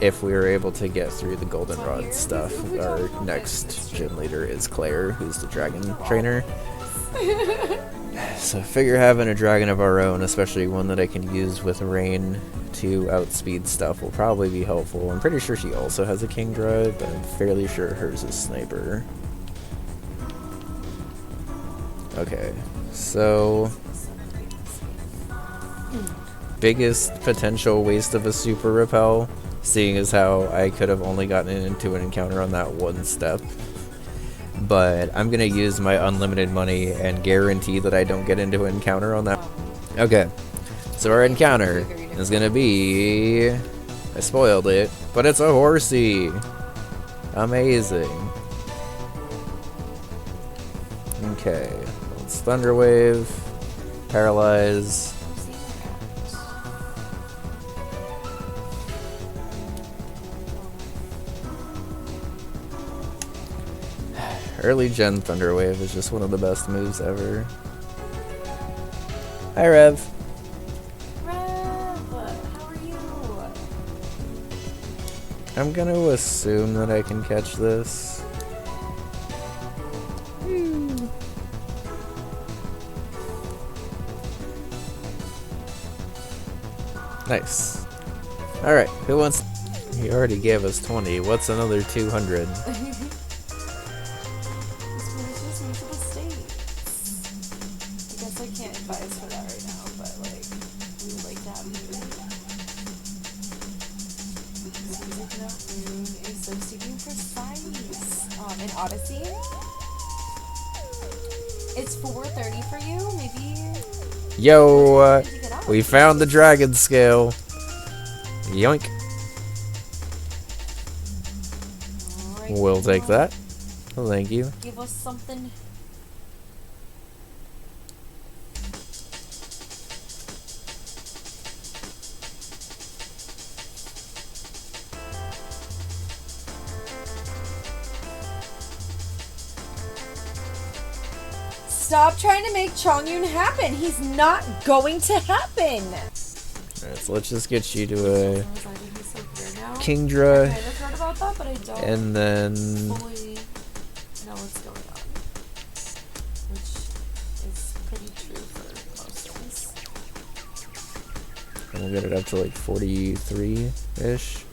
if we were able to get through the Goldenrod stuff, our next gym leader is Claire, who's the dragon trainer. So I figure having a dragon of our own, especially one that I can use with rain to outspeed stuff, will probably be helpful. I'm pretty sure she also has a king druid, but I'm fairly sure hers is sniper. Okay, so biggest potential waste of a super repel, seeing as how I could have only gotten into an encounter on that one step. But I'm gonna use my unlimited money and guarantee that I don't get into an encounter on that. Okay, so our encounter is gonna be, I spoiled it, but it's a horsey. Amazing. Okay, let's Thunderwave, Paralyze. Early gen Thunderwave is just one of the best moves ever. Hi Rev. Rev, how are you? I'm gonna assume that I can catch this. Nice. Alright, who wants... He already gave us 20. What's another 200? Odyssey. It's 4:30 for you, maybe. Yo, we found the dragon scale. Yoink. Right, We'll take that. Well, thank you. Give us something. Stop trying to make Chongyun happen. He's not going to happen. Alright, so let's just get you to a Kingdra. I kind of heard about that, but I don't and then fully know what's going on. Which is pretty true for most things. and we'll get it up to like 43-ish.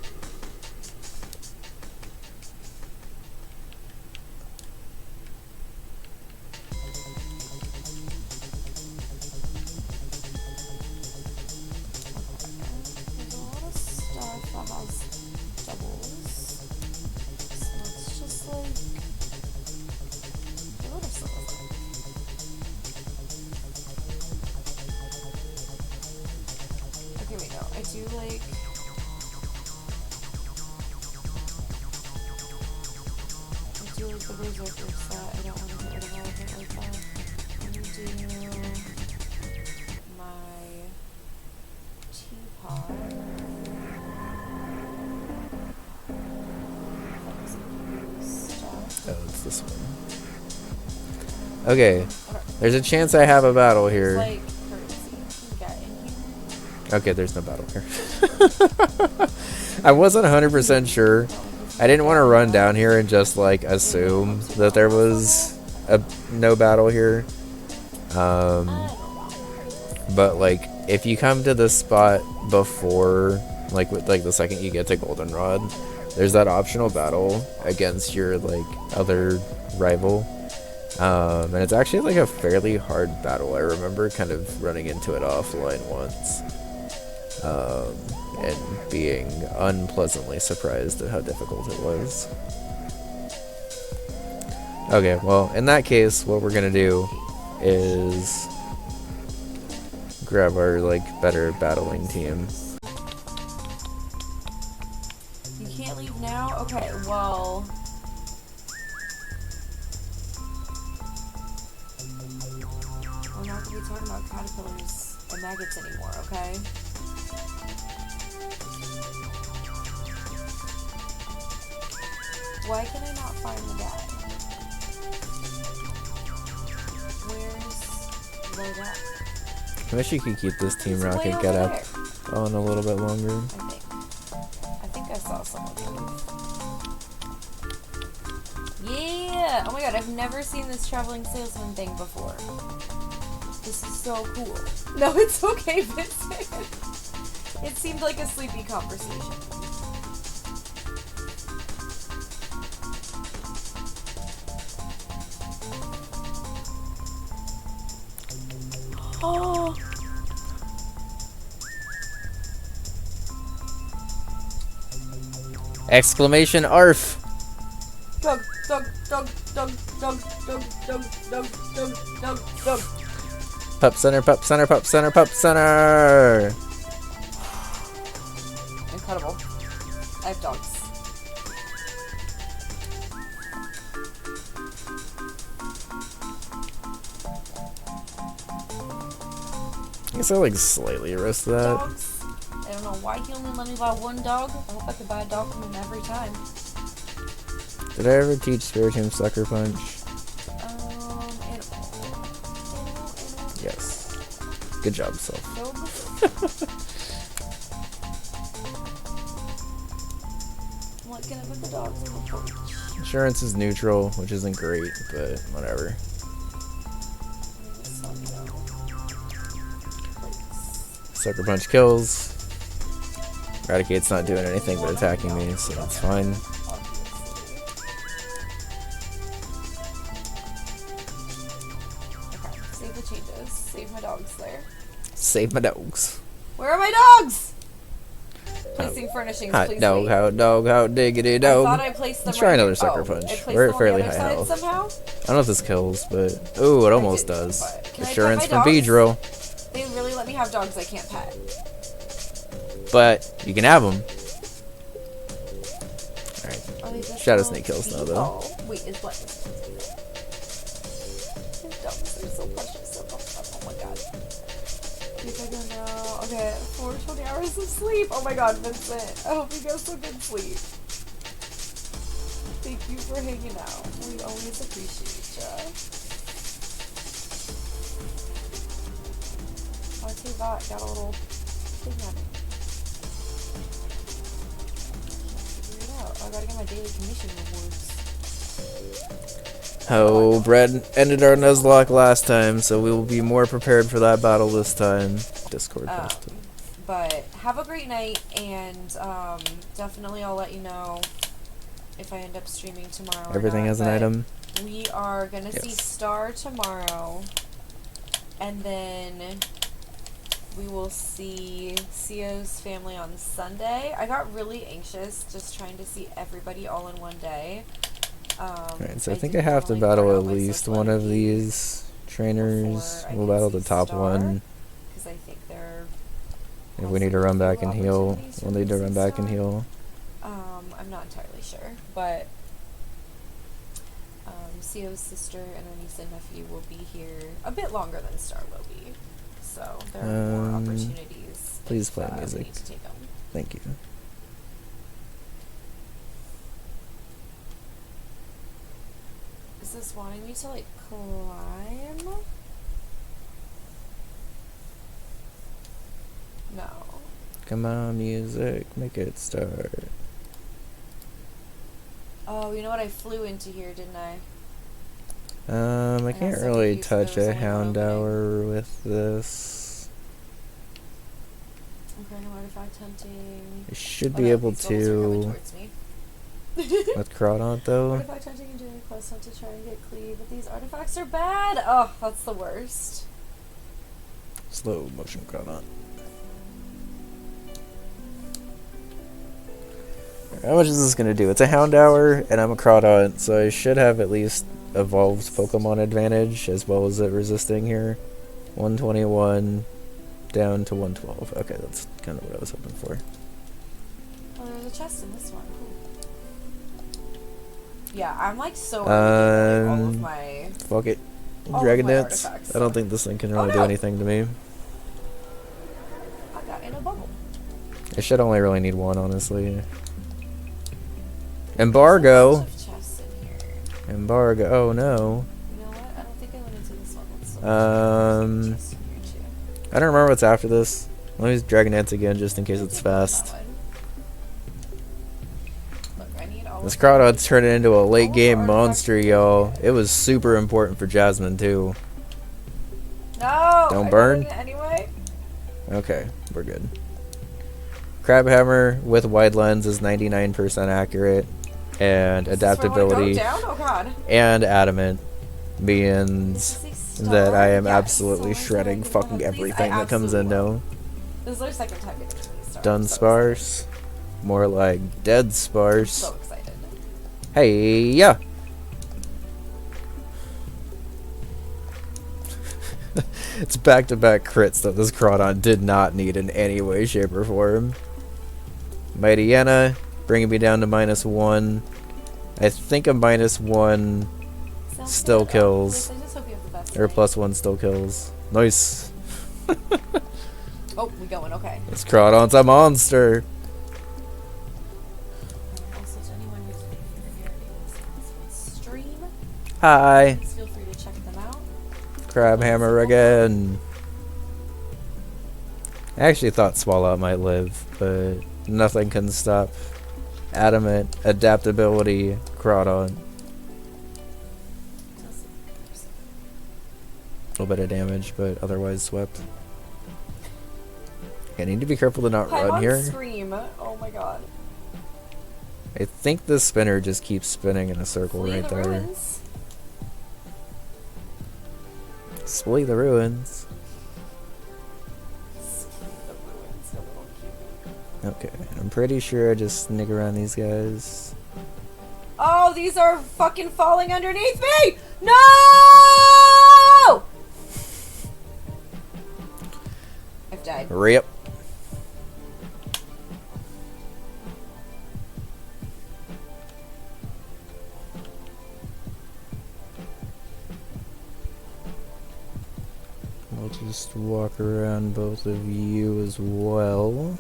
Okay, there's a chance I have a battle here. Okay, there's no battle here. I wasn't 100% sure. I didn't want to run down here and just like assume that there was no battle here. But like if you come to this spot before like the second you get to Goldenrod, there's that optional battle against your like other rival. And it's actually like a fairly hard battle. I remember kind of running into it offline once. And being unpleasantly surprised at how difficult it was. Okay, well, in that case, what we're gonna do is grab our, like, better battling team. You can't leave now? Okay, well... we're not gonna be talking about caterpillars and maggots anymore, okay? Why can I not find the guy? Where's the guy? I wish you could keep this Team Rocket get up on a little bit longer. I think I saw saw someone move. Yeah! Oh my god, I've never seen this traveling salesman thing before. This is so cool. No, it's okay, Vincent. It seemed like a sleepy conversation. Oh! Exclamation ARF! Dog, dog, dog, dog, dog, dog, dog, dog, dog, dog, dog. Pup center, pup center, pup center, pup center! Incredible. I have dogs. I guess I like slightly arrest that. Dogs. I don't know why he only let me buy one dog. I hope I could buy a dog from him every time. Did I ever teach Spiritomb Sucker Punch? Animal. Yes. Good job, Self. What can I put the dogs on the porch? Insurance is neutral, which isn't great, but whatever. Sucker Punch kills. Eradicate's not doing anything but attacking me, so that's fine. Okay, save the changes. Save my dogs there. Save my dogs. Where are my dogs? Placing furnishings, Hot please dog, wait. hot dog, hot diggity I dog. thought I placed them Let's try right another here. Sucker I Punch. placed We're them at fairly on the high other health. side somehow? I don't know if this kills, but ooh, it almost didn't, does. but can I pet Assurance my from dogs? Beedrill. They really let me have dogs I can't pet. But you can have them. Alright. Are they just Shadow little Snake kills now, people? though. Oh, wait, is what? These dogs are so precious. Oh my god. You think I know? Okay, 420 hours of sleep. Oh my god, Vincent. I hope you get some good sleep. Thank you for hanging out. We always appreciate ya. Oh, too hot. Got a little thing on it. I gotta get my daily commission rewards. Oh, Brad ended our Nuzlocke last time, so we will be more prepared for that battle this time. Discord posted. But have a great night, and definitely I'll let you know if I end up streaming tomorrow. Everything has an item. We are gonna see Yes. Star tomorrow, and then we will see Sio's family on Sunday. I got really anxious just trying to see everybody all in one day. Alright, so I think I have to battle at least one of these trainers. We'll battle the top one. Because I think they're... If we need to run back and heal, we'll need to run back and heal. I'm not entirely sure, but Sio's sister and her niece and nephew will be here a bit longer than Star will be. So there are more opportunities. Please if, play we music. need to take them. Thank you. Is this wanting me to like climb? No. Come on, music, make it start. Oh, you know what? I flew into here, didn't I? I can't so really confused, touch there was a only one Hound opening. Hour with this. Okay, no artifact hunting. I should Oh, be no, able these bubbles are coming to towards me. with Crawdaunt though. Artifact hunting and doing a quest hunt to try and get cleave, but these artifacts are bad. Oh, that's the worst. Slow motion Crawdaunt. How much is this gonna do? It's a Hound Hour, and I'm a Crawdaunt, so I should have at least evolved Pokemon advantage as well as it resisting here. 121 down to 112. Okay, that's kind of what I was hoping for. Oh, there's a chest in this one. Cool. Yeah, I'm like so all of my Fuck it. all of Dragon my Dance. artifacts. I don't think this thing can really do no. anything to me. I got in a bubble. I should only really need one, honestly. Embargo. There's a bunch of chests in here. Embargo. Oh no. You know what? I don't think I went into this one. Let's look. Chests in here too. I don't remember what's after this. Let me use Dragon Dance again just in case it's I think fast. that one. all This of them. Crawdad's turning into a late All game the monster, artifacts y'all. are It was super important for Jasmine, too. No! Don't I burn? got it anyway. Okay, we're good. Crab Hammer with wide lens is 99% accurate. And Is this where I wanna adaptability go down? Oh god. and adamant means This is a that I star? am Yes, absolutely so I shredding said I fucking could have these. everything I that comes in absolutely will. now. This is our second time getting to these stars. Done I'm so sparse. More like dead excited. sparse. So excited. Hey, yeah. It's back-to-back crits that this Crawdon did not need in any way, shape, or form. Mighty Anna, bringing me down to -1. I think a -1 Sounds still good. kills. I just hope you have the best Or night. +1 still kills. Nice. Oh, we going, okay. This Crawdon's a monster. Also, to anyone who's here in stream, Hi. please feel free to check them out. Crab Hammer again. I actually thought Swallow might live, but nothing can stop Adamant, Adaptability, Crawdon. A little bit of damage, but otherwise swept. I need to be careful to not I'm run on here. Scream. Oh my god. I think the spinner just keeps spinning in a circle Flee right the there. ruins. Flee the ruins. Flee the ruins, you little cutie. Okay, I'm pretty sure I just sneak around these guys. Oh, these are fucking falling underneath me! No! I've died. Rip. I'll just walk around both of you as well.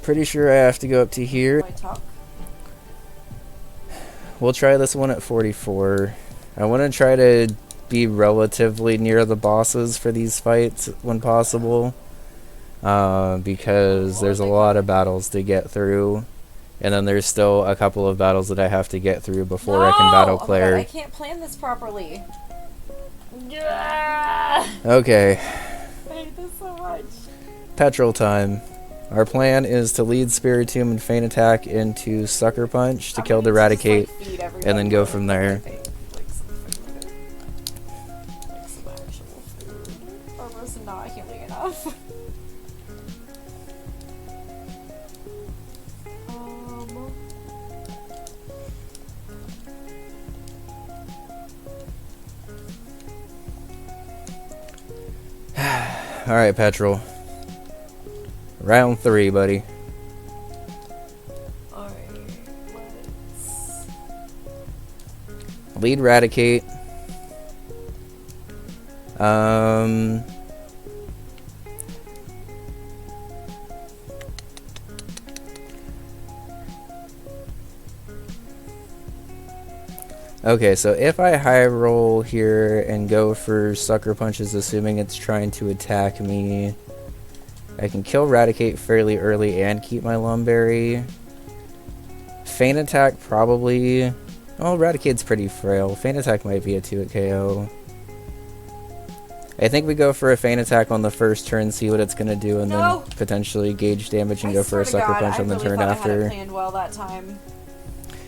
Pretty sure I have to go up to here. Do I talk? We'll try this one at 44. I want to try to be relatively near the bosses for these fights when possible. Because there's a lot of battles to get through. And then there's still a couple of battles that I have to get through before I can battle Oh my God, Claire. I can't plan this properly. Yeah. Okay, I hate this so much. petrol time. Our plan is to lead Spiritomb and Feint Attack into Sucker Punch to I'm kill the gonna just, Eradicate, like, feed everybody and then go with, from like, there. like some food. Like some actual food. Armor's not healing enough. Alright, Petrol. Round 3, buddy. Alright, let's... Lead Eradicate. Okay, so if I high roll here and go for Sucker Punches, assuming it's trying to attack me, I can kill Eradicate fairly early and keep my Lumberry. Feint Attack probably... Oh, Eradicate's pretty frail. Feint Attack might be a 2-hit KO. I think we go for a Feint Attack on the first turn, see what it's going to do, and No! then potentially gauge damage and I go for a swear to Sucker God, Punch on the I really turn thought I had it after. planned well that time.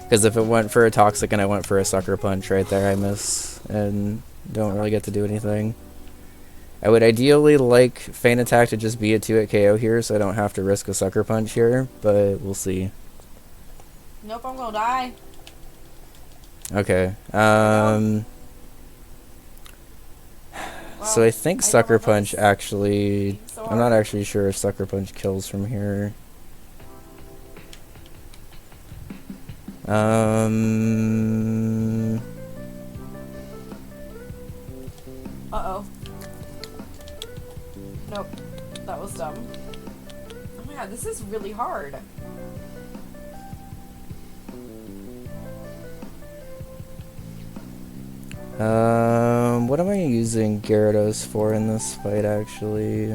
Because if it went for a Toxic and I went for a Sucker Punch right there, I miss and don't really get to do anything. I would ideally like Feint Attack to just be a 2-hit KO here, so I don't have to risk a Sucker Punch here, but we'll see. Nope, I'm gonna die. Okay, Well, so I think I don't Sucker know if Punch that's actually... so I'm not hard. actually sure if Sucker Punch kills from here. Uh-oh. Nope. That was dumb. Oh my god, this is really hard. What am I using Gyarados for in this fight, actually?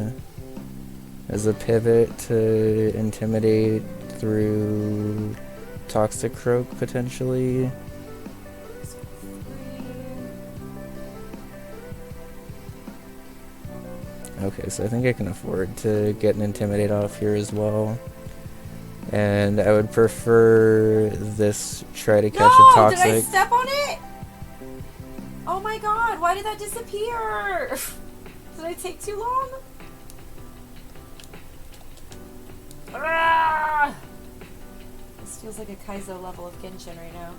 As a pivot to intimidate through Toxic Croak potentially. Okay, so I think I can afford to get an Intimidate off here as well. And I would prefer this try to catch a Toxic. Did I step on it? Oh my god, why did that disappear? Did I take too long? Ah! This feels like a Kaizo level of Genshin right now.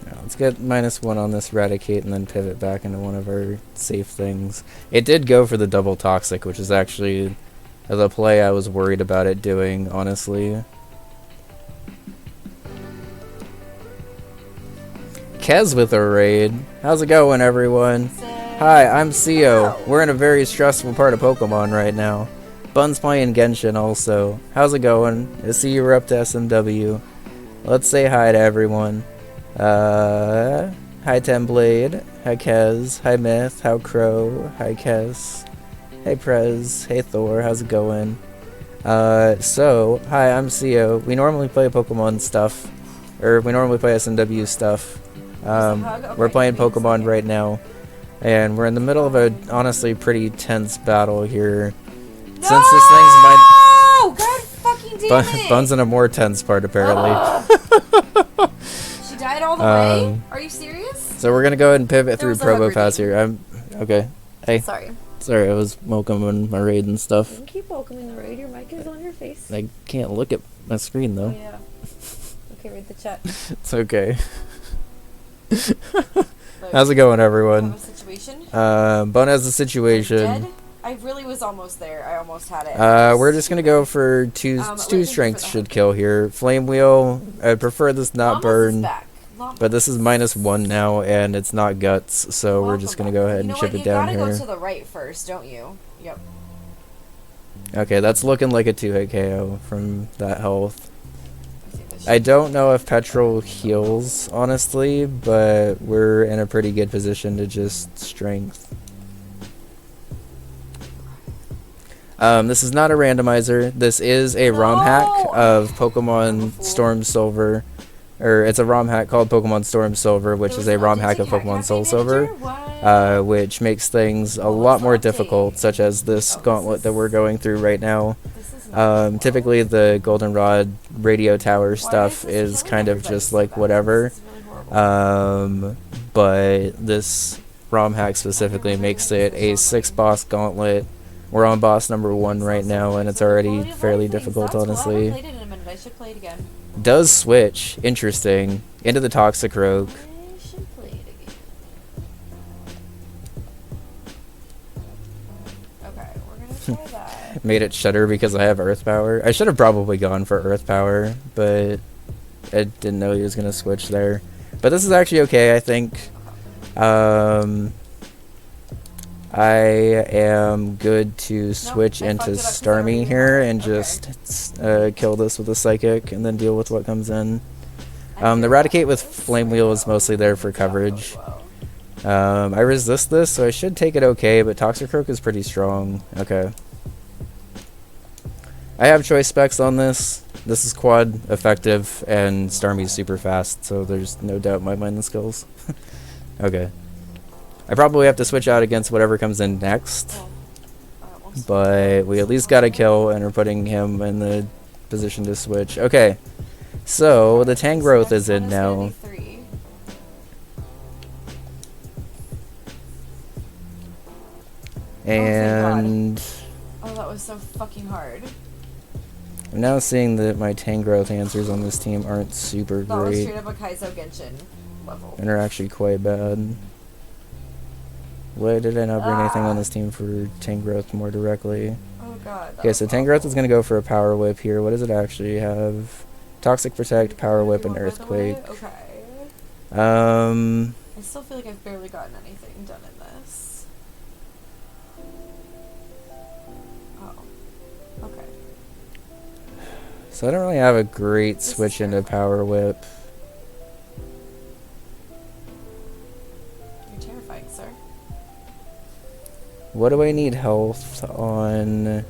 Yeah, let's get -1 on this Eradicate and then pivot back into one of our safe things. It did go for the double Toxic, which is actually the play I was worried about it doing, honestly. Kez with a raid. How's it going, everyone? Hi, I'm Sio. We're in a very stressful part of Pokemon right now. Bun's playing Genshin also. How's it going? I see you were up to SMW. Let's say hi to everyone. Hi Temblade. Hi Kez. Hi Myth. Hi Crow. Hi Kez. Hey Prez. Hey Thor. How's it going? So, hi, I'm Sio. We normally play Pokemon stuff. Or, we normally play SMW stuff. We're playing Pokemon right now. And we're in the middle of a, honestly, pretty tense battle here. No! Since this thing's my... God fucking damn it! Bun's in a more tense part, apparently. She died all the way? Are you serious? So we're gonna go ahead and pivot There through was a Probo hug Pass here. Okay. Hey. Sorry. Sorry, I was welcoming my raid and stuff. You can keep welcoming the raid. Your mic is on your face. I can't look at my screen, though. Oh, yeah. Okay, read the chat. It's okay. How's it going, everyone? Have a situation? Bun has a situation. Dead? I really was almost there. I almost had it. We're just gonna go for two strengths should kill here. Flame Wheel, I'd prefer this not burn, but this is -1 now, and it's not guts, so we're just gonna go ahead and chip it down here. You gotta go to the right first, don't you? Yep. Okay, that's looking like a 2-hit KO from that health. I don't know if Petrol heals, honestly, but we're in a pretty good position to just strength. This is not a randomizer. This is a ROM hack of Pokemon Storm Silver. Or it's a ROM hack called Pokemon Storm Silver, which is a ROM hack of Pokemon Soul Silver, which makes things a lot more difficult, such as this gauntlet that we're going through right now. Typically the Goldenrod radio tower stuff is kind of just like whatever, but this ROM hack specifically makes it a 6-boss gauntlet. We're on boss number 1 right now, and it's already fairly difficult, honestly. Does switch, interesting, into the Toxic Rogue. Okay, we're gonna try that. Made it shudder because I have Earth Power. I should have probably gone for Earth Power, but I didn't know he was going to switch there. But this is actually okay, I think. I am good to switch into Starmie here and just kill this with a Psychic and then deal with what comes in. The Eradicate with Flame Wheel is mostly there for coverage. I resist this, so I should take it okay, but Toxicroak is pretty strong. Okay. I have choice specs on this. This is quad effective, and Starmie's super fast, so there's no doubt in my mind the skills. Okay. I probably have to switch out against whatever comes in next, but we at least got a kill, and we're putting him in the position to switch. Okay, so the Tangrowth is in now. And oh, that was so fucking hard. I'm now seeing that my Tangrowth answers on this team aren't super That was great, straight up a Kaizo Genshin level. and are actually quite bad. Why did I not bring anything on this team for Tangrowth more directly? Oh god. Okay, so Tangrowth is going to go for a Power Whip here. What does it actually have? Toxic Protect, Power Whip, and Earthquake. Okay. I still feel like I've barely gotten anything done in this. Oh. Okay. So I don't really have a great switch into Power Whip. You're terrifying, sir. What do I need health on?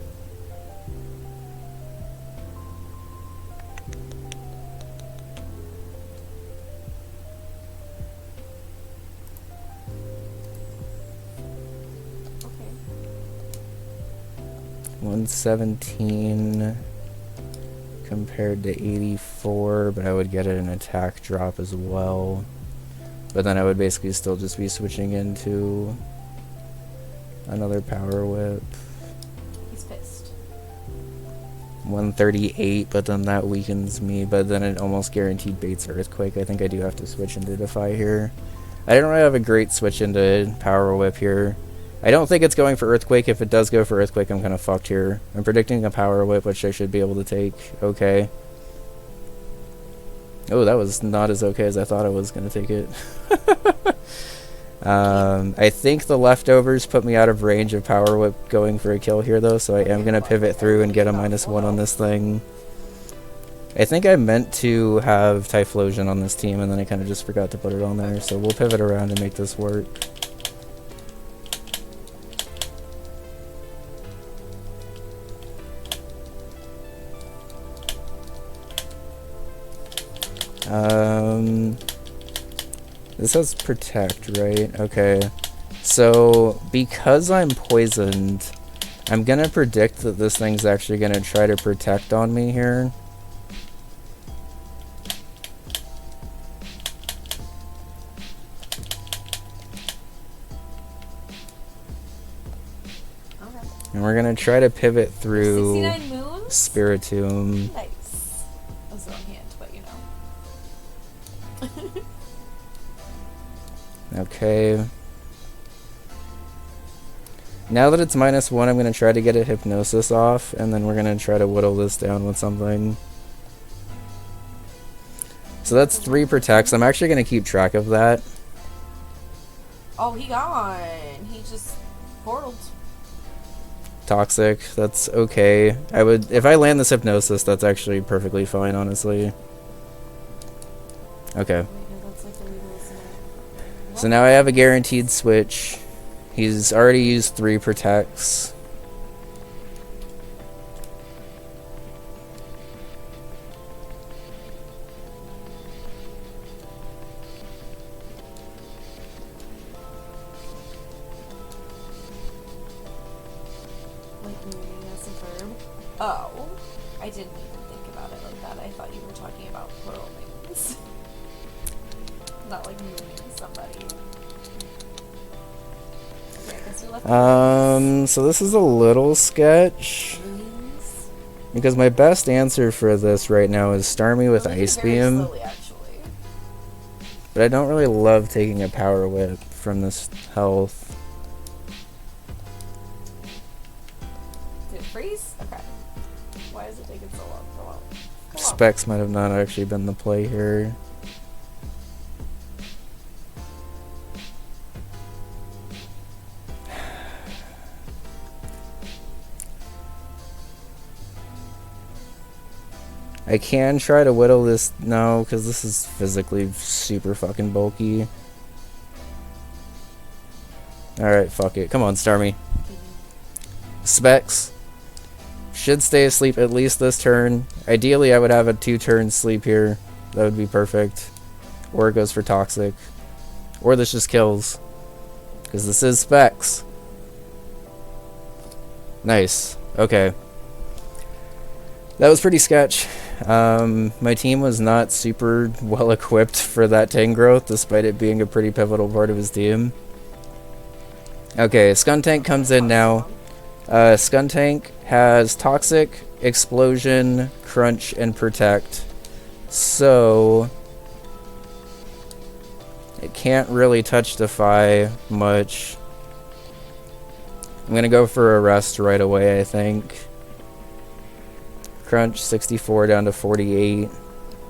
117 compared to 84, but I would get an attack drop as well. But then I would basically still just be switching into another power whip. He's pissed. 138, but then that weakens me, but then it almost guaranteed baits Earthquake. I think I do have to switch into Defy here. I don't really have a great switch into Power Whip here. I don't think it's going for Earthquake. If it does go for Earthquake, I'm kind of fucked here. I'm predicting a Power Whip, which I should be able to take. Okay. Oh, that was not as okay as I thought I was going to take it. I think the leftovers put me out of range of Power Whip going for a kill here, though, so I am going to pivot through and get a -1 on this thing. I think I meant to have Typhlosion on this team, and then I kind of just forgot to put it on there, so we'll pivot around and make this work. This has Protect, right? Okay. So, because I'm poisoned, I'm gonna predict that this thing's actually gonna try to Protect on me here. Okay. And we're gonna try to pivot through 69 moons? Spiritomb. Nice. That was the wrong hand, but you know. Okay. Now that it's -1, I'm going to try to get a Hypnosis off, and then we're going to try to whittle this down with something. So that's 3 protects. I'm actually going to keep track of that. Oh, he gone. He just portaled. Toxic, that's okay. I would, if I land this Hypnosis, that's actually perfectly fine, honestly. Okay. So now I have a guaranteed switch. He's already used 3 protects. Like moving as a verb? Oh. I didn't even think about it like that. I thought you were talking about plural names. Not like moving somebody. Okay, I guess we left So this is a little sketch. Please. Because my best answer for this right now is Starmie with Moving Ice very Beam. slowly, actually. But I don't really love taking a Power Whip from this health. Did it freeze? Okay. Why is it taking so long? Come on. Come on. Specs might have not actually been the play here. I can try to whittle this, no, because this is physically super fucking bulky. Alright, fuck it. Come on, Starmie. Specs. Should stay asleep at least this turn. Ideally, I would have a 2-turn sleep here. That would be perfect. Or it goes for Toxic. Or this just kills. Because this is Specs. Nice. Okay. That was pretty sketch. My team was not super well equipped for that Tangrowth, despite it being a pretty pivotal part of his team. Okay, Skuntank comes in now. Skuntank has Toxic, Explosion, Crunch, and Protect. So it can't really touch Defy much. I'm gonna go for a rest right away, I think. Crunch 64 down to 48.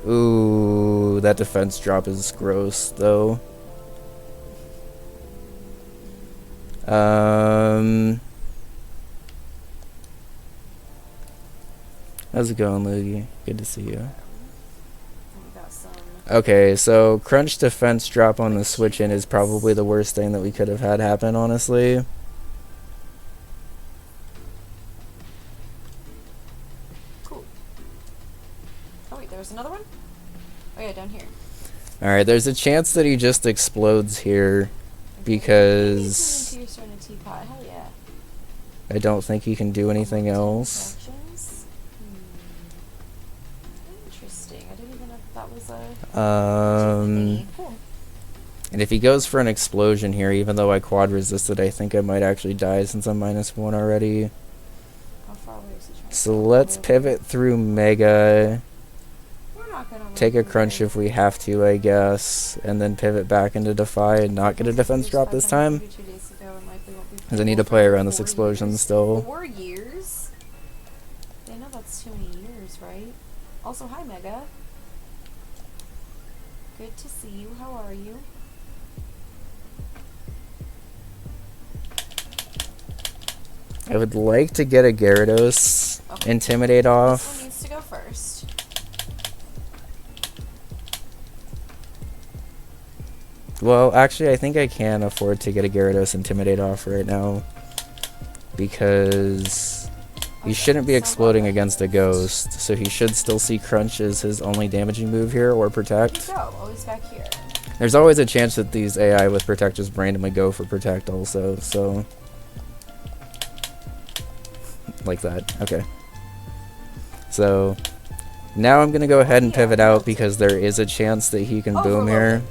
Ooh, that defense drop is gross though. How's it going, Luigi? Good to see you. We got some. Okay, so Crunch defense drop on the switch in is probably the worst thing that we could have had happen, honestly. Cool. Oh wait, there was another one? Oh yeah, down here. Alright, there's a chance that he just explodes here Okay. because... Maybe turn into your teapot. Hell yeah. I don't think he can do anything else. Interactions? Interesting. I didn't even know that was a thingy. Cool. And if he goes for an explosion here, even though I quad resisted, I think I might actually die since I'm -1 already. How far away is he trying to So go? let's pivot through Mega, We're not gonna take a run crunch through if we have to, I guess, and then pivot back into Defy and not get a defense drop this time. 532 days ago and likely won't be Because I need to playable play for around this 4 explosion years. still. 4 years? They know that's too many years, right? Also, hi Mega. Good to see you. How are you? I would like to get a Gyarados Okay. Intimidate This one off. needs to go first. Well, actually, I think I can afford to get a Gyarados Intimidate off right now. Because he shouldn't be exploding against a Ghost, so he should still see Crunch as his only damaging move here, or Protect. Go. Oh, he's back here. There's always a chance that these AI with Protect just randomly go for Protect also, so... Like that. Okay. So, now I'm gonna go ahead and pivot out because there is a chance that he can boom here.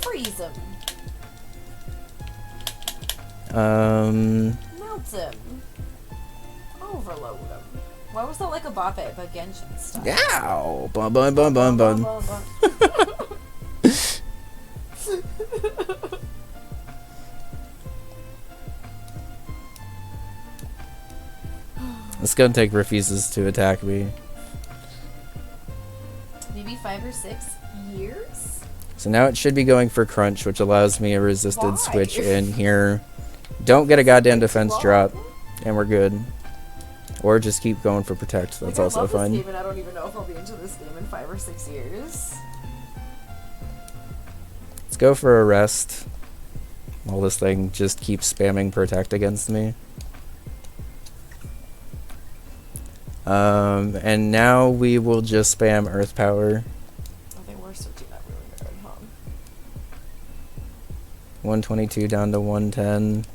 Freeze him. Melt him. Overload him. Why was that like a Bape but Genshin stuff? Yow! Bum bum bum bum bum. This Guntank refuses to attack me. Maybe 5 or 6 years? So now it should be going for Crunch, which allows me a resisted Why? switch in here. Don't get a goddamn defense drop, and we're good. Or just keep going for Protect, that's also I love fine. This game and I don't even know if I'll be into this game in 5 or 6 years. Let's go for a rest. While this thing just keeps spamming Protect against me. And now we will just spam Earth Power. Oh, they were switching that really good, huh? 122 down to 110.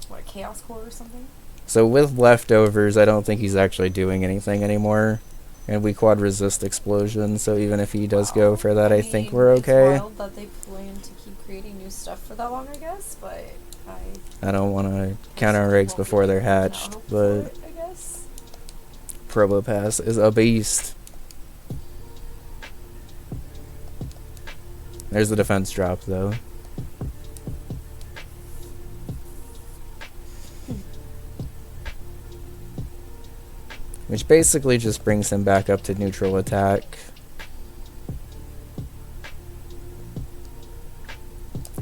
What, Chaos Core or something? So with leftovers, I don't think he's actually doing anything anymore. And we quad resist explosion, so even if he does go for that, I think we're okay. It's wild that they plan to keep creating new stuff for that long, I guess, but I don't want to counter eggs before they're hatched, but I guess. Probopass is a beast. There's the defense drop, though. Which basically just brings him back up to neutral attack.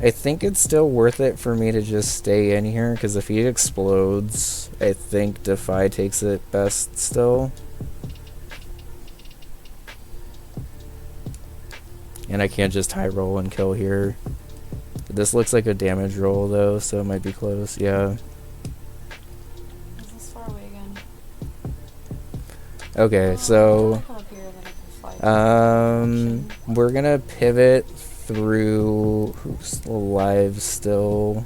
I think it's still worth it for me to just stay in here, because if he explodes, I think Defy takes it best still. And I can't just high roll and kill here. This looks like a damage roll though, so it might be close, yeah. Is this far away again? Okay, so Come up here and then I can fly. we're gonna pivot through who's alive still.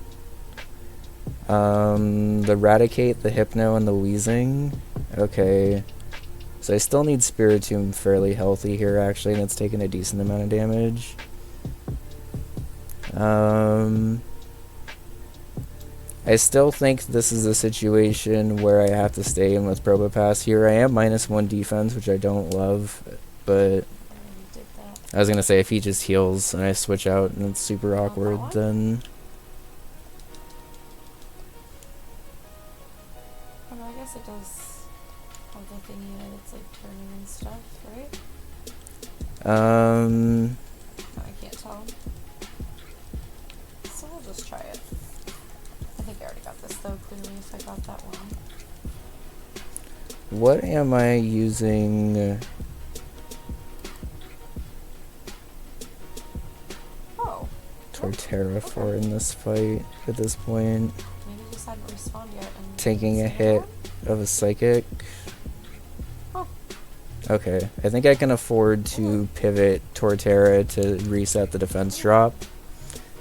The Eradicate, the Hypno, and the Wheezing. Okay. So I still need Spiritomb fairly healthy here actually, and it's taking a decent amount of damage. I still think this is a situation where I have to stay in with Probopass here. I am -1 defense, which I don't love, but I was gonna say if he just heals and I switch out and it's super awkward, then Oh no, I guess it does have the thingy that it's like turning and stuff, right? Oh, I can't tell. So we'll just try it. I think I already got this though, clearly if I got that one. what am I using? Oh. Torterra for in this fight at this point? Maybe it just hadn't respawned yet. And Taking a it's hit one? of a Psychic. Oh. Okay, I think I can afford to pivot Torterra to reset the defense drop.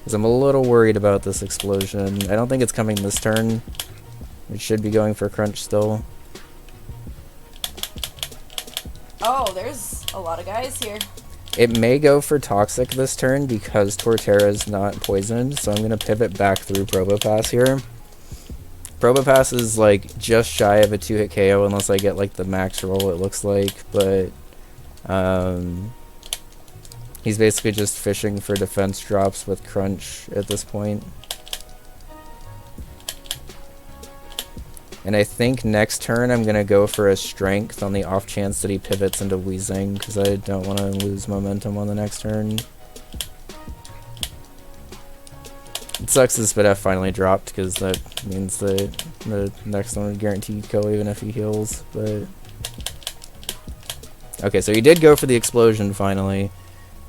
Because I'm a little worried about this explosion. I don't think it's coming this turn. It should be going for crunch still. Oh, there's a lot of guys here. It may go for toxic this turn because Torterra is not poisoned, so I'm going to pivot back through Probopass here. Probopass is like just shy of a 2-hit KO unless I get like the max roll, it looks like, but he's basically just fishing for defense drops with crunch at this point. And I think next turn I'm going to go for a strength on the off chance that he pivots into Weezing, because I don't want to lose momentum on the next turn. It sucks this Spidef finally dropped, because that means that the next one would guaranteed kill even if he heals, but... Okay, so he did go for the explosion finally.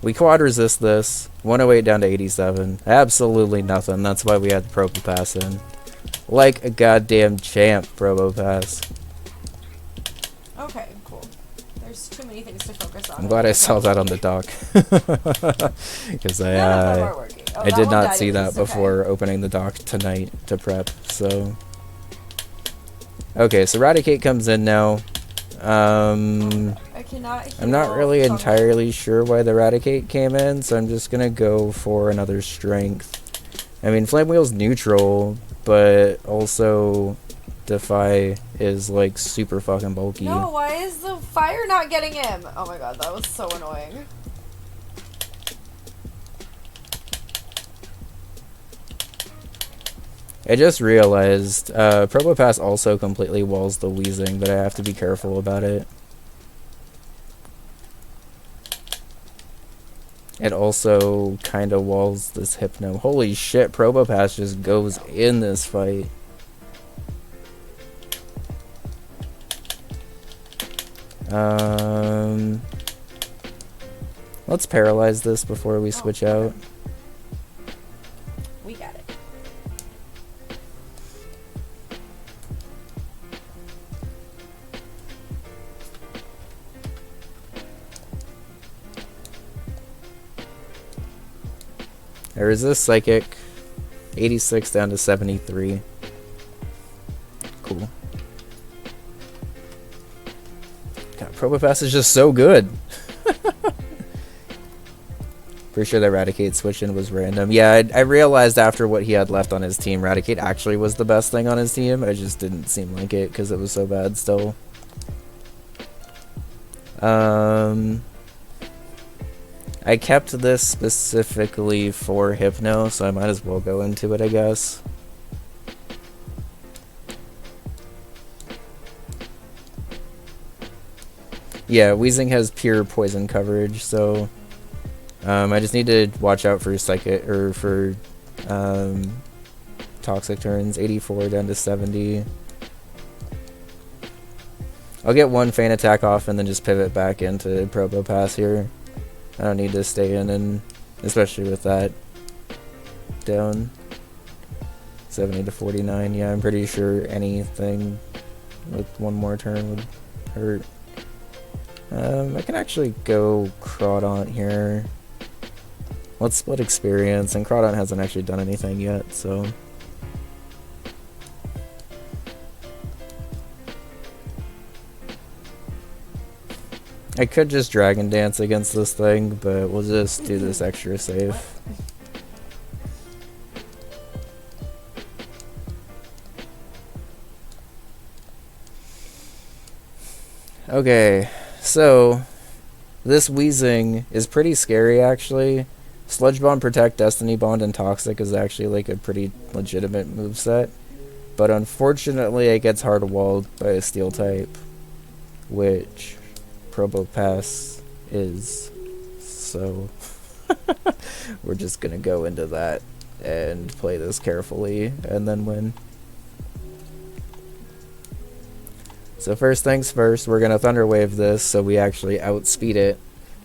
We quad resist this. 108 down to 87. Absolutely nothing. That's why we had the Probopass in. Like a goddamn champ, Probopass. Okay, cool. There's too many things to focus on. I'm glad I saw that on the dock. Because I did not see that before opening the dock tonight to prep, so... Okay, so Raticate comes in now. I cannot I'm not really entirely sure why the Raticate came in, so I'm just gonna go for another strength. I mean, Flame Wheel's neutral, but also Defy is like super fucking bulky. No, why is the fire not getting him? Oh my god, that was so annoying. I just realized Probopass also completely walls the Weezing, but I have to be careful about it. It also kind of walls this Hypno. Holy shit, Probopass just goes in this fight. Let's paralyze this before we switch out. We got it. I resist Psychic. 86 down to 73. Cool. God, Probopass is just so good. Pretty sure that Raticate switch-in was random. Yeah, I realized after what he had left on his team, Raticate actually was the best thing on his team. It just didn't seem like it because it was so bad still. I kept this specifically for Hypno, so I might as well go into it, I guess. Yeah, Weezing has pure poison coverage, so I just need to watch out for Psychic or for Toxic turns. 84 down to 70. I'll get one Feint attack off and then just pivot back into Probopass here. I don't need to stay in, and especially with that down 70 to 49. Yeah, I'm pretty sure anything with one more turn would hurt. I can actually go Crawdaunt here. Let's split experience, and Crawdaunt hasn't actually done anything yet, so... I could just Dragon Dance against this thing, but we'll just do this extra safe. Okay, so this Weezing is pretty scary actually. Sludge Bomb, Protect, Destiny Bond, and Toxic is actually like a pretty legitimate moveset. But unfortunately it gets hard walled by a Steel type, which Probopass is, so we're just gonna go into that and play this carefully and then win. So first things first, we're gonna Thunder Wave this so we actually outspeed it,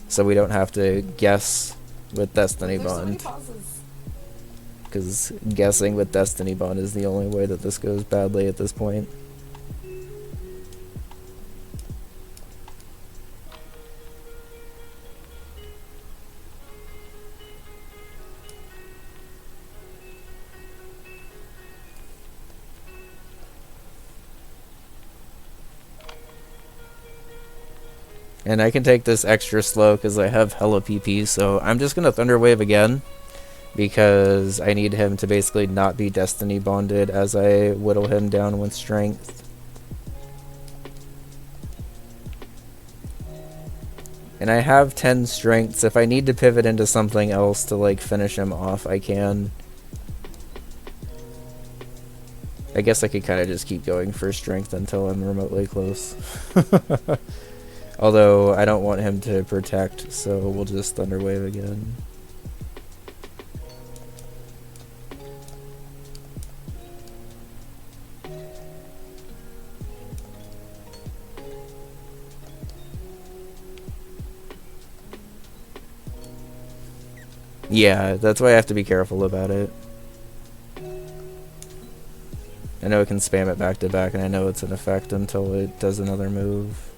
so we don't have to guess with Destiny Bond. Because guessing with Destiny Bond is the only way that this goes badly at this point. And I can take this extra slow because I have hella PP, so I'm just going to Thunder Wave again. Because I need him to basically not be Destiny bonded as I whittle him down with strength. And I have 10 strengths. If I need to pivot into something else to like finish him off, I can. I guess I could kind of just keep going for strength until I'm remotely close. Although I don't want him to protect, so we'll just Thunder Wave again. Yeah, that's why I have to be careful about it. I know it can spam it back to back, and I know it's in effect until it does another move.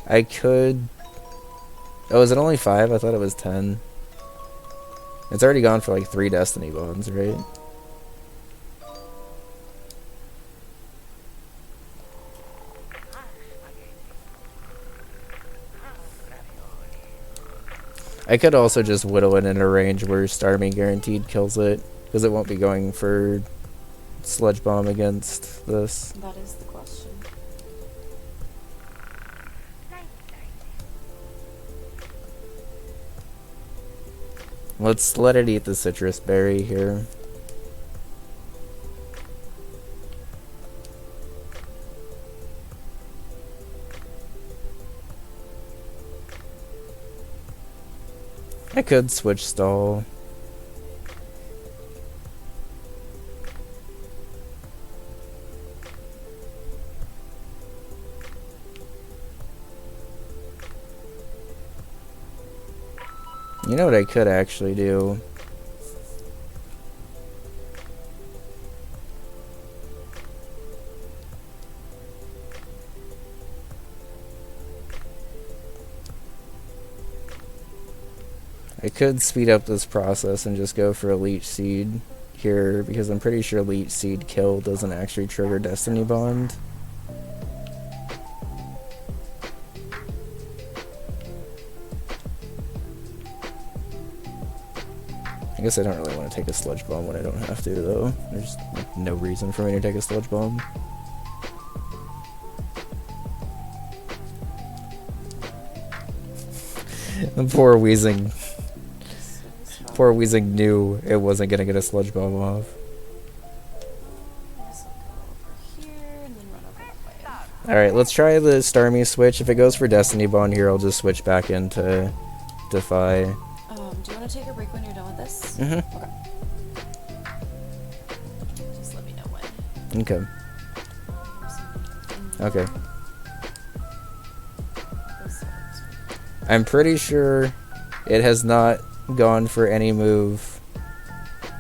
I could... Oh, is it only 5? I thought it was 10. It's already gone for like 3 Destiny Bonds, right? I could also just whittle it in a range where Starmie guaranteed kills it, because it won't be going for Sludge Bomb against this. That is the question. Let's let it eat the citrus berry here. I could switch stall. You know what I could actually do? I could speed up this process and just go for a Leech Seed here, because I'm pretty sure Leech Seed kill doesn't actually trigger Destiny Bond. I guess I don't really want to take a Sludge Bomb when I don't have to, though. There's like, no reason for me to take a Sludge Bomb. The poor Weezing. Poor Weezing knew it wasn't gonna get a Sludge Bomb off. Alright, let's try the Starmie switch. If it goes for Destiny Bond here, I'll just switch back into Defy. Do you want to take a break when you're done with this? Mm-hmm. Okay. Just let me know when. Okay. Okay. I'm pretty sure it has not gone for any move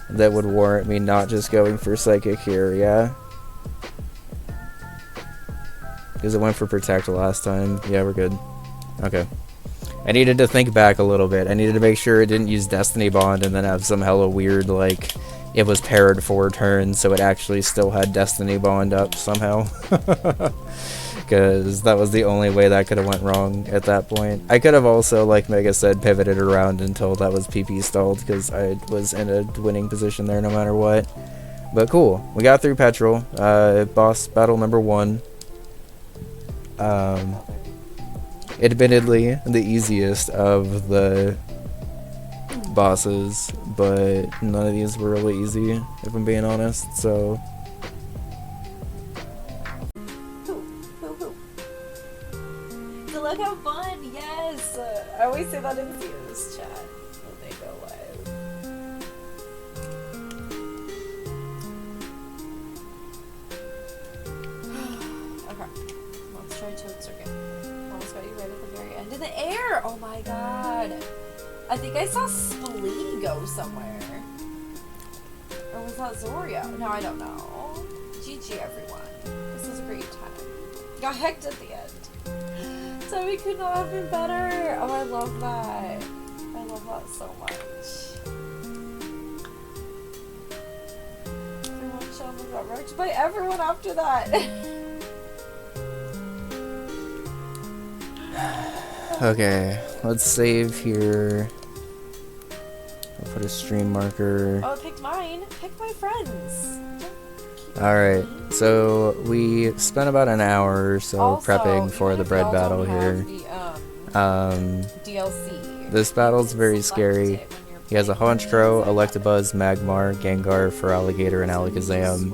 that would warrant me not just going for Psychic here, yeah? Because it went for Protect last time. Yeah, we're good. Okay. I needed to think back a little bit. I needed to make sure it didn't use Destiny Bond and then have some hella weird, like, it was paired 4 turns, so it actually still had Destiny Bond up somehow. Because that was the only way that could have went wrong at that point. I could have also, like Mega said, pivoted around until that was PP stalled, because I was in a winning position there no matter what. But cool. We got through Petrol. Boss battle number 1. Admittedly, the easiest of the bosses, but none of these were really easy, if I'm being honest, so... So look how fun, yes! I always say that in Theo's chat when they go live. Okay, let's try Toad Circuit. Almost got you right at the very end. In the air! Oh my god! I think I saw Splee go somewhere. Or was that Zoria? No, I don't know. GG everyone. This is a great time. Got hecked at the end. Toby could not have been better. Oh, I love that. I love that so much. Everyone Shelma got wrecked by everyone after that. Okay, let's save here. I'll put a stream marker. Oh, pick mine. Pick my friends. Alright, so we spent about an hour or so Also, prepping for the bread battle here. DLC. This battle's very scary. He has a Haunch Crow, Electabuzz, Magmar, Gengar, Feraligatr, and Alakazam.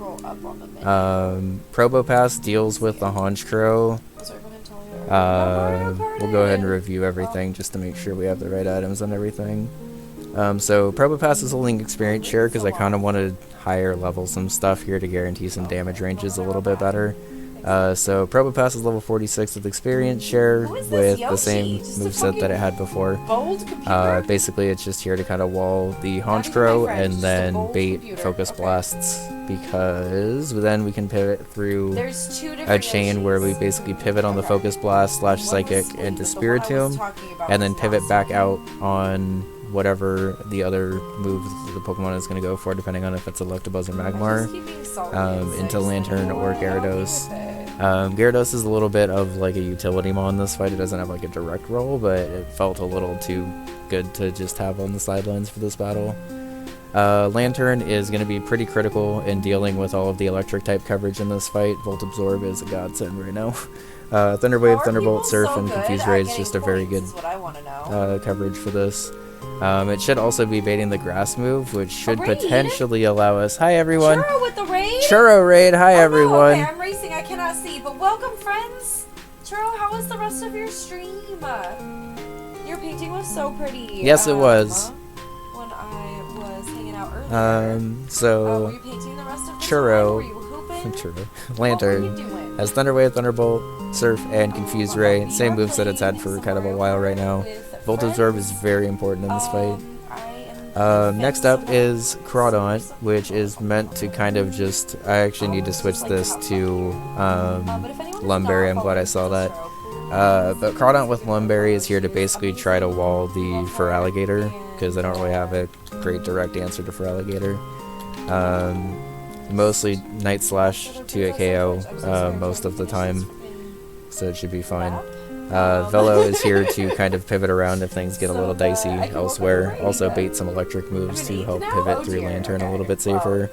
Probopass deals with the Haunch Crow. We'll go ahead and review everything just to make sure we have the right items and everything. So Probopass is holding experience share because I kind of wanted higher level some stuff here to guarantee some damage ranges a little bit better. So Probopass is level 46 with experience share with the same moveset that it had before. Basically it's just here to kind of wall the Haunch Crow and then bait Focus Blasts, because then we can pivot through a chain where we basically pivot on the Focus Blast / Psychic into Spiritomb, and then pivot back out on whatever the other move the Pokemon is going to go for, depending on if it's Electabuzz or Magmar, into Lantern or Gyarados. Gyarados is a little bit of like a utility mon in this fight. It doesn't have like a direct role, but it felt a little too good to just have on the sidelines for this battle. Lantern is going to be pretty critical in dealing with all of the electric type coverage in this fight. Volt Absorb is a godsend right now. Thunder Wave, Thunderbolt, Surf, and Confuse Ray is just a very good coverage for this. It should also be baiting the grass move, which should potentially allow us. Hi everyone. Churro with the raid. Churro raid. Hi everyone. No, okay, I'm racing. I cannot see, but welcome, friends. Churro, how was the rest of your stream? Your painting was so pretty. Yes, it was. When I was hanging out earlier. So were you painting the rest of the Churro. Were you hooping? Churro. Lantern has Thunder Wave, Thunderbolt, Surf, and Confuse Ray. Same moves that it's had for kind of a while right now. Volt Absorb is very important in this fight. Next up is Crawdaunt, which is meant to kind of just... I actually need to switch this to Lumberry. I'm glad I saw that. But Crawdaunt with Lumberry is here to basically try to wall the Feraligatr, because I don't really have a great direct answer to Feraligatr. Mostly Night Slash to a KO most of the time, so it should be fine. Velo is here to kind of pivot around if things get a little dicey elsewhere. Also bait some electric moves to help pivot through Lantern a little bit safer.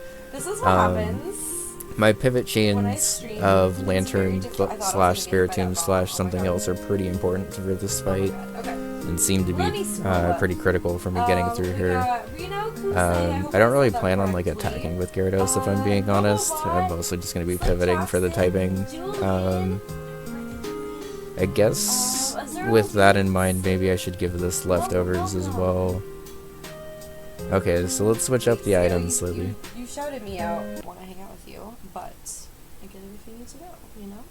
My pivot chains of Lantern / Spiritomb / something else are pretty important for this fight and seem to be pretty critical for me getting through here. I don't really plan on like attacking with Gyarados if I'm being honest. I'm mostly just going to be pivoting for the typing. I guess with that in mind, maybe I should give this leftovers as well. Okay, so let's switch up the items slightly. You shouted me out when I hang out with you, but I get it if you need to go, you know?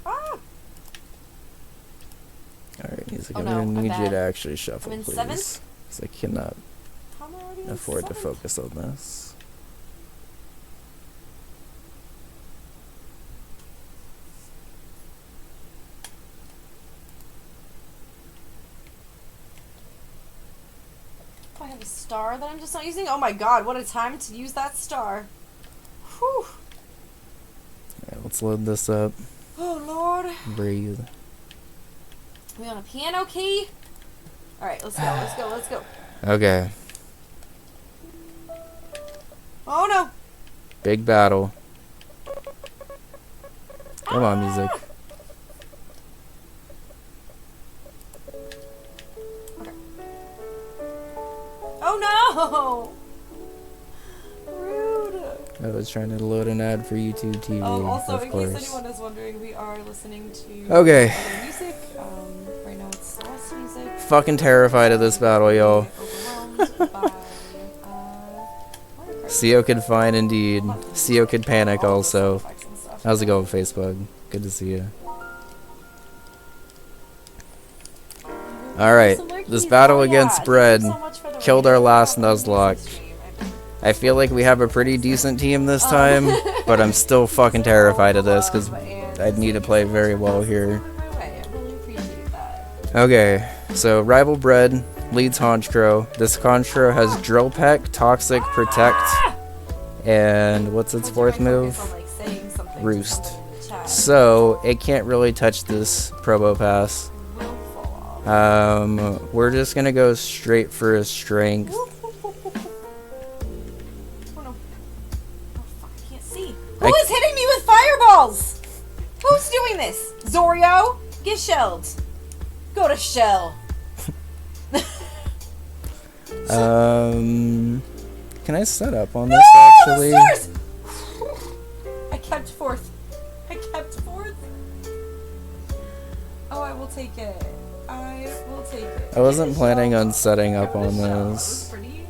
Ah! Alright, music, I'm gonna need you to actually shuffle, please. 7th? Because I cannot afford to focus on this. I have a star that I'm just not using. Oh my god, what a time to use that star. Whew. Alright, let's load this up. Oh lord. Breathe. Are we on a piano key? Alright, let's go, let's go, let's go. Okay. Oh no! Big battle. Come on, music. Oh no! Rude. I was trying to load an ad for YouTube TV. Also, of in course. case anyone is wondering, we are listening to okay. Music. Right now it's Lost music. Fucking terrified of this battle, y'all. Sio-Ked fine indeed. Sio-Ked panic also. How's it going, Facebook? Good to see you. Alright, this battle against Bread killed our last Nuzlocke. I feel like we have a pretty decent team this time, but I'm still fucking terrified of this because I'd need to play very well here. I really appreciate that. Okay, so Rival Bred leads Honchkrow. This Honchkrow has Drill Peck, Toxic, Protect, and what's its fourth move? Roost. So it can't really touch this Probopass. We're just gonna go straight for a Strength. Who is hitting me with fireballs? Who's doing this? Zorio? Get shelled. Go to shell. Can I set up on this actually? I kept fourth. I kept fourth. Oh, I will take it. I will take it. I wasn't planning on setting up on this. Pretty.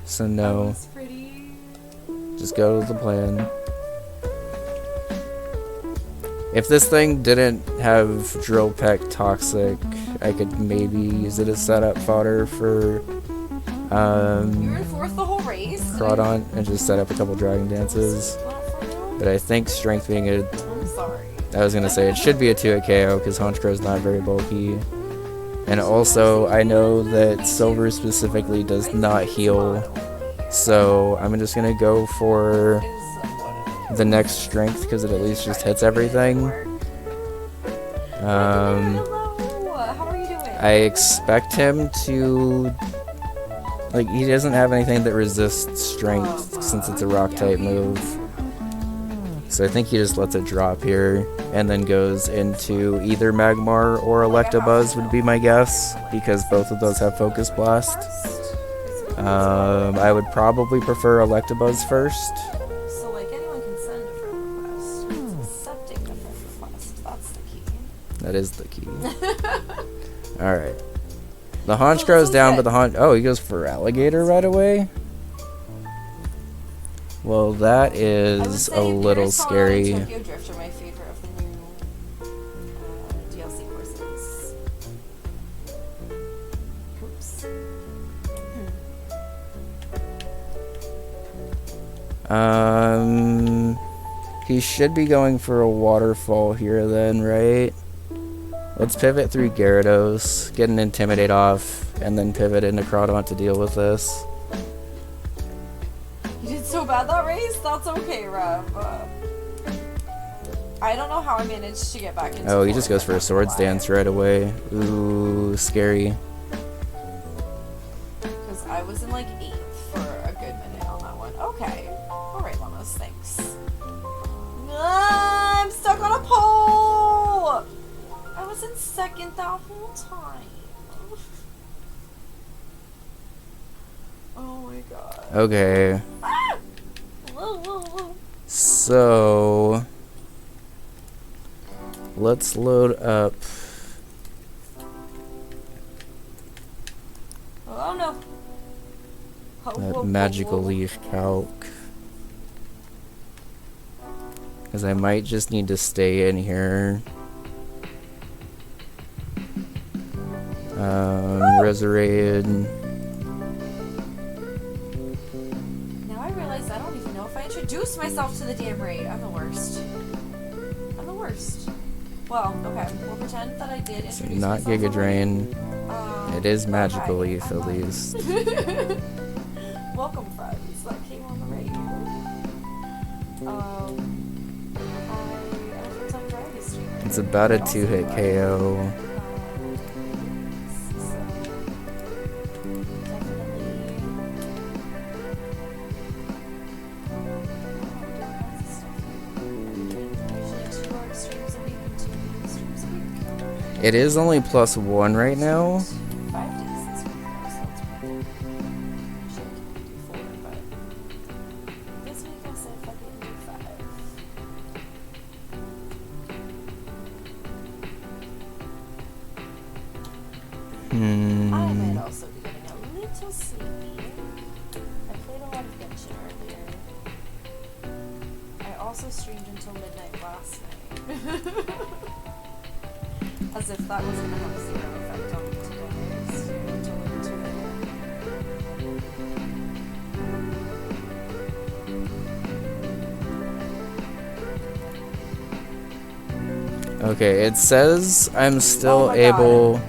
So no. Just go to the plan. If this thing didn't have Drill Peck Toxic, I could maybe use it as setup fodder for you were in fourth the whole race. Crawdaunt and just set up a couple Dragon Dances. But I think Strength being a... I'm sorry. I was gonna say it should be a 2-hit KO because Honchkrow is not very bulky. And also I know that Silver specifically does not heal. So I'm just gonna go for the next Strength because it at least just hits everything. How are you doing? I expect him to, like, he doesn't have anything that resists Strength since it's a Rock type move. So I think he just lets it drop here and then goes into either Magmar or Electabuzz would be my guess because both of those have Focus Blast. I would probably prefer Electabuzz first. So, like, anyone can send a friend request. It's accepting the friend request. That's the key. That is the key. Alright. The Honchkrow's down, but the oh, he goes for Alligator right away? Well, that is a little scary. Tokyo Drift are my favorite of the new DLC courses. Oops. He should be going for a Waterfall here then, right? Let's pivot through Gyarados, get an Intimidate off, and then pivot into Crawdaunt to deal with this. You did so bad that race? That's okay, Rev. I don't know how I managed to get back into Oh, he just goes for a Swords Dance right away. Ooh, scary. Because I was in like 8th for a good minute on that one. Okay. Alright, Lemons, thanks. I'm stuck on a pole! I was in 2nd that whole time. Oh my god. Okay. Ah! Whoa. So... let's load up... Oh no. that Magical Leaf Calc. Because I might just need to stay in here. Resurrected. Now I realize I don't even know if I introduced myself to the damn raid. I'm the worst. Well, okay. We'll pretend that I did introduce Not myself. Giga Drain. It is Magical Leaf at least. Welcome, friends that came on the raid. It's about a 2-hit KO. It is only +1 right now. 5 days this week, though, so it's pretty. Usually I can do 4, but this week I said fuck it and do 5. I might also be getting a little sleepy. I played a lot of Genshin earlier. I also streamed until midnight last night. As if that was going to have 0 effect on today's until 2 a.m. Okay, it says I'm still my able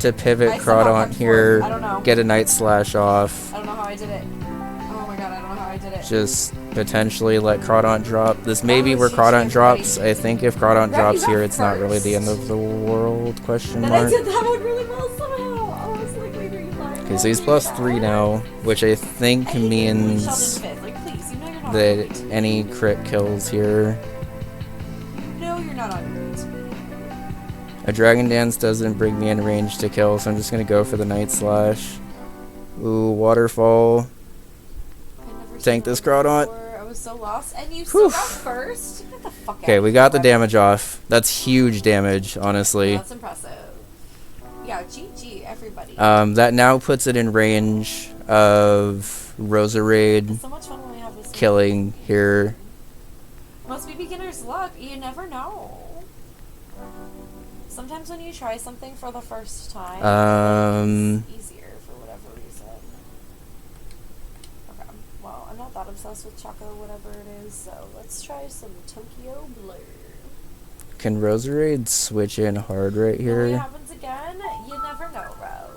to pivot I somehow Crawdaunt kept here, fourth. I don't know. get a Night Slash off, I don't know how I did it. Oh my god, I don't know how I did it. just potentially let Crawdaunt drop. This may be Oh, where GG, Crawdaunt everybody. drops. I think if Crawdaunt Grab, you drops got here, it's not really the end first. of the world, question Then I mark. did that one really well somehow. I was like, wait, are you lying? Okay, so he's +3 now, which I think means Like, please, you know you're not that any crit kills here. No, you're not on your feet. A Dragon Dance doesn't bring me in range to kill, so I'm just gonna go for the Night Slash. Ooh, Waterfall. Tank this Crawdaunt. I was so lost, and you still got first. Get the fuck out. Okay, we got the damage off. That's huge damage, honestly. That's impressive. Yeah, GG, everybody. That now puts it in range of Roserade It's so much fun when we have this. killing here. Must be beginner's luck. You never know. Sometimes when you try something for the first time, it's easier for whatever reason. Okay, well, I'm not that obsessed with Choco, whatever it is, so let's try some Tokyo Blur. Can Roserade switch in hard right If it here? happens again, you never know, bro.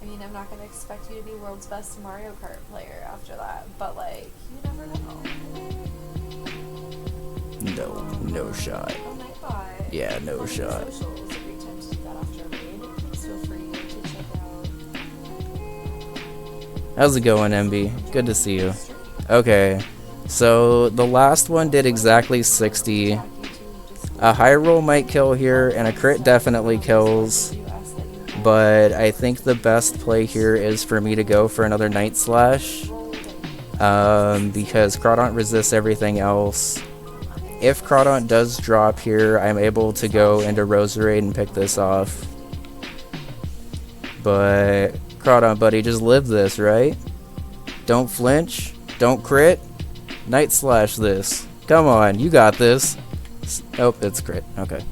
I mean, I'm not gonna expect you to be world's best Mario Kart player after that, but like, you never know. No, no shot. Oh my god. Yeah, no shot. Socials, a great time to do that after a raid. Please feel free to check out. How's it going, MB? Good to see you. Okay, so the last one did exactly 60. A high roll might kill here, and a crit definitely kills. But I think the best play here is for me to go for another Night Slash. Because Crawdaunt resists everything else. If Crawdaunt does drop here, I'm able to go into Roserade and pick this off. But Crawdaunt, buddy, just live this, right? Don't flinch. Don't crit. Night Slash this. Come on, you got this. Oh, it's crit. Okay.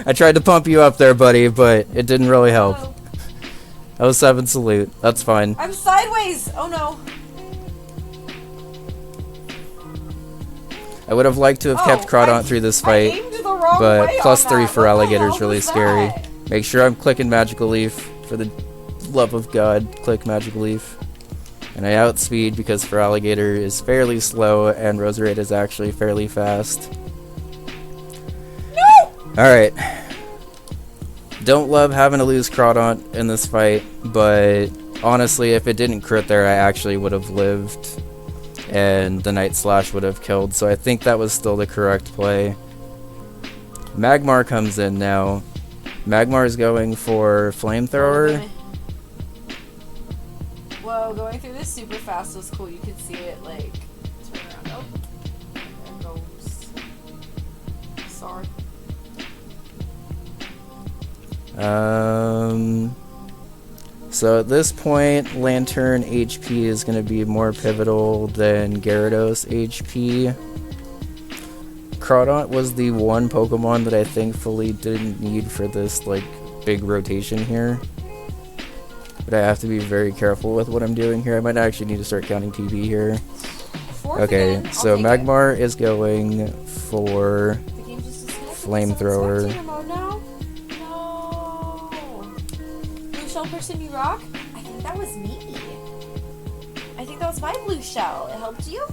I tried to pump you up there, buddy, but it didn't really help. That was 7 salute. That's fine. I'm sideways! Oh no. I would have liked to have kept Crawdaunt through this fight, but +3 for Alligator is really scary. Make sure I'm clicking Magical Leaf. For the love of God, click Magical Leaf. And I outspeed because for Alligator is fairly slow and Roserade is actually fairly fast. No! Alright. Don't love having to lose Crawdaunt in this fight, but honestly, if it didn't crit there, I actually would have lived. And the Night Slash would have killed, so I think that was still the correct play. Magmar comes in now. Magmar is going for Flamethrower. Whoa, going through this super fast was cool. You could see it, like, turn around. Oh, there goes. Sorry. So at this point, Lantern HP is going to be more pivotal than Gyarados HP. Crawdaunt was the one Pokemon that I thankfully didn't need for this, like, big rotation here. But I have to be very careful with what I'm doing here. I might actually need to start counting TP here. Okay, so Magmar is going for Flamethrower. Blue shell person you rock? I think that was me. I think that was my blue shell. It helped you?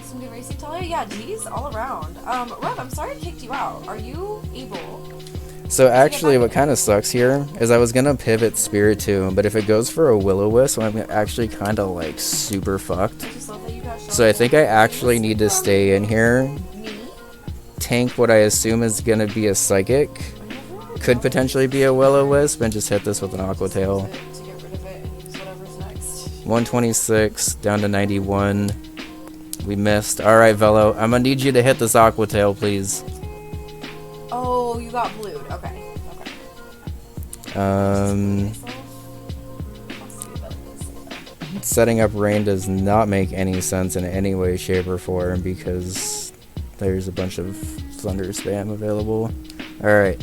Some good racing Talia? Yeah, G's all around. Rev, I'm sorry I kicked you out. Are you able? So actually what kind of sucks here is I was going to pivot Spiritomb, but if it goes for a Will-O-Wisp, I'm actually kind of like super fucked. So I think I actually need to stay in here, tank what I assume is going to be a Psychic, could potentially be a Will-O-Wisp, and just hit this with an Aqua Tail. 126 down to 91. We missed. Alright, Velo, I'm going to need you to hit this Aqua Tail, please. Oh, you got blued. Okay. Setting up rain does not make any sense in any way, shape, or form because there's a bunch of thunder spam available. Alright.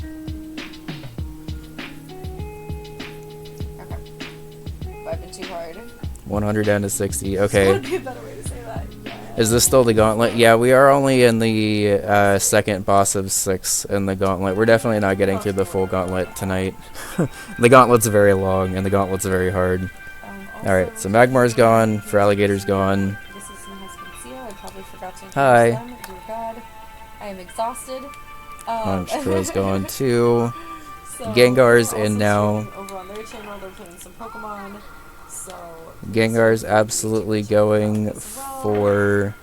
Okay. Vibing too hard. 100 down to 60. Okay. That would be a better way to say that. Is this still the Gauntlet? Yeah, we are only in the second boss of 6 in the Gauntlet. We're definitely not getting through the full Gauntlet tonight. The Gauntlet's very long, and the Gauntlet's very hard. Alright, so Magmar's gone, Feraligator's gone. This is my husband Sio. I probably forgot to introduce Hi. them. Dear God, I am exhausted. Montro's gone too. So Gengar's we're in also now. streaming over on their channel. They're playing some Pokemon. So Gengar's absolutely going for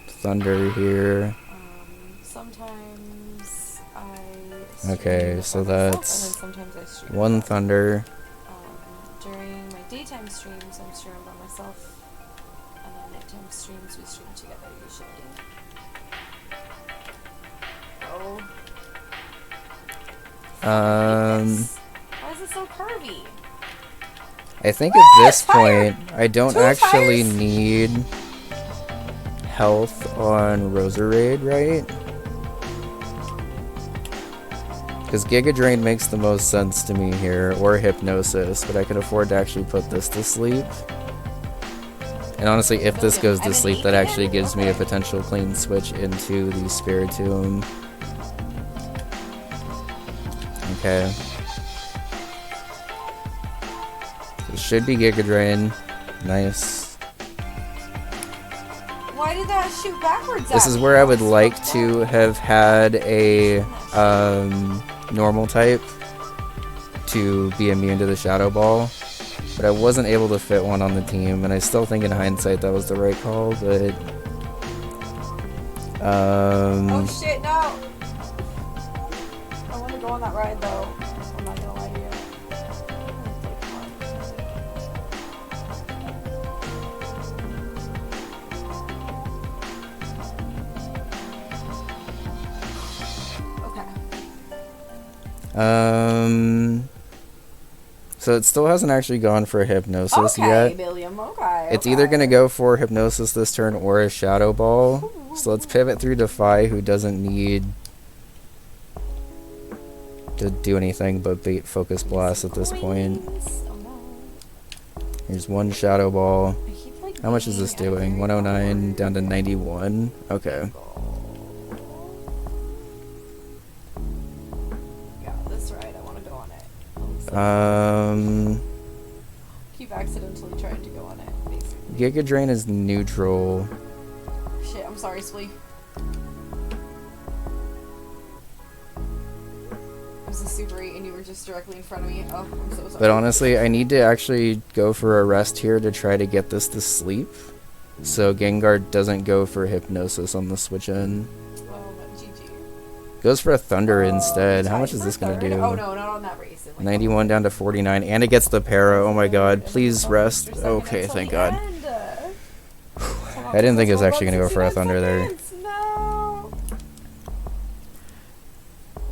Thunder here. Sometimes I Okay, stream so by myself, that's and then sometimes I stream one with them. Thunder. During my daytime streams, I'm streaming by myself, and then nighttime streams we stream together usually. Oh. Why is it so curvy? I think at this point, I don't Two actually tires? need health on Roserade, right? Because Giga Drain makes the most sense to me here, or Hypnosis, but I can afford to actually put this to sleep. And honestly, if this goes to sleep, that actually gives me a potential clean switch into the Spiritomb. Okay. It should be Giga Drain. Nice. Why did that shoot backwards? This is where I would like to have had a normal type to be immune to the Shadow Ball, but I wasn't able to fit one on the team, and I still think in hindsight that was the right call, but oh shit, no! I want to go on that ride though. I'm not gonna lie to you. So it still hasn't actually gone for Hypnosis yet. Billiam, okay. It's either gonna go for Hypnosis this turn or a Shadow Ball. So let's pivot through Defy, who doesn't need to do anything but bait Focus Blast at this point. Here's one Shadow Ball. How much is this doing? 109 down to 91? Okay. Yeah, this ride, I want to go on it. Keep accidentally trying to go on it, basically. Giga Drain is neutral. Shit, I'm sorry, Splee. I was a Super 8 and you were just directly in front of me. Oh, I'm so sorry. But honestly, I need to actually go for a rest here to try to get this to sleep. So Gengar doesn't go for Hypnosis on the switch in. Well, GG. Goes for a Thunder instead. How much is this gonna do? Oh no, not on that race. 91 down to 49, and it gets the para. Oh my god, please rest. Okay, thank god. I didn't think it was actually gonna go for a Thunder there. No.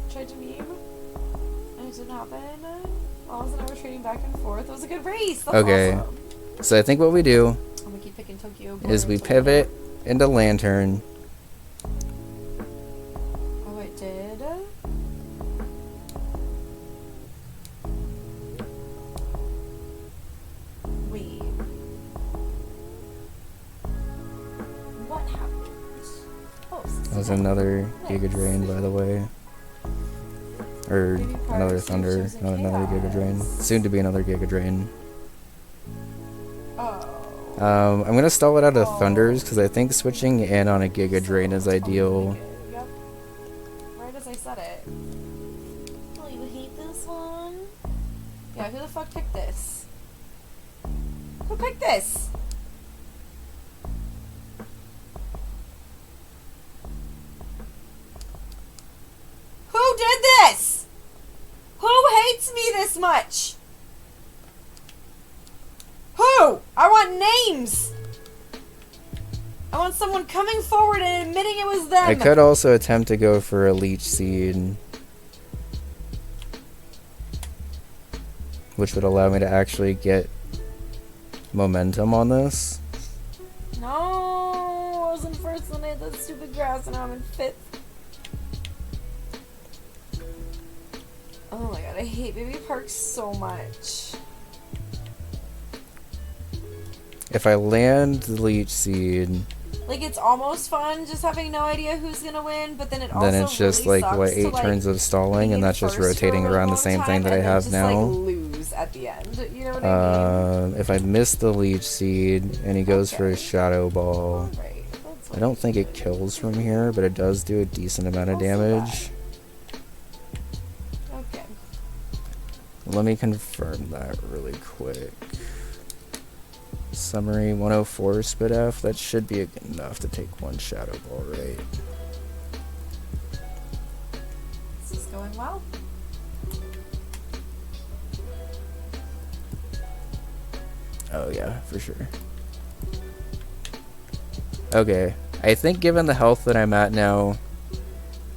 Tried to meme, and it didn't happen. All of a sudden, we're trading back and forth. It was a good race. That's Okay, awesome. so I think what we do I'm gonna keep picking Tokyo. is we pivot into Lantern. Oh, it did. Wait. What happened? Oh, That was another Giga Drain, by the way. Or another Thunder, not another Giga Drain. Soon to be another Giga Drain. Oh. I'm gonna stall it out of Thunders because I think switching in on a Giga Drain is ideal. Yep. Right as I said it. Oh, you hate this one? Yeah, who the fuck picked this? Who picked this? Who did this? Who hates me this much? Who? I want names. I want someone coming forward and admitting it was them. I could also attempt to go for a Leech Seed, which would allow me to actually get momentum on this. No, I was in first when I had that stupid grass and now I'm in fifth. Oh my god, I hate Baby Park so much. If I land the leech seed, Like, it's almost fun just having no idea who's gonna win, but then it also then it's just really like, what, sucks 8 to, like, turns of stalling, be and in that's just first for a rotating really around the long same thing time that I and then have just, now. like, lose at the end. You know what I mean? If I miss the leech seed and he goes for a shadow ball, Alright, that's I don't think it kills from here, but it does do a decent amount of damage. Okay. Let me confirm that really quick. Summary 104 spit F, that should be enough to take 1 shadow ball, right? This is going well. Oh yeah, for sure. Okay, I think given the health that I'm at now,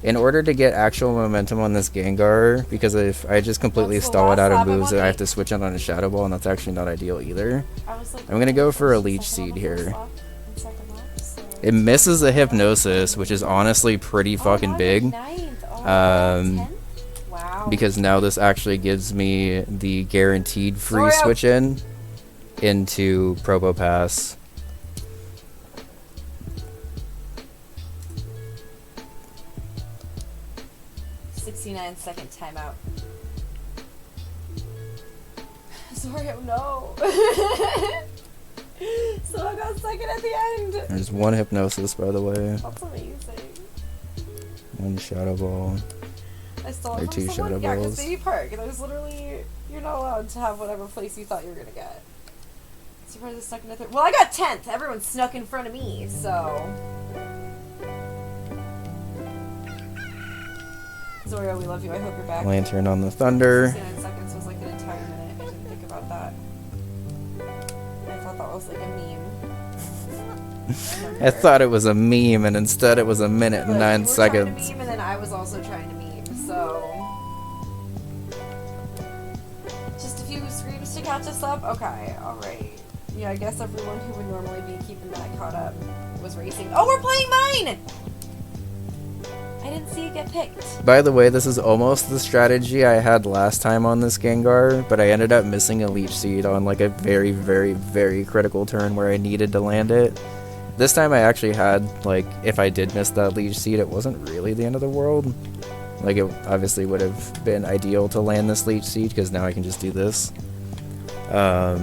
in order to get actual momentum on this Gengar, because if I just completely That's the stall it out last of lab I moves, want I have to to switch it on a Shadow Ball, and that's actually not ideal either. I was like, I'm gonna go for a first, Leech second on Seed the here. first lap, and second lap, so- It misses a Hypnosis, which is honestly pretty fucking now big. you're ninth. Oh, 10th? Wow. Because now this actually gives me the guaranteed free Sorry, switch in into Probopass. Second timeout. Zorio, no. So I got second at the end. There's 1 Hypnosis, by the way. That's amazing. 1 Shadow Ball. I stole Or it 2 from someone. Shadow Yeah, because Balls. Baby Park. And I was literally, you're not allowed to have whatever place you thought you were gonna get. Surprised I stuck in a third. Well, I got 10th. Everyone snuck in front of me, so. Zorio, we love you. I hope you're back. Lantern on the Thunder. 69 seconds was like an entire minute. I didn't think about that. I thought that was like a meme. I thought it was a meme, and instead it was a minute and 9 You were seconds. trying to meme, and then I was also trying to meme, so. Just a few screams to catch us up? Okay, alright. Yeah, I guess everyone who would normally be keeping that caught up was racing. Oh, we're playing mine! I didn't see it get picked. By the way, this is almost the strategy I had last time on this Gengar, but I ended up missing a Leech Seed on like a very, very, very critical turn where I needed to land it. This time I actually had, like, if I did miss that Leech Seed, it wasn't really the end of the world. Like, it obviously would have been ideal to land this Leech Seed, because now I can just do this. I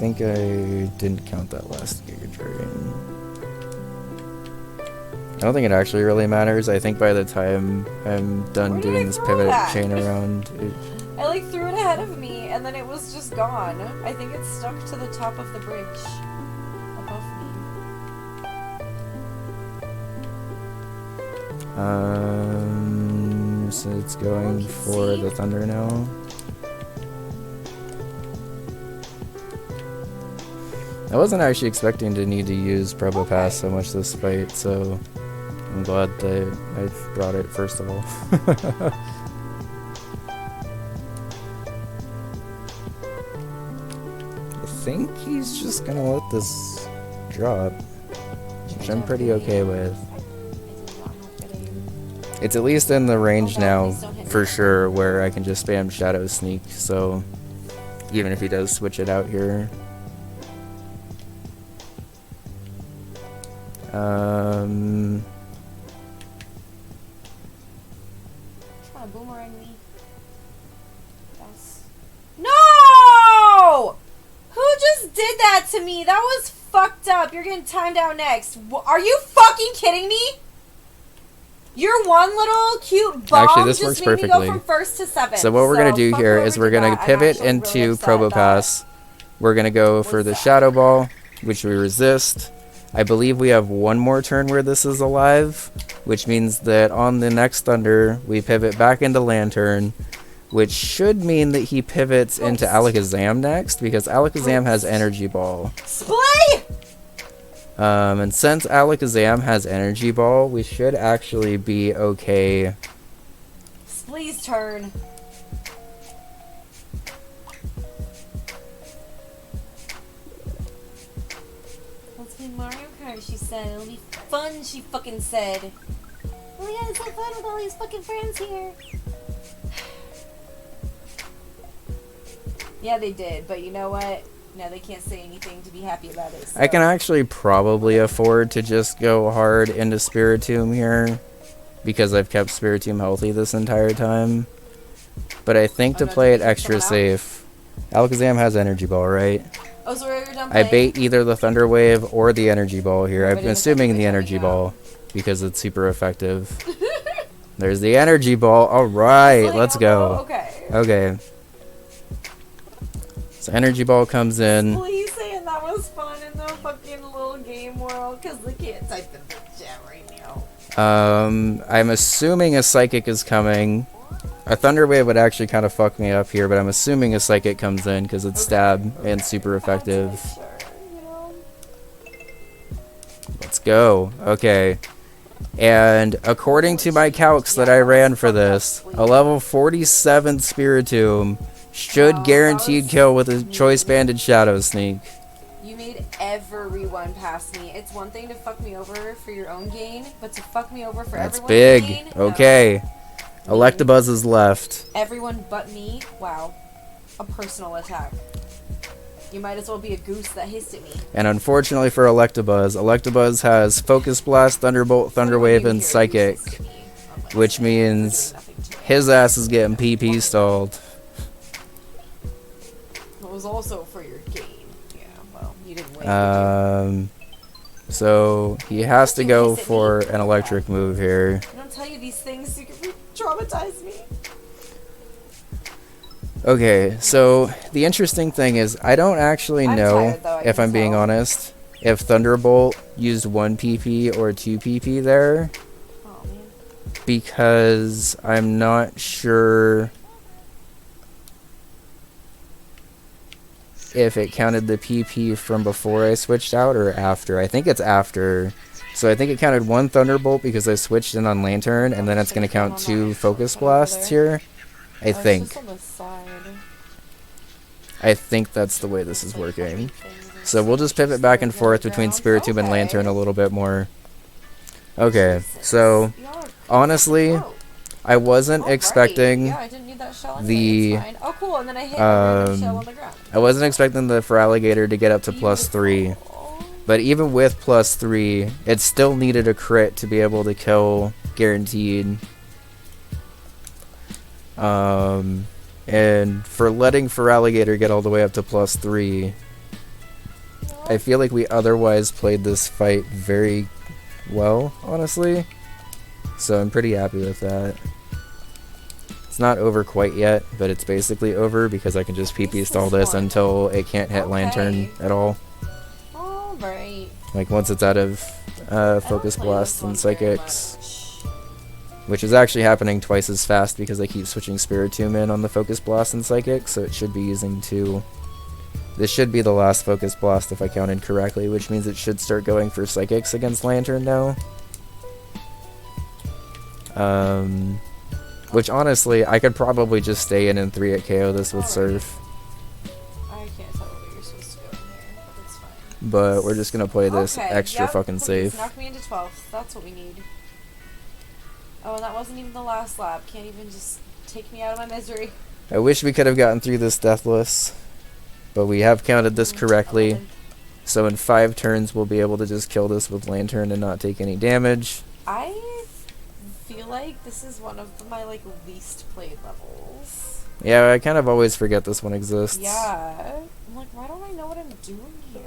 think I didn't count that last Giga Dragon. I don't think it actually really matters. I think by the time I'm done Where did doing I this throw pivot that? chain around, I like threw it ahead of me, and then it was just gone. I think it stuck to the top of the bridge above me. So it's going for the Thunder now. I wasn't actually expecting to need to use Probopass so much this fight, so I'm glad that I brought it first of all. I think he's just gonna let this drop, which I'm pretty okay with. It's at least in the range now, for sure, where I can just spam Shadow Sneak, so even if he does switch it out here. Trying to boomerang me. Yes. No! Who just did that to me? That was fucked up. You're getting timed out next. Are you fucking kidding me? Your one little cute bomb Actually, this just works made perfectly. me go from first to seventh. So what we're gonna do fuck here whoever is we're did gonna that. I'm pivot actually into really upset Probopass. We're gonna go for the Shadow Ball, which we resist. I believe we have one more turn where this is alive, which means that on the next Thunder, we pivot back into Lantern, which should mean that he pivots into Alakazam next, because Alakazam has Energy Ball. Splay! And since Alakazam has Energy Ball, we should actually be okay. Splee's turn. Let's play Mario Kart, she said. It'll be fun, she fucking said. Oh my god, it's so fun with all these fucking friends here. Yeah, they did, but you know what? No, they can't say anything to be happy about it. So. I can actually probably afford to just go hard into Spiritomb here, because I've kept Spiritomb healthy this entire time. But I think to no, play did it we hit extra someone out? safe, Alakazam has Energy Ball, right? Oh, so we're done I playing? bait either the Thunder Wave or the Energy Ball here. Yeah, I'm but it assuming the effectively Energy took me Ball, because it's super effective. There's the Energy Ball. Alright, Like, let's oh, go. Okay. Okay. So Energy Ball comes in. Please saying that was fun in the fucking little game world, because they can't type in the chat right now. I'm assuming a Psychic is coming. A Thunder Wave would actually kind of fuck me up here, but I'm assuming a Psychic comes in because it's stab and super effective. Sure, you know? Let's go. Okay. And according to my calcs that I ran for this, a level 47 Spiritomb should guaranteed kill with a Choice Banded Shadow Sneak. You made everyone pass me. It's one thing to fuck me over for your own gain, but to fuck me over for That's everyone's big. gain? Okay. No. Electabuzz is left. Everyone but me? Wow. A personal attack. You might as well be a goose that hissed at me. And unfortunately for Electabuzz, Electabuzz has Focus Blast, Thunderbolt, Thunder Wave, and Psychic, which means his ass is getting PP stalled. It was also for your gain. Yeah, well, you didn't win. So he has to go for an electric move here. I don't tell you these things, you can traumatize me. Okay, so the interesting thing is I don't actually know, tired, though, I if can I'm being tell. honest, if Thunderbolt used 1 PP or 2 PP there, Oh, man. because I'm not sure if it counted the PP from before I switched out or after. I think it's after. So I think it counted 1 Thunderbolt because I switched in on Lantern, and then it's going to count 2 Focus Blasts here. I think. Just on the side. I think that's the way this is working. So we'll just pivot back and forth between Spiritomb and Lantern a little bit more. Okay, so honestly, I wasn't expecting Yeah, I didn't need that shell the anyway, it's fine. Oh, cool, and then I hit a shell on the ground. I wasn't expecting the Feraligatr to get up to +3, but even with +3, it still needed a crit to be able to kill guaranteed. And for letting Feraligatr get all the way up to +3, I feel like we otherwise played this fight very well, honestly. So I'm pretty happy with that. It's not over quite yet, but it's basically over because I can just PP stall this until it can't hit Lantern at all. Alright. Like once it's out of Focus Blast and Psychics. Which is actually happening twice as fast because I keep switching Spiritomb in on the Focus Blast and Psychic, so it should be using 2. This should be the last Focus Blast if I counted correctly, which means it should start going for Psychics against Lantern now. Which honestly, I could probably just stay in and 3 at KO this with Surf. I can't tell where you're supposed to go in here, but that's fine. But we're just gonna play this extra fucking please, safe. Knock me into 12th. That's what we need. Oh, and that wasn't even the last lap. Can't even just take me out of my misery. I wish we could have gotten through this deathless, but we have counted this correctly. So in 5 turns, we'll be able to just kill this with Lantern and not take any damage. I feel like this is one of my least played levels. Yeah, I kind of always forget this one exists. Yeah. I'm like, why don't I know what I'm doing here?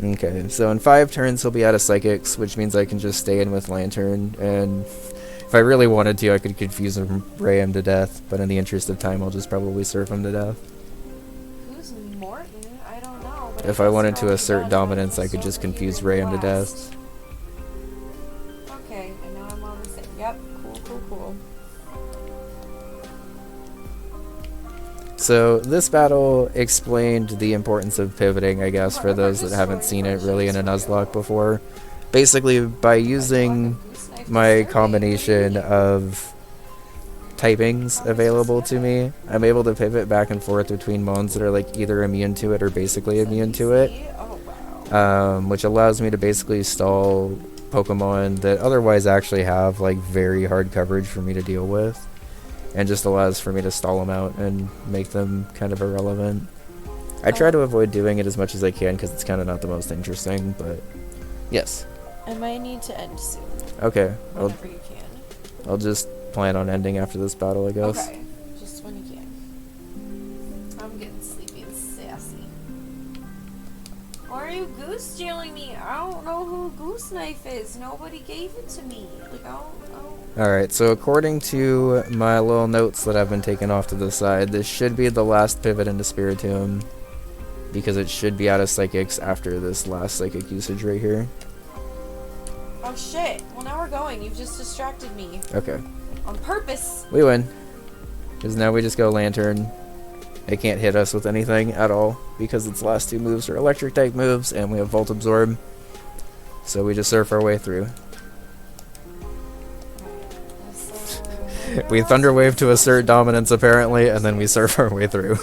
Okay, so in 5 turns he'll be out of Psychics, which means I can just stay in with Lantern, and if I really wanted to, I could confuse him, ray him to death, but in the interest of time, I'll just probably surf him to death. Who's Morton? I don't know. But If I wanted to assert dominance, I could just confuse ray him to death. Okay, and now I'm on the same. Yep, cool. So this battle explained the importance of pivoting, I guess, for those that haven't seen it really in a Nuzlocke before. Basically, by using my combination of typings available to me, I'm able to pivot back and forth between mons that are either immune to it or basically immune to it. Which allows me to basically stall Pokemon that otherwise actually have very hard coverage for me to deal with. and just allows for me to stall them out and make them kind of irrelevant. I try to avoid doing it as much as I can because it's kind of not the most interesting, but yes. I might need to end soon. Okay. Whenever you can. I'll just plan on ending after this battle, I guess. Okay. Just when you can. I'm getting sleepy and sassy. Why are you goose stealing me? I don't know who Goose Knife is. Nobody gave it to me. Like, I don't. Alright, so according to my little notes that I've been taking off to the side, this should be the last pivot into Spiritomb, because it should be out of Psychics after this last Psychic usage right here. Oh shit. Well, now we're going. You've just distracted me. Okay. On purpose. We win. Because now we just go Lantern. It can't hit us with anything at all, because its last two moves are electric type moves, and we have Volt Absorb. So we just surf our way through. We Thunder Wave to assert dominance apparently, and then we surf our way through.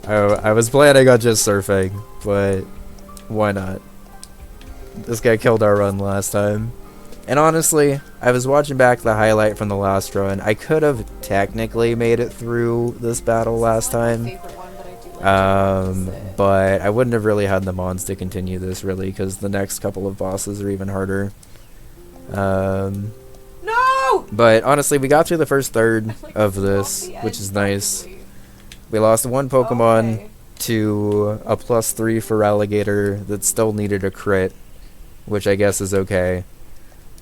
I was planning on just surfing, but why not? This guy killed our run last time. And honestly, I was watching back the highlight from the last run. I could have technically made it through this battle last time. But I wouldn't have really had the mons to continue this really, because the next couple of bosses are even harder. No! But honestly, we got through the first third of this, which is nice. We lost one Pokemon to a +3 for Alligator that still needed a crit, which I guess is okay.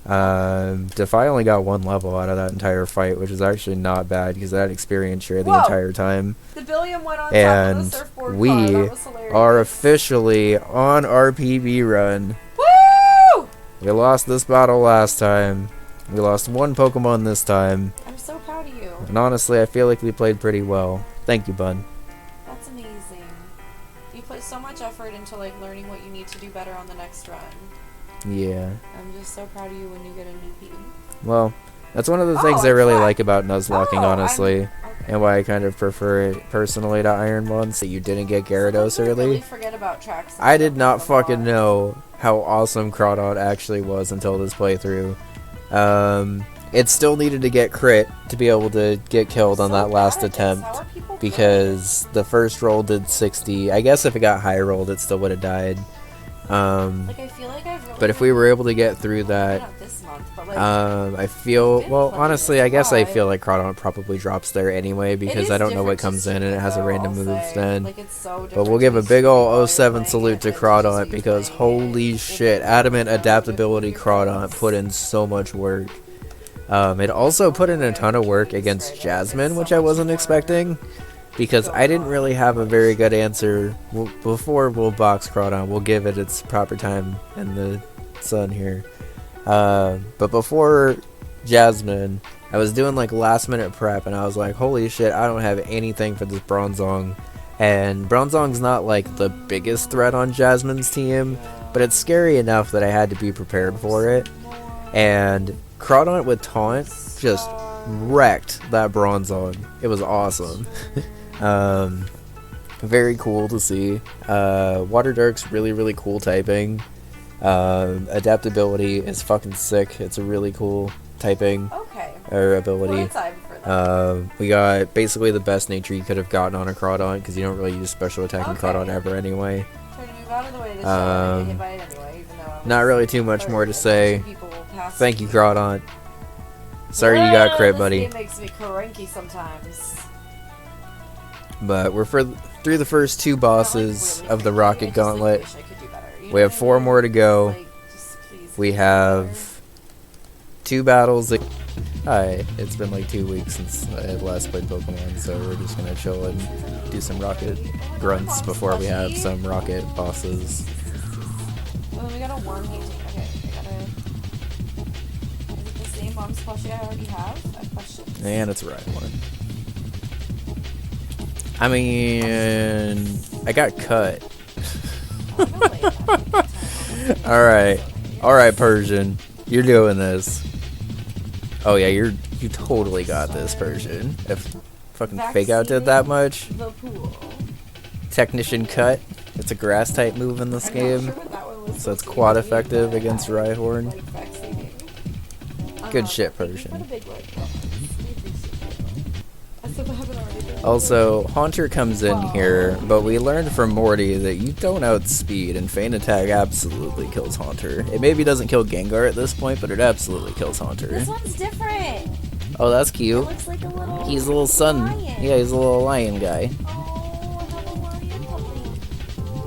Defy only got 1 level out of that entire fight, which is actually not bad because I had experience share the entire time. The Billiam went on And top of the surfboard we car. That was hilarious. are officially on our PB run. Woo! We lost this battle last time. We lost 1 Pokemon this time. I'm so proud of you. And honestly, I feel like we played pretty well. Thank you, bud. That's amazing. You put so much effort into like learning what you need to do better on the next run. Yeah. I'm just so proud of you when you get a new P. Well, that's one of the things I really like about Nuzlocking, honestly. Okay. And why I kind of prefer it personally to Iron ones, that you didn't get Gyarados early. Really forget about tracks. I did not fucking know how awesome Crawdon actually was until this playthrough. It still needed to get crit to be able to get killed on that last attempt, because the first roll did 60. I guess if it got high rolled, it still would have died. Like, I feel like I've really But if we were able to get through that, not this month, but like, I feel, well, honestly, I guess I feel like Crawdon probably drops there anyway, because I don't know what comes in and it has a random move then. like, it's so But we'll give a big ol' 07 salute to Crawdon, because holy shit, Adamant Adaptability Crawdon put in so much work. It also put in a ton of work against Jasmine, which I wasn't expecting, because I didn't really have a very good answer. Before we'll box Crawdon, we'll give it its proper time in the sun here. But before Jasmine, I was doing like last minute prep, and I was like, holy shit, I don't have anything for this Bronzong. And Bronzong's not like the biggest threat on Jasmine's team, but it's scary enough that I had to be prepared for it. And Crawdon with Taunt just wrecked that Bronzong. It was awesome. Very cool to see. Water Dark's really cool typing. Adaptability is fucking sick. It's a really cool typing or ability. We got basically the best nature you could have gotten on a Crawdon, because you don't really use special attacking Crawdon ever anyway. Not really too much more to say. Thank you, Crawdon. Sorry you got crit, buddy. It makes me cranky sometimes. But we're through the first 2 bosses of the Rocket Gauntlet. We have 4 more to go. We have 2 battles. Hi, it's been like 2 weeks since I had last played Pokemon, so we're just gonna chill and do some Rocket grunts before we have some Rocket bosses. Well, we got a worm painting. Okay, I gotta... Is it the same mom's plushie I already have? I have questions. And it's a Rhyhorn. I mean, I got cut. Alright, Persian. You're doing this. Oh yeah, you totally got this, Persian. If fucking Fake Out did that much. Technician cut. It's a grass type move in this game, so it's quad effective against Rhyhorn. Good shit, Persian. Also, Haunter comes in here, but we learned from Morty that you don't outspeed, and Feint Attack absolutely kills Haunter. It maybe doesn't kill Gengar at this point, but it absolutely kills Haunter. This one's different. Oh, that's It cute. looks like a little. He's a little son. lion. Yeah, he's a little lion guy. Oh, I have a lion puppy.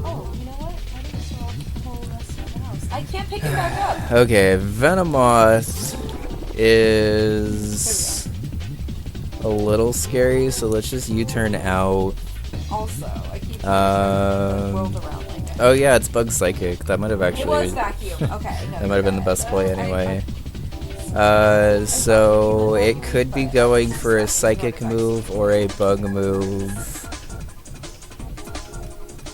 Oh, you know what? I need to show off the whole rest of the house. I can't pick it back up. Okay, Venomoth is a little scary, so let's just U-turn out. Also, I keep trying to world around like that. Oh yeah, it's Bug Psychic. That might have It was actually... vacuum. Okay. No, That might have been the best play I- anyway. So it could be going for a Psychic move or a Bug move.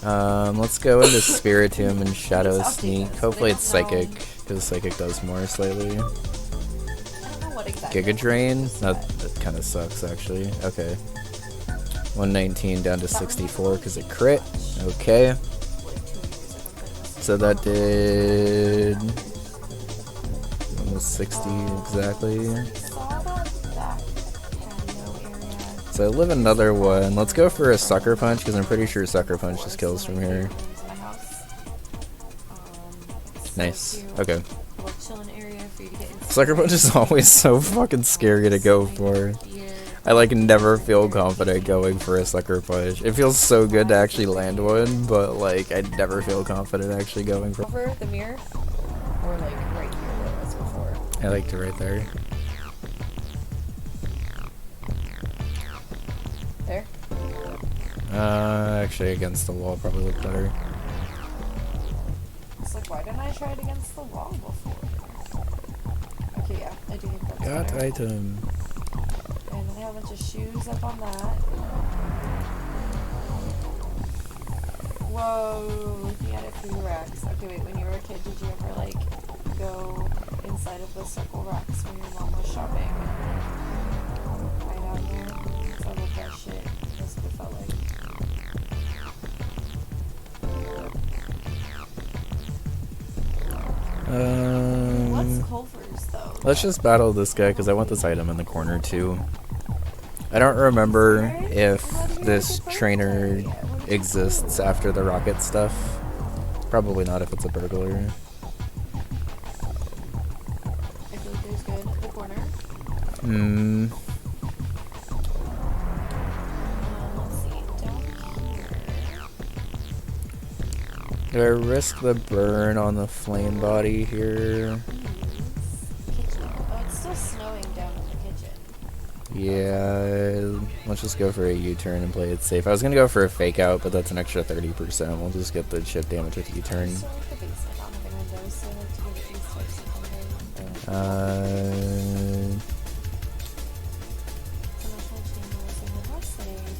Let's go into Spiritomb and Shadow Sneak. Hopefully it's Psychic, because Psychic does more slightly. I don't know what exactly. Giga Drain? That kind of sucks, actually. Okay. 119 down to 64 because it crit. Okay. So that did... almost 60 exactly. Saw that back patio area. So I live another one. Let's go for a Sucker Punch, because I'm pretty sure Sucker Punch just kills from here. My house. It's so Nice. cute. Okay. Little chilling area for you to get inside. Sucker Punch is always so fucking scary to go for. I like never feel confident going for a Sucker Punch. It feels so good to actually land one, but like I never feel confident actually going for. Over the mirror, or like right here where it was before. I liked it right there. There. Actually against the wall probably looked better. It's like, why didn't I try it against the wall before? Okay, yeah, I do think that's Got better. item. And then I have a bunch of shoes up on that. Whoa, looking at it through the racks. Okay, wait, when you were a kid, did you ever, like, go inside of the circle racks when your mom was shopping? Right out there? So I love that shit. That's what it felt like. What's Culver's, though? Let's just battle this guy because I want this item in the corner too. I don't remember if this trainer exists after the rocket stuff. Probably not if it's a burglar. I feel like there's good at the corner. Let's see, down here. Do I risk the burn on the flame body here? Kitchen. Oh, it's still snowing down in the kitchen. Yeah, let's just go for a U-turn and play it safe. I was gonna go for a fake out, but that's an extra 30%. We'll just get the chip damage with U-turn. So like the basement not having windows, so I like to give it these types of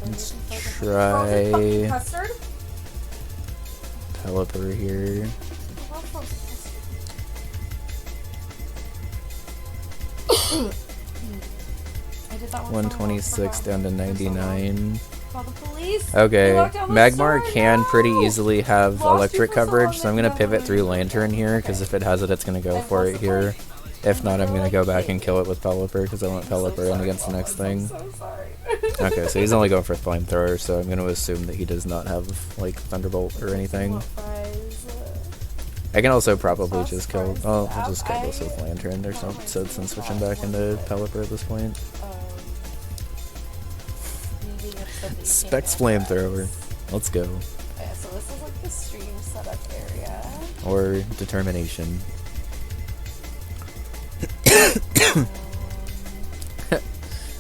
windows. Let's try Custard? Pelipper here. I did that one 126 down to 99. Call the police. Okay, They locked down the Magmar store, can pretty no! easily have Lost electric you for so coverage, long so I'm that gonna you pivot never through knew. Lantern here, because if it has it, it's gonna go for it here. If not, I'm gonna go back and kill it with Pelipper, because I want Pelipper in against the next thing. I'm so sorry. Okay, so he's only going for Flamethrower, so I'm gonna assume that he does not have, like, Thunderbolt or anything. I can also probably just kill... Oh, I'll just kill this with Lantern or something, so since switching back into Pelipper at this point. Specs Flamethrower. Let's go. Yeah, so this is like the stream setup area. Or Determination.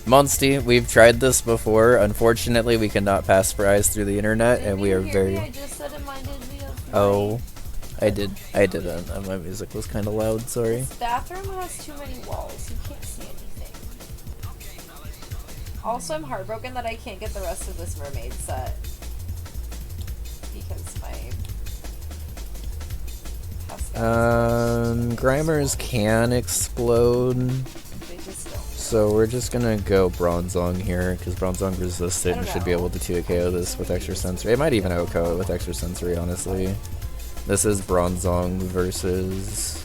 Monsty, we've tried this before. Unfortunately, we cannot pass prize through the internet, and we are very... I just said it reminded me of Oh, I didn't. My music was kind of loud, sorry. This bathroom has too many walls. You can't see anything. Also, I'm heartbroken that I can't get the rest of this mermaid set. Because my... Grimers can explode. They just don't. So we're just gonna go Bronzong here, because Bronzong resisted and should be able to 2KO this with extra sensory. It might even OKO it with extra sensory, honestly. This is Bronzong versus...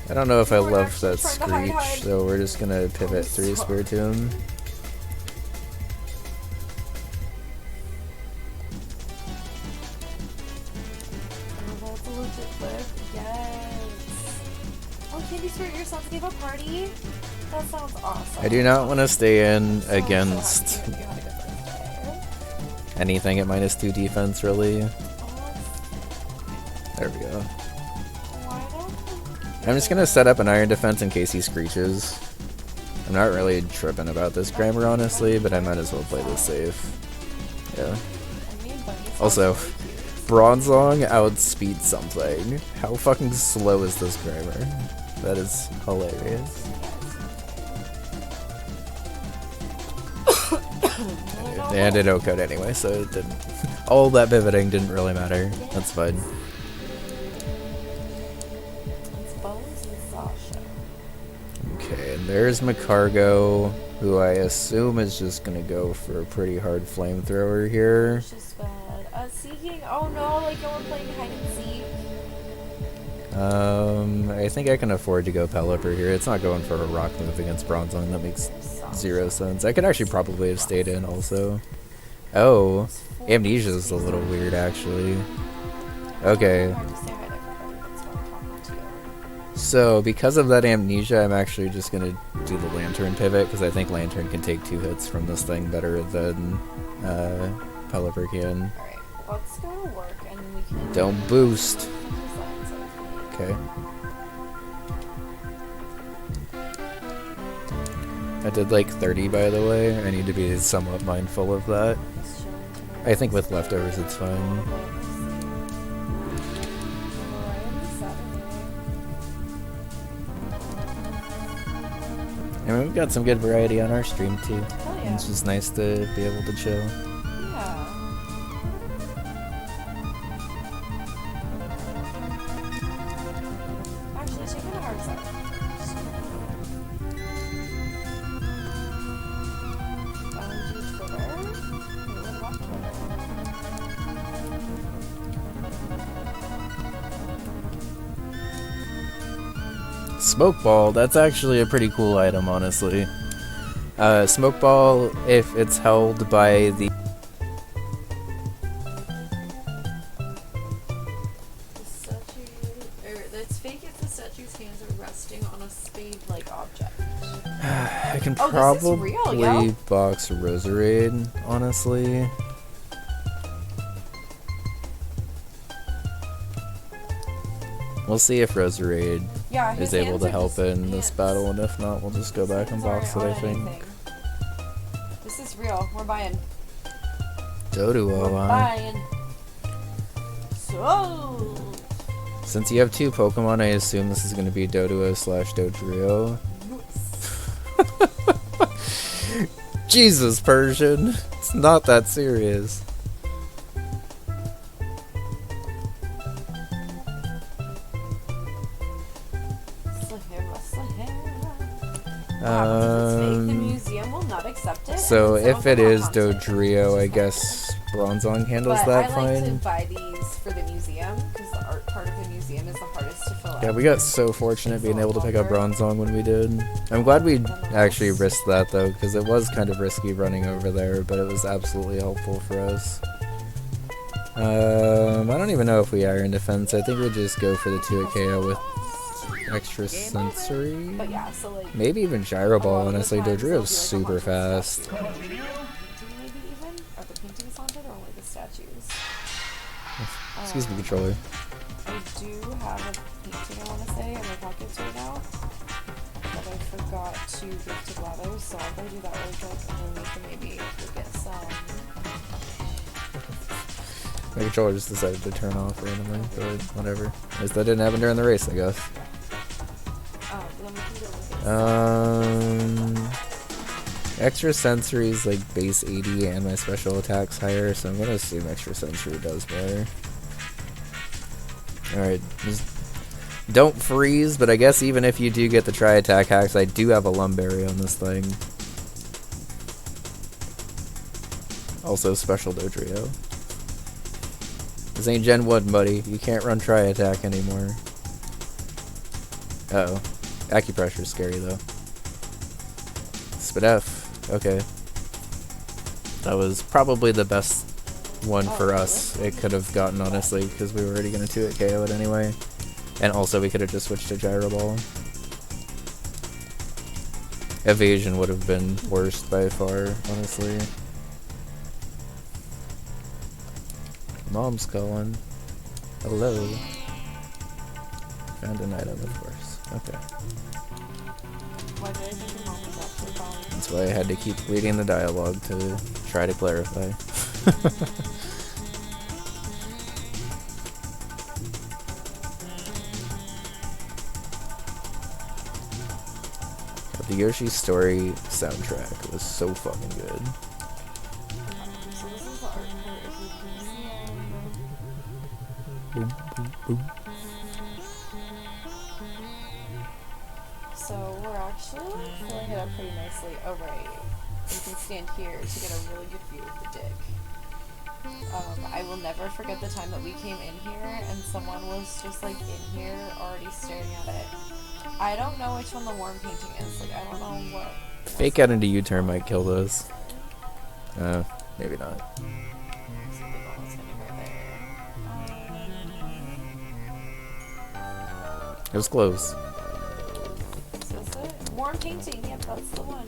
I don't know if I love that Screech, so we're just gonna pivot through Spiritomb. Enchanted Lift. Yes. Oh, Candy Spirit, your sons gave a party? That sounds awesome. I do not want to stay in So against happy you had a good birthday. anything at -2 defense, really. Oh, There we go. why don't I'm just gonna set up an iron defense in case he screeches. I'm not really tripping about this grammar, honestly, but I might as well play this safe. Yeah. I mean, Bunny sounds Also, really cute. Bronzong outspeed something. How fucking slow is this grammar? That is hilarious. And it O-code anyway, so it didn't. All that pivoting didn't really matter. That's fine. It's Bones and Sasha. Okay, and there's Macargo, who I assume is just gonna go for a pretty hard flamethrower here. It's just bad. Seeking. Oh no, like we're playing hide and seek. I think I can afford to go Pelipper here. It's not going for a rock move against Bronzong. That makes zero sense. I could actually probably have stayed in also. Oh, Amnesia's a little weird actually. Okay. Hard to say hi to everybody, that's why I'm talking to you. So because of that Amnesia, I'm actually just gonna do the Lantern pivot because I think Lantern can take 2 hits from this thing better than Pelipper can. Alright, let's go to work and we can. Don't boost. Okay. I did like 30 by the way. I need to be somewhat mindful of that. I think with leftovers it's fine. And we've got some good variety on our stream too. Oh, yeah. It's just nice to be able to chill. Yeah. Actually, check out our side. Do Twitter. What about Twitter? Smoke Ball, that's actually a pretty cool item, honestly. Smoke Ball, if it's held by the... The statue, or it's fake if the statue's hands are resting on a spade-like object. I can Oh, this is probably real, yo. box Roserade, honestly. We'll see if Roserade Yeah, his is able hands to are help just in this hands. battle, and if not, we'll just go back and His box it, hands I aren't on think. anything. This is real. We're buying. Doduo, We're huh? buying. So. Since you have 2 Pokemon, I assume this is going to be Doduo / Dodrio. Jesus, Persian. It's not that serious. The museum will not accept it. So and if some it of them is are haunted. Dodrio, I guess Bronzong handles But that I like to fine. buy these for the museum because the art part of the museum is the hardest to fill out. Yeah, we got so fortunate being able to pick up Bronzong when we did. I'm glad we actually risked that though, because it was kind of risky running over there, but it was absolutely helpful for us. I don't even know if we Iron Defense. I think we'll just go for the 2 KO with extra sensory. But yeah, so like. Maybe even Gyro Ball, honestly. Dodrio's super fast. Maybe even? Are the paintings haunted or only the statues? Excuse me, controller. I do have a painting I want to say in my pockets right now. But I forgot to give to Glados, so I'll go do that really quick and then we can maybe go get some. My controller just decided to turn off randomly, but whatever. At least that didn't happen during the race, I guess. Then we can go look at Extra sensory is like base 80 and my special attack's higher, so I'm gonna assume extra sensory does better. Alright, just don't freeze, but I guess even if you do get the tri-attack hacks, I do have a Lumberry on this thing. Also special Dodrio. This ain't Gen 1, buddy. You can't run tri-attack anymore. Uh-oh. Acupressure's scary, though. Spit F. Okay. That was probably the best one for us. It could have gotten, honestly, because we were already going to 2-hit KO it anyway. And also we could have just switched to Gyro Ball. Evasion would have been worst by far, honestly. Mom's calling. Hello. Found an item, of course. Okay. Why did I think your mom was actually calling? That's why I had to keep reading the dialogue to try to clarify. The Yoshi Story soundtrack was so fucking good. So this is the art for if you can see. Boom, boom, boom. So we're actually like filling it up pretty nicely. Oh right, you can stand here to get a really good view of the dick. I will never forget the time that we came in here and someone was just like in here already staring at it. I don't know which one the worm painting is. Like I don't know what. Fake out into U-turn might kill those. Maybe not. Something almost gonna go there. It was close. Is this it? Worm painting. Yep, that's the one.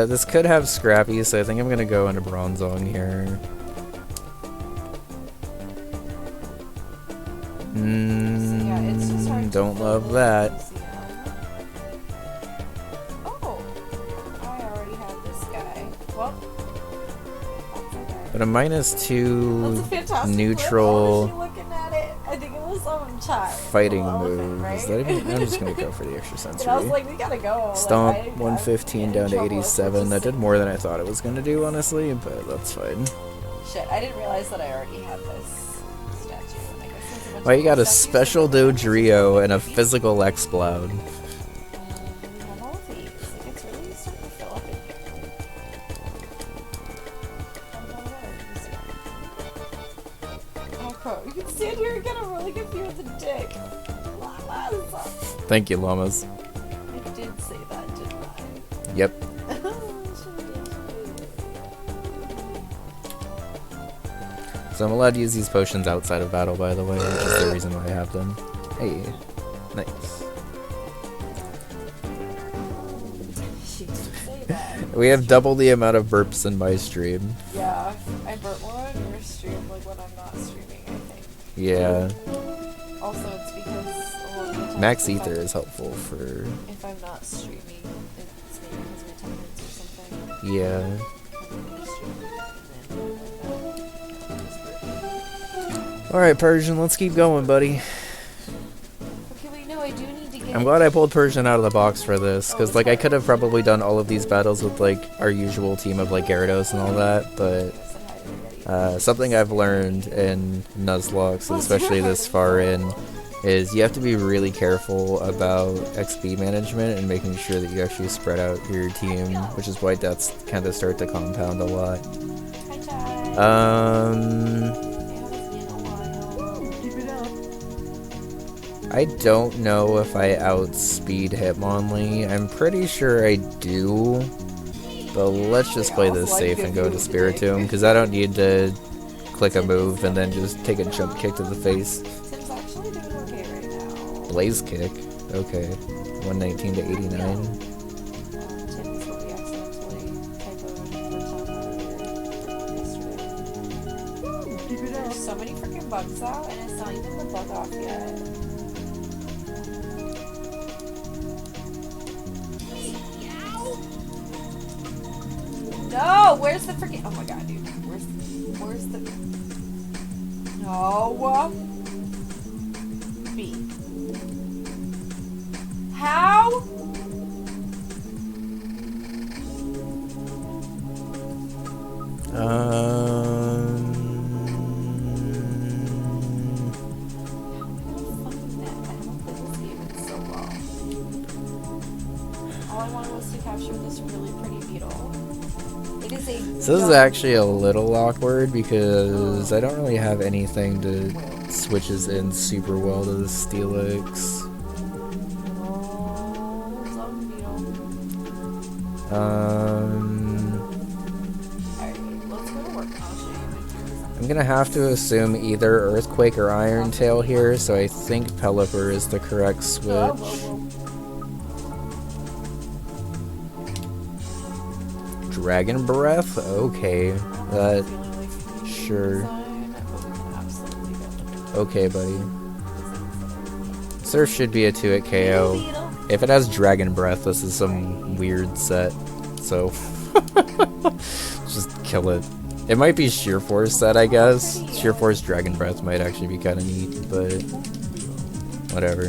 This could have Scrappy, so I think I'm gonna go into Bronzong here. So yeah, it's just hard to Don't fill love the that. museum. Oh, I already have this guy. Well, that's okay. But a -2 That's a fantastic neutral clip. What was she looking at it? I think it was on chat. fighting Elephant, move. right? Is that even? I'm just gonna go for the extra And I was sensory. like, we gotta go. Stomp, Like, 115 down to 87. That did more than I thought it was gonna do, honestly, but that's fine. Shit, I didn't realize that I already had this statue. And I guess there's a bunch Well, of you got a statues special in there. Dodrio and a physical Exploud. We have all these. Like, it's really easy to fill up in here. Oh, cool. You can stand here and get a really good view of the dick. Llamas. Thank you, llamas. I did say that, didn't I? Yep. So I'm allowed to use these potions outside of battle, by the way, which is the reason why I have them. Hey, nice. She did say that. We have double the amount of burps in my stream. Yeah, I burnt more on your stream, like when I'm not streaming, I think. Yeah. Also, it's because a lot of the times Max if Ether I'm- is helpful for... If I'm not streaming, it's maybe because of attendance or something. Yeah. I'm gonna stream and then Alright, Persian, let's keep going, buddy. okay, wait, no, I do need to get. I'm glad I pulled Persian out of the box for this, because, like, I could have probably done all of these battles with, like, our usual team of, like, Gyarados and all that, but something I've learned in Nuzlocke, so especially this far in, is you have to be really careful about XP management and making sure that you actually spread out your team, which is why deaths kind of start to compound a lot. I don't know if I outspeed Hitmonlee. I'm pretty sure I do. But let's just play this safe and go to Spiritomb, because I don't need to click a move and then just take a jump kick to the face. Tim's actually doing okay right now. Blaze kick. Okay. 119 to 89. Tim's what we accidentally typoed yesterday. There's so many freaking bugs out, and it's not even the bug off yet. No, where's the freaking? Oh my god, dude, where's the? No. B. How? All I wanted was to capture this really pretty beetle. It is a. So this is actually a little awkward because I don't really have anything to switches in super well to the Steelix. I'm gonna have to assume either Earthquake or Iron Tail here, so I think Pelipper is the correct switch. Whoa, whoa, whoa. Dragon Breath? Okay. That... Sure. Okay, buddy. Surf should be a 2-hit KO. If it has Dragon Breath, this is some weird set. So... just kill it. It might be Sheer Force set, I guess. Sheer Force Dragon Breath might actually be kind of neat, but... whatever.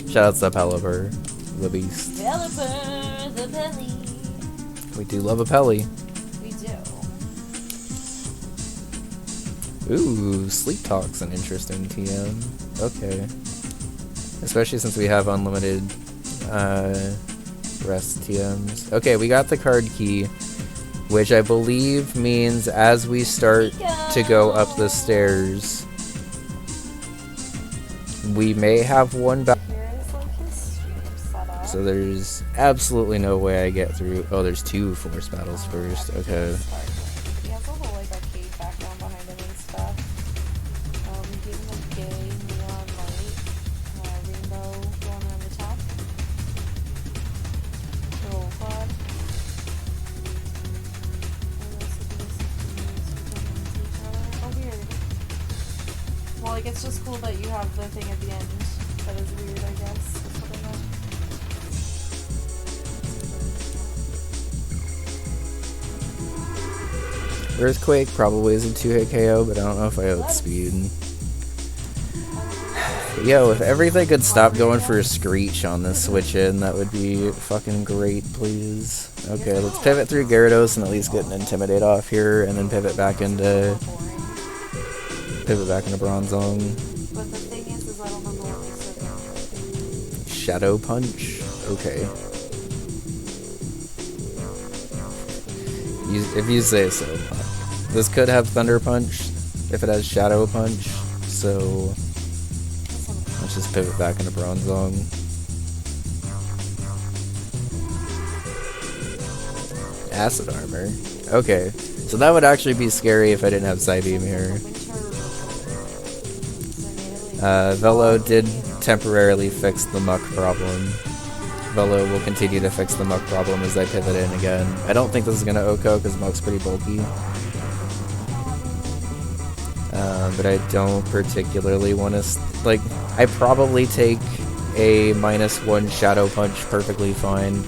Shoutouts to Pelipper, the beast. Pelipper, the belly. We do love a Pelly. We do. Ooh, Sleep Talk's an interesting TM. Okay. Especially since we have unlimited rest TMs. Okay, we got the card key, which I believe means as we start to go up the stairs, we may have one back. So there's absolutely no way I get through. Oh, there's 2 force battles first. Okay. He has a whole like arcade background behind him and stuff. We gave him a gay neon light, rainbow going around the top. Little quad. Oh, weird. Well, like it's just cool that you have the thing at the end. That is weird, I guess. That's what I meant. Earthquake probably is a 2-hit KO, but I don't know if I outspeed. Yo, if everything could stop going for a Screech on this switch in, that would be fucking great, please. Okay, let's pivot through Gyarados and at least get an Intimidate off here, and then pivot back into Bronzong. But the thing is I don't remember what we said. Shadow Punch? Okay. If you say so. This could have Thunder Punch if it has Shadow Punch, so let's just pivot back into Bronzong. Acid Armor. Okay, so that would actually be scary if I didn't have Psybeam here. Velo did temporarily fix the muck problem. Velo will continue to fix the muck problem as I pivot in again. I don't think this is going to OHKO because muck's pretty bulky. But I don't particularly want to... like, I probably take a -1 Shadow Punch perfectly fine,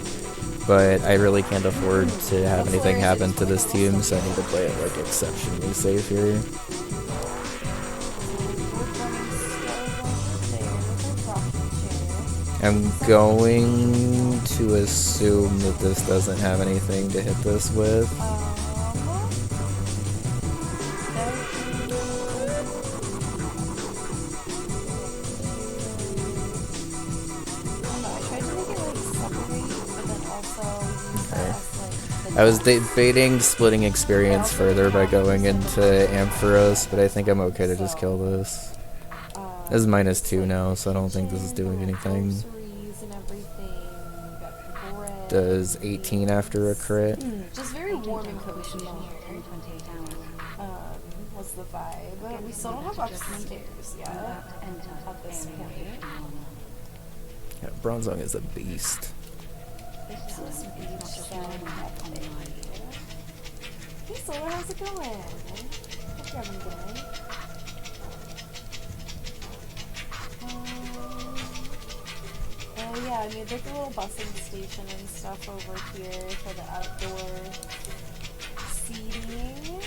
but I really can't afford to have anything happen to this team, so I need to play it like exceptionally safe here. I'm going to assume that this doesn't have anything to hit this with. I was debating splitting experience further by going into Ampharos, but I think I'm okay to just kill this. This is -2 now, so I don't think this is doing anything. Does 18 after a crit? Just very warm and cozy. Was the vibe. We still don't have upstairs yet at this point. Yeah, Bronzong is a beast. Hey Solar, how's it going? Hope you're having good. Oh yeah, I made like a little busing station and stuff over here for the outdoor seating.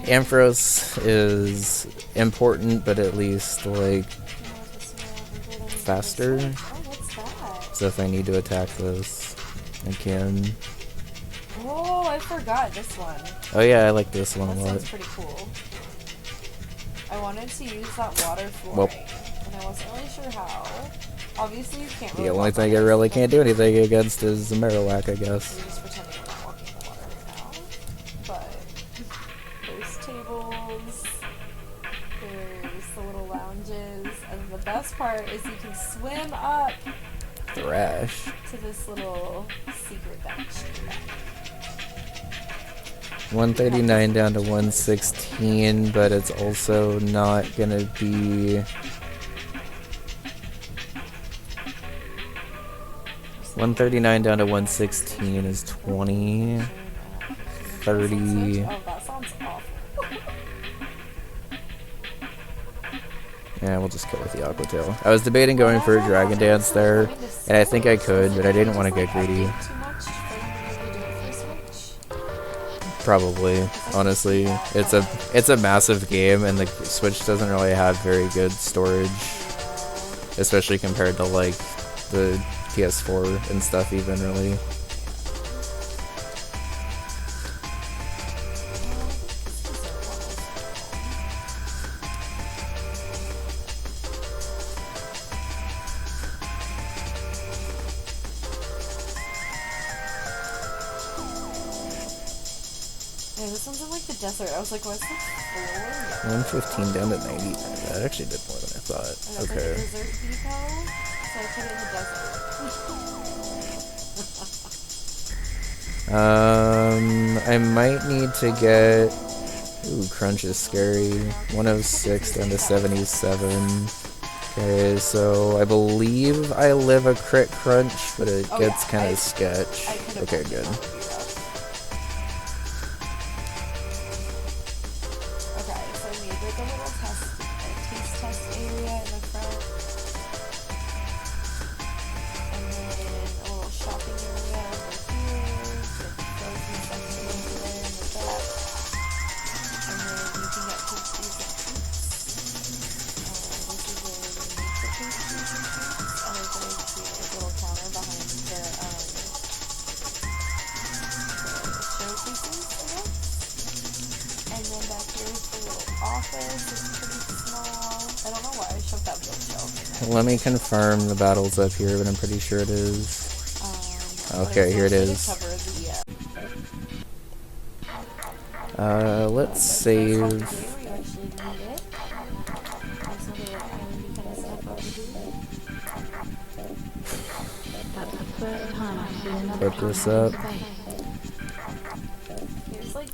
Ampharos is important, but at least like faster. Oh, what's that? So if I need to attack this, I can. Oh, I forgot this one. Oh yeah, I like this one a That lot. sounds pretty cool. I wanted to use that water flooring, Well, and I wasn't really sure how. Obviously, you can't really the only walk on thing I this, really but can't do anything against is the Marowak, I guess. we're just pretending we're not walking in the water right now. But there's tables, there's the little lounges, and the best part is you can swim up Thrash. To this little secret dungeon. 139 down to 116, but it's also not gonna be 139 down to 116 is 20, 30. Oh, that sounds awful. Yeah, we'll just go with the Aquatail. I was debating going for a Dragon Dance there, and I think I could, but I didn't want to get greedy. Probably, honestly. It's a massive game, and the Switch doesn't really have very good storage, especially compared to like the PS4 and stuff even, really. Hey, this one's in like the desert. I was like, what's the floor? 115 down to 90. That actually did more than I thought. Okay. Like a desert depot, so I put it in the desert. I might need to get... Ooh, Crunch is scary. 106 down to 77. Okay, so I believe I live a crit Crunch, but it gets kind of sketch. Okay, good. Okay, so we need like a little taste test area in the front. And then a little shopping area over here. The frozen section over there in the back. And then you can get pastries and treats. This is where we make the pastries and treats. And there's going to be a little counter behind the showcases, I guess. And then back here is the little office. It's pretty small. I don't know why I shoved that bookshelf in there. Let me confirm the battle's up here, but I'm pretty sure it is. Okay, here it is. Let's save. Put this up.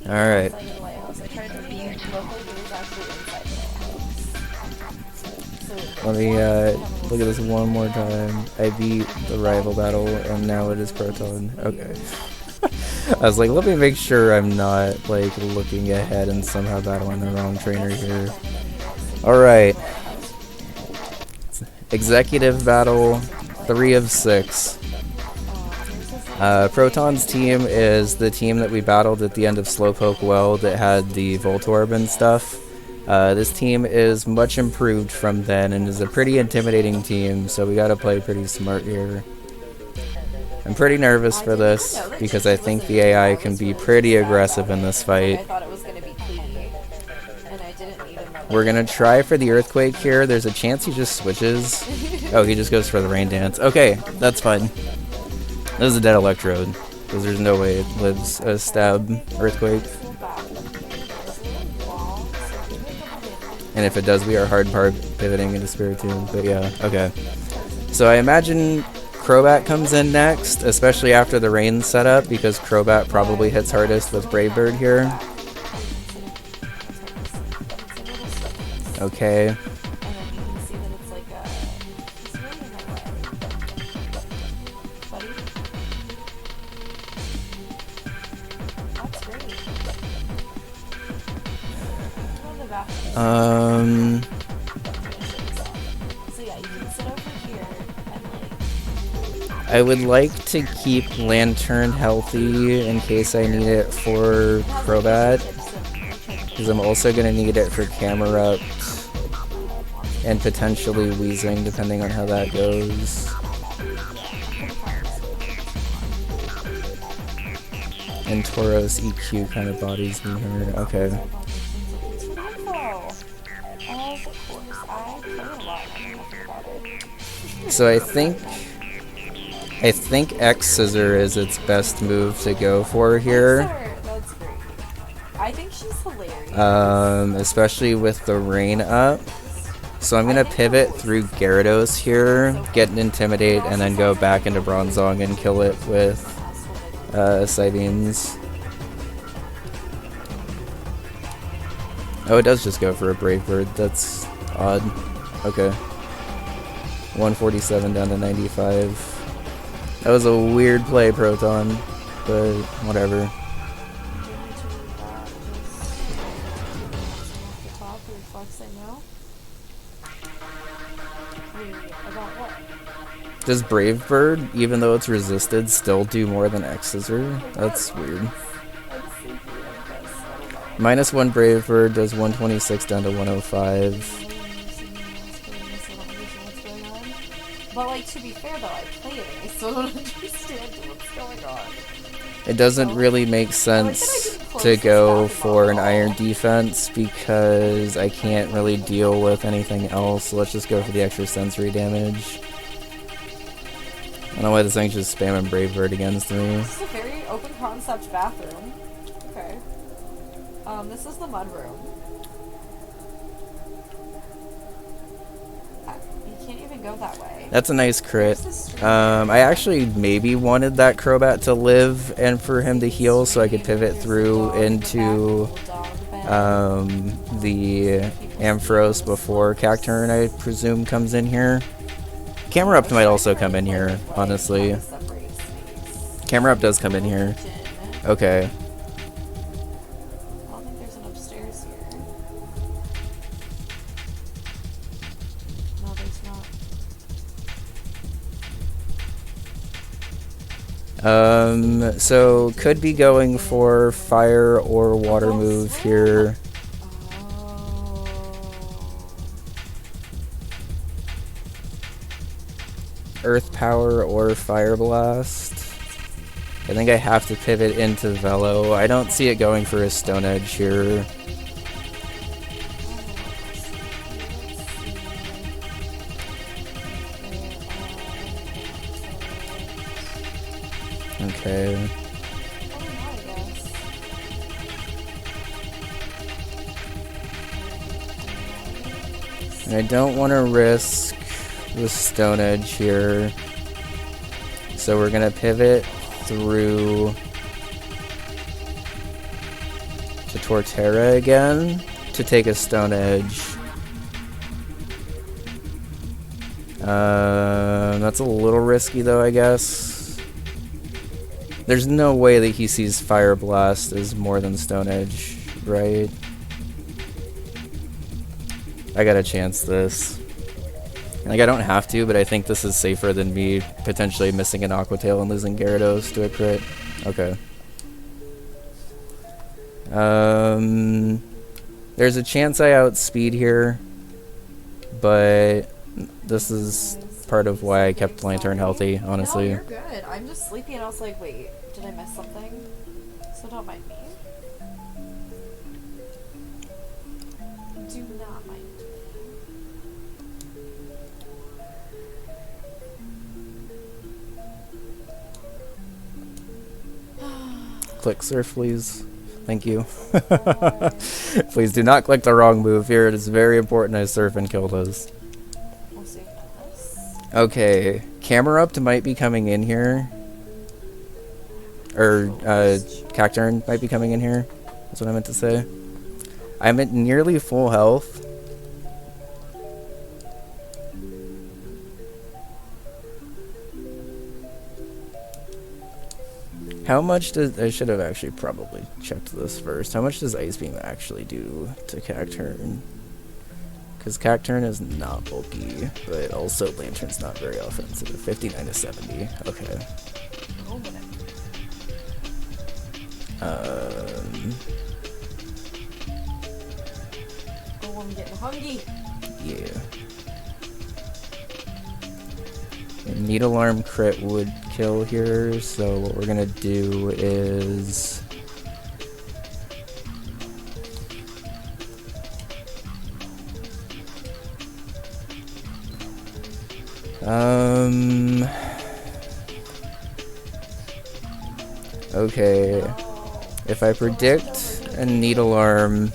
Alright. Let me look at this one more time. I beat the rival battle, and now it is Proton. Okay. I was like, let me make sure I'm not like looking ahead and somehow battling the wrong trainer here. Alright. Executive battle, 3 of 6. Proton's team is the team that we battled at the end of Slowpoke Well that had the Voltorb and stuff. This team is much improved from then and is a pretty intimidating team, so we gotta play pretty smart here. I'm pretty nervous for this because I think the AI can be pretty aggressive in this fight. We're gonna try for the Earthquake here. There's a chance he just switches. Oh, he just goes for the Rain Dance. Okay, that's fine. This is a dead Electrode, because there's no way it lives a stab Earthquake. And if it does, we are hard pivoting into Spiritomb, but yeah, okay. So I imagine Crobat comes in next, especially after the rain setup, because Crobat probably hits hardest with Brave Bird here. Okay. I would like to keep Lantern healthy in case I need it for Crobat, because I'm also going to need it for Camerupt and potentially Weezing, depending on how that goes. And Tauros EQ kind of bodies me here. Okay. So I think X Scissor is its best move to go for here. That's great. I think she's hilarious. Especially with the rain up. So I'm going to pivot through Gyarados here, get an Intimidate, and then go back into Bronzong and kill it with Psybeams. Oh, it does just go for a Brave Bird. That's odd. Okay. 147 down to 95. That was a weird play, Proton, but whatever. Does Brave Bird, even though it's resisted, still do more than X-Scissor? That's weird. -1 Brave Bird does 126 down to 105. But like, to be fair though, I play it and I still don't understand what's going on. It doesn't really make sense to go for an Iron Defense because I can't really deal with anything else, so let's just go for the extra sensory damage. I don't know why this thing's just spamming Brave Bird against me. This is a very open concept bathroom. Okay. This is the mud room. You can't even go that way. That's a nice crit. I actually maybe wanted that Crobat to live and for him to heal so I could pivot through into the Ampharos before Cacturne, I presume, comes in here. Camera Up might also come in here, honestly. Camera Up does come in here. Okay. I don't think there's an upstairs here. No, there's not. So could be going for fire or water move here. Earth Power or Fire Blast. I think I have to pivot into Velo. I don't see it going for a Stone Edge here. Okay. And I don't want to risk the Stone Edge here, so we're gonna pivot through to Torterra again to take a Stone Edge. That's a little risky though, I guess. There's no way that he sees Fire Blast as more than Stone Edge, right? I gotta chance this. Like, I don't have to, but I think this is safer than me potentially missing an Aqua Tail and losing Gyarados to a crit. Okay. There's a chance I outspeed here, but this is part of why I kept Lantern healthy, honestly. No, you're good. I'm just sleepy and I was like, wait, did I miss something? So don't mind me. Do not mind me. Click surf, please. Thank you. Please do not click the wrong move here. It is very important I surf and kill those. We'll save this. Okay, Camerupt might be coming in here. Or, Cacturne might be coming in here. That's what I meant to say. I'm at nearly full health. How much does... I should have actually probably checked this first. How much does Ice Beam actually do to Cacturne? Because Cacturne is not bulky, but also Lantern's not very offensive. 59 to 70. Okay. Oh, I'm getting hungry. Yeah. Needle Arm crit would kill here, so what we're gonna do is... Okay. If I predict a Needle Arm,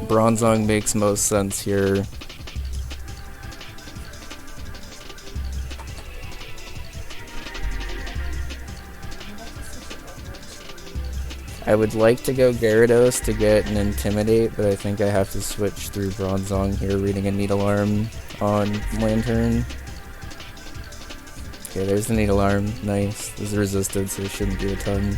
Bronzong makes most sense here. I would like to go Gyarados to get an Intimidate, but I think I have to switch through Bronzong here, reading a Needle Arm on Lantern. Okay, there's the Needle Arm. Nice. This is resisted, so it shouldn't do a ton.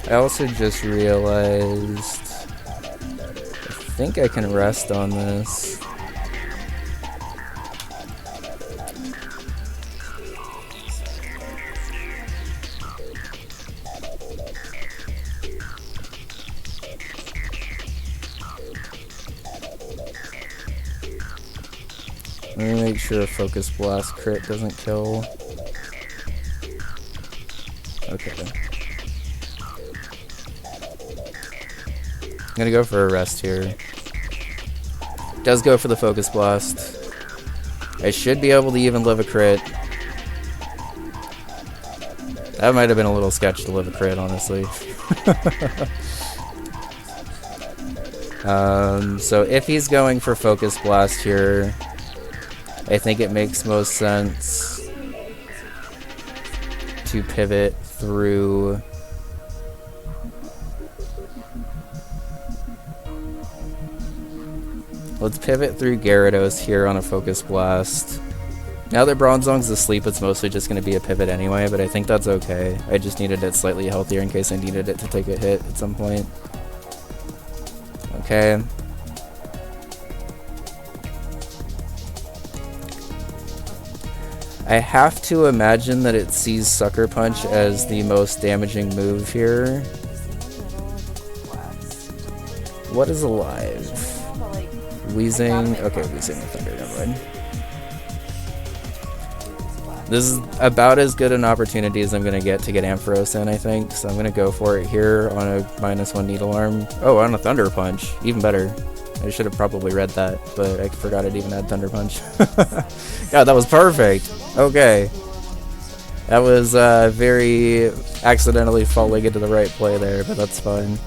I also just realized I think I can rest on this. Let me make sure a Focus Blast crit doesn't kill. Okay. I'm gonna go for a rest here. Does go for the Focus Blast. I should be able to even live a crit. That might have been a little sketch to live a crit, honestly. So if he's going for Focus Blast here, I think it makes most sense to pivot through let's pivot through Gyarados here on a Focus Blast. Now that Bronzong's asleep, it's mostly just going to be a pivot anyway, but I think that's okay. I just needed it slightly healthier in case I needed it to take a hit at some point. Okay. I have to imagine that it sees Sucker Punch as the most damaging move here. What is alive? Wheezing. Okay, Wheezing with Thunder, never mind. This is about as good an opportunity as I'm going to get Ampharos in, I think. So I'm going to go for it here on a -1 Needle Arm. Oh, on a Thunder Punch. Even better. I should have probably read that, but I forgot it even had Thunder Punch. God, that was perfect. Okay. That was very accidentally falling into the right play there, but that's fine.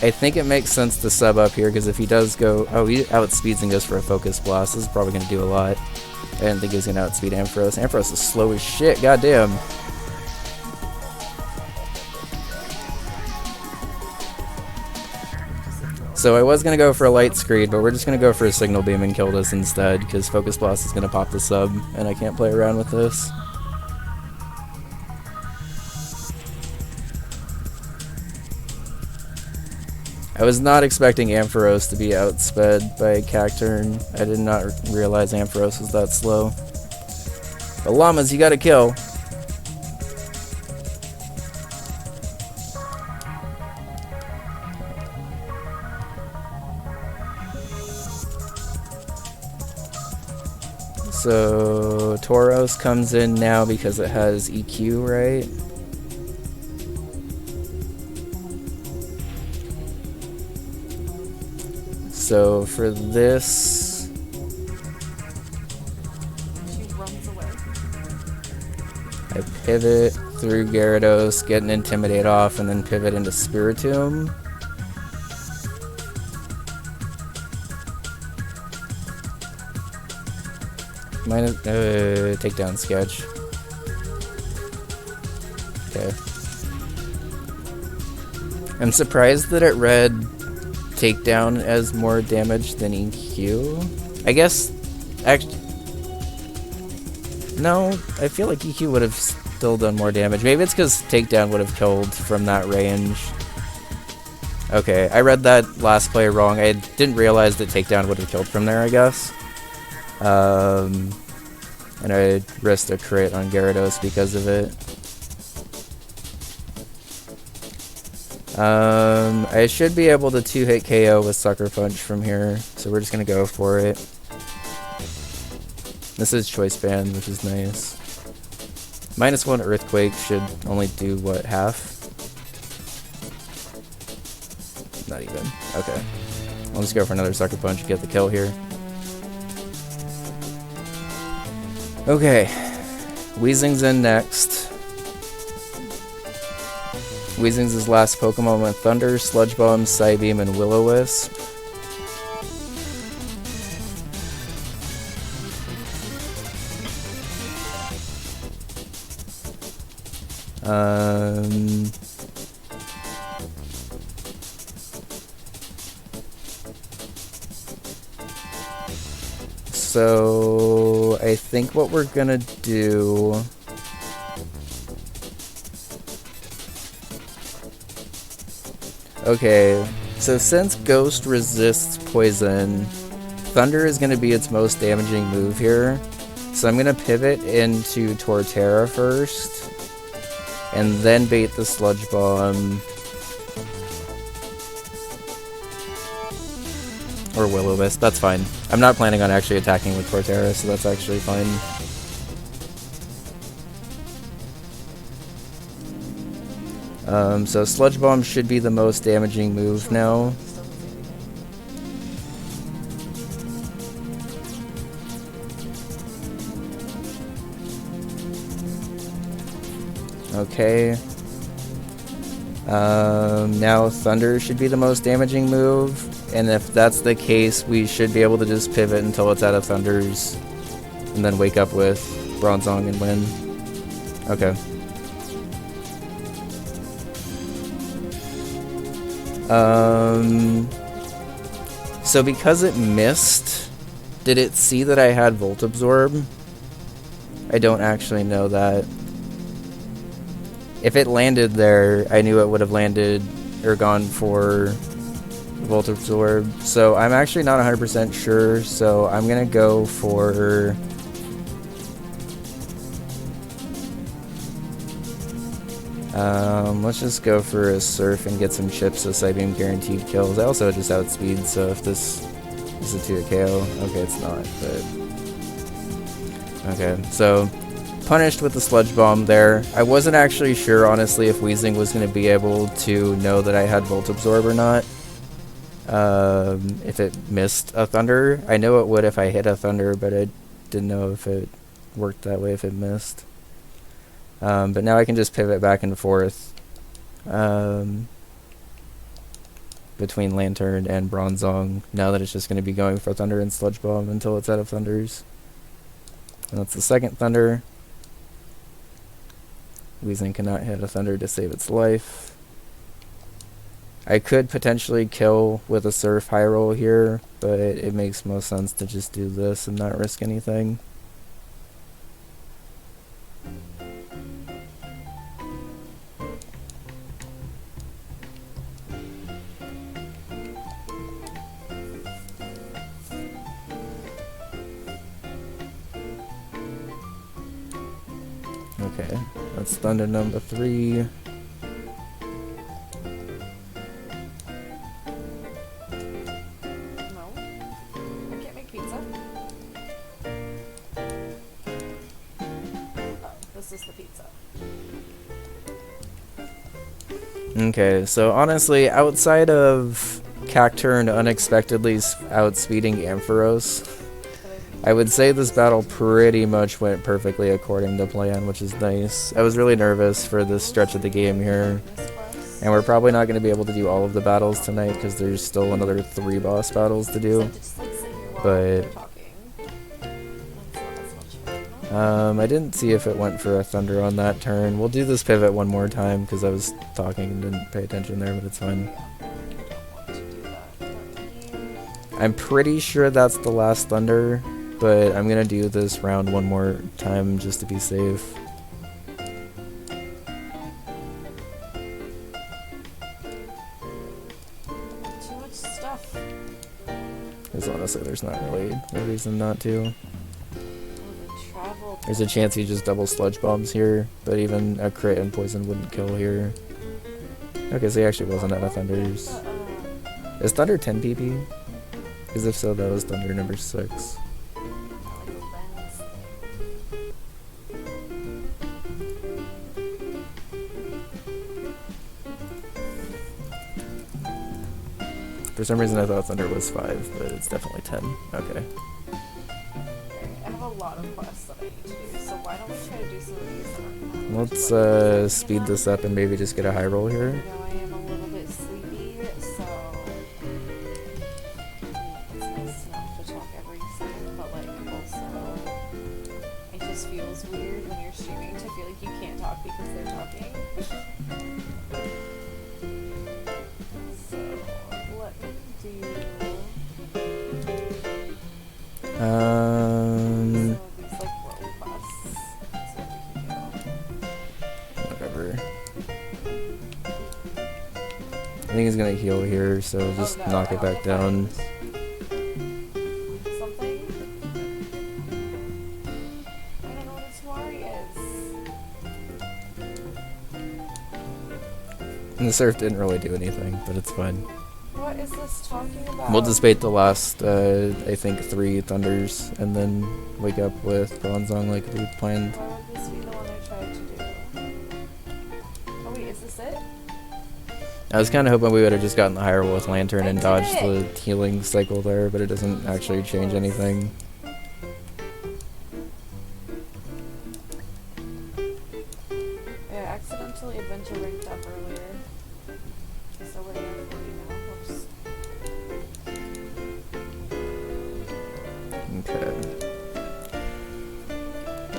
I think it makes sense to sub up here, because if he does go... Oh, he outspeeds and goes for a Focus Blast. This is probably going to do a lot. I didn't think he was going to outspeed Ampharos. Ampharos is slow as shit, goddamn. So I was going to go for a Light Screed, but we're just going to go for a Signal Beam and kill this instead, because Focus Blast is going to pop the sub, and I can't play around with this. I was not expecting Ampharos to be outsped by Cacturne. I did not realize Ampharos was that slow. But Llamas, you gotta kill. So Tauros comes in now because it has EQ, right? So for this, She runs away. I pivot through Gyarados, get an Intimidate off, and then pivot into Spiritomb. Takedown sketch. Okay. I'm surprised that it read Takedown as more damage than EQ. I guess, actually, no, I feel like EQ would have still done more damage. Maybe it's because Takedown would have killed from that range. Okay, I read that last play wrong. I didn't realize that Takedown would have killed from there, I guess. And I risked a crit on Gyarados because of it. I should be able to 2-hit KO with Sucker Punch from here, so we're just gonna go for it. This is Choice Band, which is nice. -1 Earthquake should only do, what, half? Not even. Okay. I'll just go for another Sucker Punch and get the kill here. Okay. Weezing's in next. Weezing's last Pokemon went Thunder, Sludge Bomb, Psybeam, and Will-O-Wisp. So I think what we're gonna do. Okay, so since Ghost resists poison, Thunder is gonna be its most damaging move here. So I'm gonna pivot into Torterra first, and then bait the Sludge Bomb. Or Will-O-Wisp, that's fine. I'm not planning on actually attacking with Torterra, so that's actually fine. So Sludge Bomb should be the most damaging move now. Okay. Now Thunder should be the most damaging move. And if that's the case, we should be able to just pivot until it's out of Thunders, and then wake up with Bronzong and win. Okay. So because it missed, did it see that I had Volt Absorb? I don't actually know that. If it landed there, I knew it would have landed or gone for Volt Absorb. So I'm actually not 100% sure, so I'm gonna go for let's just go for a Surf and get some chips so Psybeam guaranteed kills. I also just outspeed, so if this is a 2 KO, okay, it's not, but okay, so punished with the Sludge Bomb there. I wasn't actually sure, honestly, if Weezing was going to be able to know that I had Volt Absorb or not. If it missed a Thunder. I know it would if I hit a Thunder, but I didn't know if it worked that way if it missed. But now I can just pivot back and forth between Lantern and Bronzong, now that it's just going to be going for Thunder and Sludge Bomb until it's out of Thunders. And that's the second Thunder. Weezing cannot hit a Thunder to save its life. I could potentially kill with a Surf high roll here, but it makes most sense to just do this and not risk anything. Okay, that's Thunder number 3. Okay, so honestly, outside of Cacturne unexpectedly outspeeding Ampharos, I would say this battle pretty much went perfectly according to plan, which is nice. I was really nervous for this stretch of the game here, and we're probably not going to be able to do all of the battles tonight because there's still another 3 boss battles to do. But I didn't see if it went for a Thunder on that turn. We'll do this pivot one more time because I was talking and didn't pay attention there, but it's fine. I'm pretty sure that's the last Thunder, but I'm gonna do this round one more time just to be safe. Too much stuff. Because honestly, there's not really a reason not to. Travel. There's a chance he just double Sludge Bombs here, but even a crit and poison wouldn't kill here. Okay, so he actually wasn't out of Thunders. Is Thunder 10 PP? Because if so, that was Thunder number 6. For some reason I thought Thunder was 5, but it's definitely 10. Okay. I have a lot of quests that I need to do, so why don't we try to do some of these? Let's speed this up and maybe just get a high roll here. You know, I am a little bit sleepy, so it's nice to not have to talk every second, but like also it just feels weird when you're streaming to feel like you can't talk because they're talking. So let me do some of these like roll busts so we can go. Whatever. I think he's gonna heal here, so just no, knock it back down. Something? I don't know what its worry is. And the surf didn't really do anything, but it's fine. What is this talking about? We'll just bait the last, I think, 3 thunders, and then wake up with Bronzong like we planned. Why would this be the one I tried to do? Oh wait, is this it? I was kind of hoping we would have just gotten the higher roll with Lantern and I dodged did the healing cycle there, but it doesn't actually change anything. I accidentally adventure ranked up earlier. So we're gonna 40 now. Oops. Okay.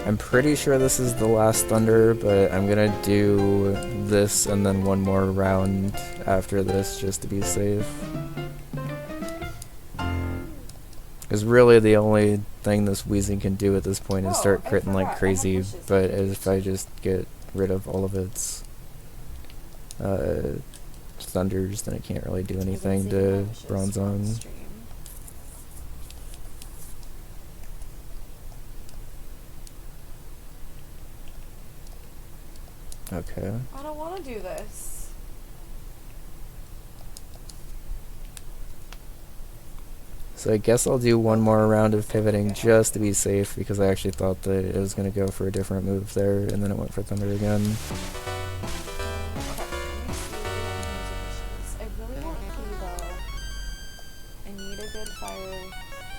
I'm pretty sure this is the last thunder, but I'm gonna do this and then one more round after this just to be safe. Because really the only thing this Weezing can do at this point is start I critting like forgot. I crazy, have wishes. but if I just get rid of all of its thunders, then it can't really do anything to Bronzong. Okay. I don't want to do this. So I guess I'll do one more round of pivoting just to be safe, because I actually thought that it was going to go for a different move there, and then it went for Thunder again. Okay, let me see. I really want P though. I need a good fire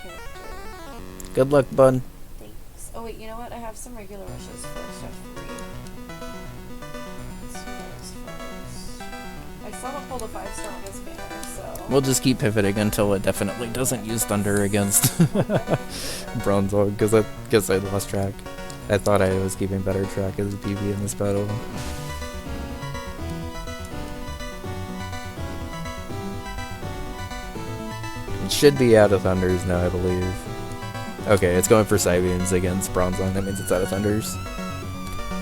character. Good luck, bud. Thanks. Oh wait, you know what? I have some regular wishes first. I have 3. Let's do those first. I still haven't pulled a 5-star on this banner, so. We'll just keep pivoting until it definitely doesn't use Thunder against Bronzong, because I guess I lost track. I thought I was keeping better track of the PV in this battle. It should be out of Thunders now, I believe. Okay, it's going for Psybeams against Bronzong. That means it's out of Thunders.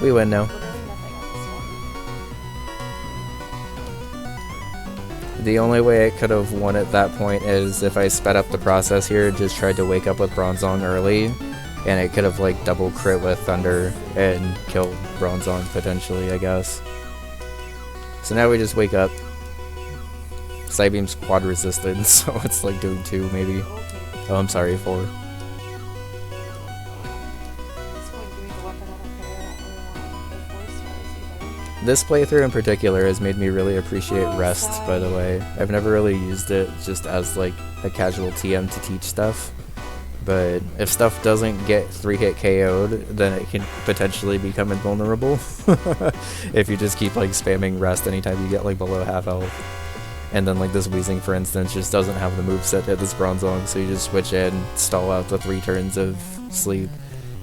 We win now. Literally nothing on this one. The only way I could have won at that point is if I sped up the process here and just tried to wake up with Bronzong early, and it could have like double crit with Thunder and killed Bronzong potentially, I guess. So now we just wake up. Psybeam's quad resisted, so it's like doing 2 maybe. Oh, I'm sorry, 4. At this point, give me the weapon. I don't care. I don't really want the 4-stars either. This playthrough in particular has made me really appreciate rest, by the way. I've never really used it just as like a casual TM to teach stuff. But if stuff doesn't get 3-hit KO'd, then it can potentially become invulnerable. If you just keep like spamming rest anytime you get like below half health. And then like this Weezing, for instance, just doesn't have the moveset to hit this Bronzong, so you just switch in, stall out the 3 turns of sleep.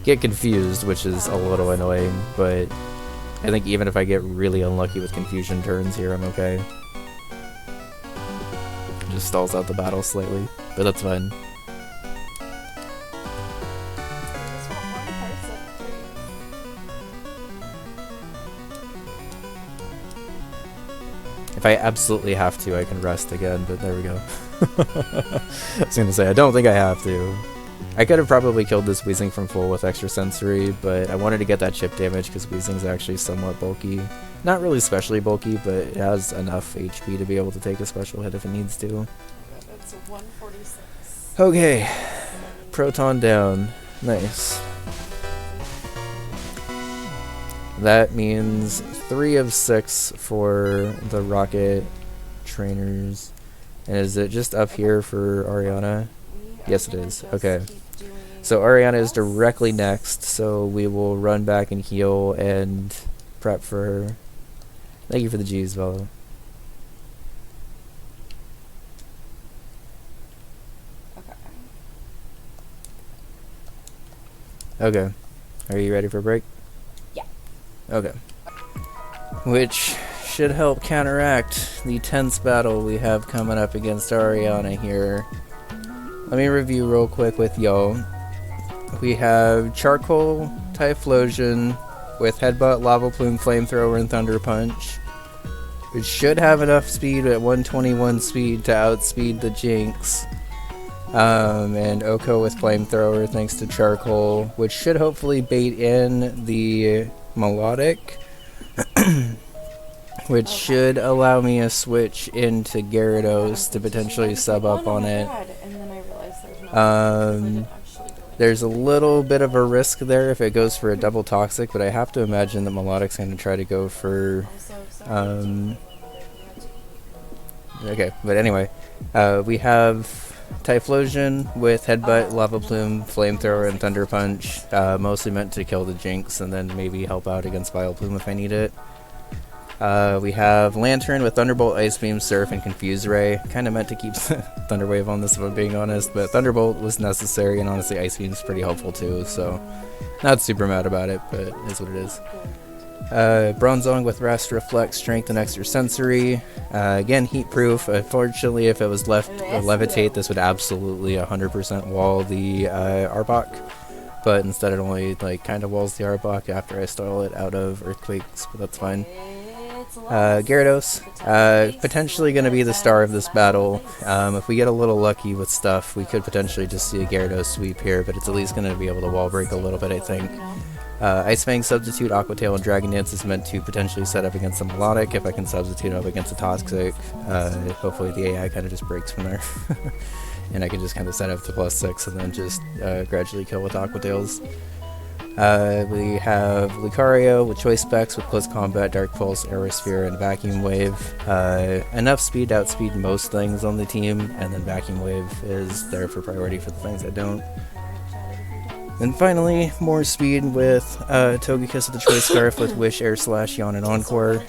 Get confused, which is a little annoying, but I think even if I get really unlucky with confusion turns here, I'm okay. Just stalls out the battle slightly, but that's fine. I just want one person, please. If I absolutely have to, I can rest again, but there we go. I was gonna say, I don't think I have to. I could have probably killed this Weezing from full with extra sensory, but I wanted to get that chip damage because Weezing's actually somewhat bulky. Not really specially bulky, but it has enough HP to be able to take a special hit if it needs to. Oh my god, that's 146. Okay, Proton down. Nice. That means 3 of 6 for the rocket trainers. And is it just up here for Ariana? Yes, it is. Okay. So Ariana is directly next, so we will run back and heal and prep for her. Thank you for the G's, Velo. Okay. Are you ready for a break? Yeah. Okay. Which should help counteract the tense battle we have coming up against Ariana here. Let me review real quick with y'all. We have Charcoal, Typhlosion with Headbutt, Lava Plume, Flamethrower, and Thunder Punch. It should have enough speed at 121 speed to outspeed the Jinx. And Oko with Flamethrower thanks to Charcoal, which should hopefully bait in the Melodic, which should allow me a switch into Gyarados to potentially sub up on it. There's a little bit of a risk there if it goes for a double Toxic, but I have to imagine that Melodic's going to try to go for... okay, but anyway, we have Typhlosion with Headbutt, Lava Plume, Flamethrower, and Thunder Punch, mostly meant to kill the Jinx and then maybe help out against Vileplume if I need it. We have Lantern with Thunderbolt, Ice Beam, Surf, and Confuse Ray. Kind of meant to keep Thunder Wave on this if I'm being honest, but Thunderbolt was necessary, and honestly Ice Beam's pretty helpful too, so not super mad about it, but it is what it is. Bronzong with Rest, Reflect, Strength, and Extra Sensory. Again, Heat Proof. Unfortunately, if it was left Levitate, this would absolutely 100% wall the Arbok. But instead it only like kind of walls the Arbok after I stall it out of Earthquakes, but that's fine. Gyarados, potentially going to be the star of this battle. If we get a little lucky with stuff, we could potentially just see a Gyarados sweep here, but it's at least going to be able to wall break a little bit, I think. Ice Fang, Substitute, Aqua Tail, and Dragon Dance is meant to potentially set up against a Melodic if I can substitute up against a Toxic. Hopefully the AI kind of just breaks from there. And I can just kind of set up to +6 and then just gradually kill with Aqua Tails. We have Lucario with Choice Specs with Close Combat, Dark Pulse, Aerosphere, and Vacuum Wave. Enough speed to outspeed most things on the team, and then Vacuum Wave is there for priority for the things that don't. And finally, more speed with Togekiss with the Choice Scarf with Wish, Air Slash, Yawn, and Encore.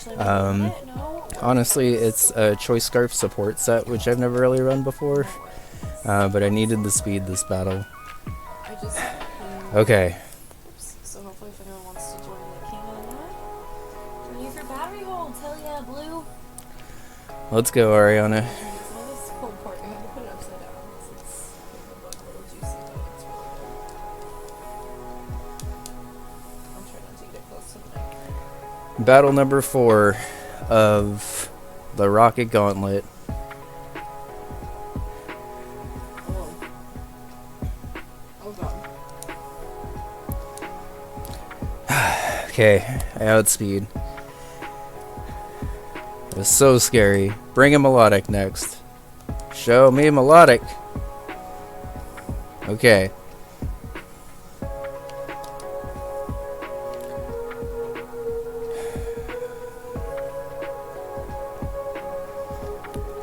Honestly, it's a Choice Scarf support set, which I've never really run before, but I needed the speed this battle. Okay. So hopefully if anyone wants to join the King of the North, turn use your battery holds, hell yeah, blue. Let's go, Ariana. This cold pork, I have to put it upside down. It's a little juicy, but it's really good. I'll try not to eat it close to the mic. Battle number 4 of the Rocket Gauntlet. Okay, I outspeed. It was so scary. Bring a Melodic next. Show me Melodic. Okay.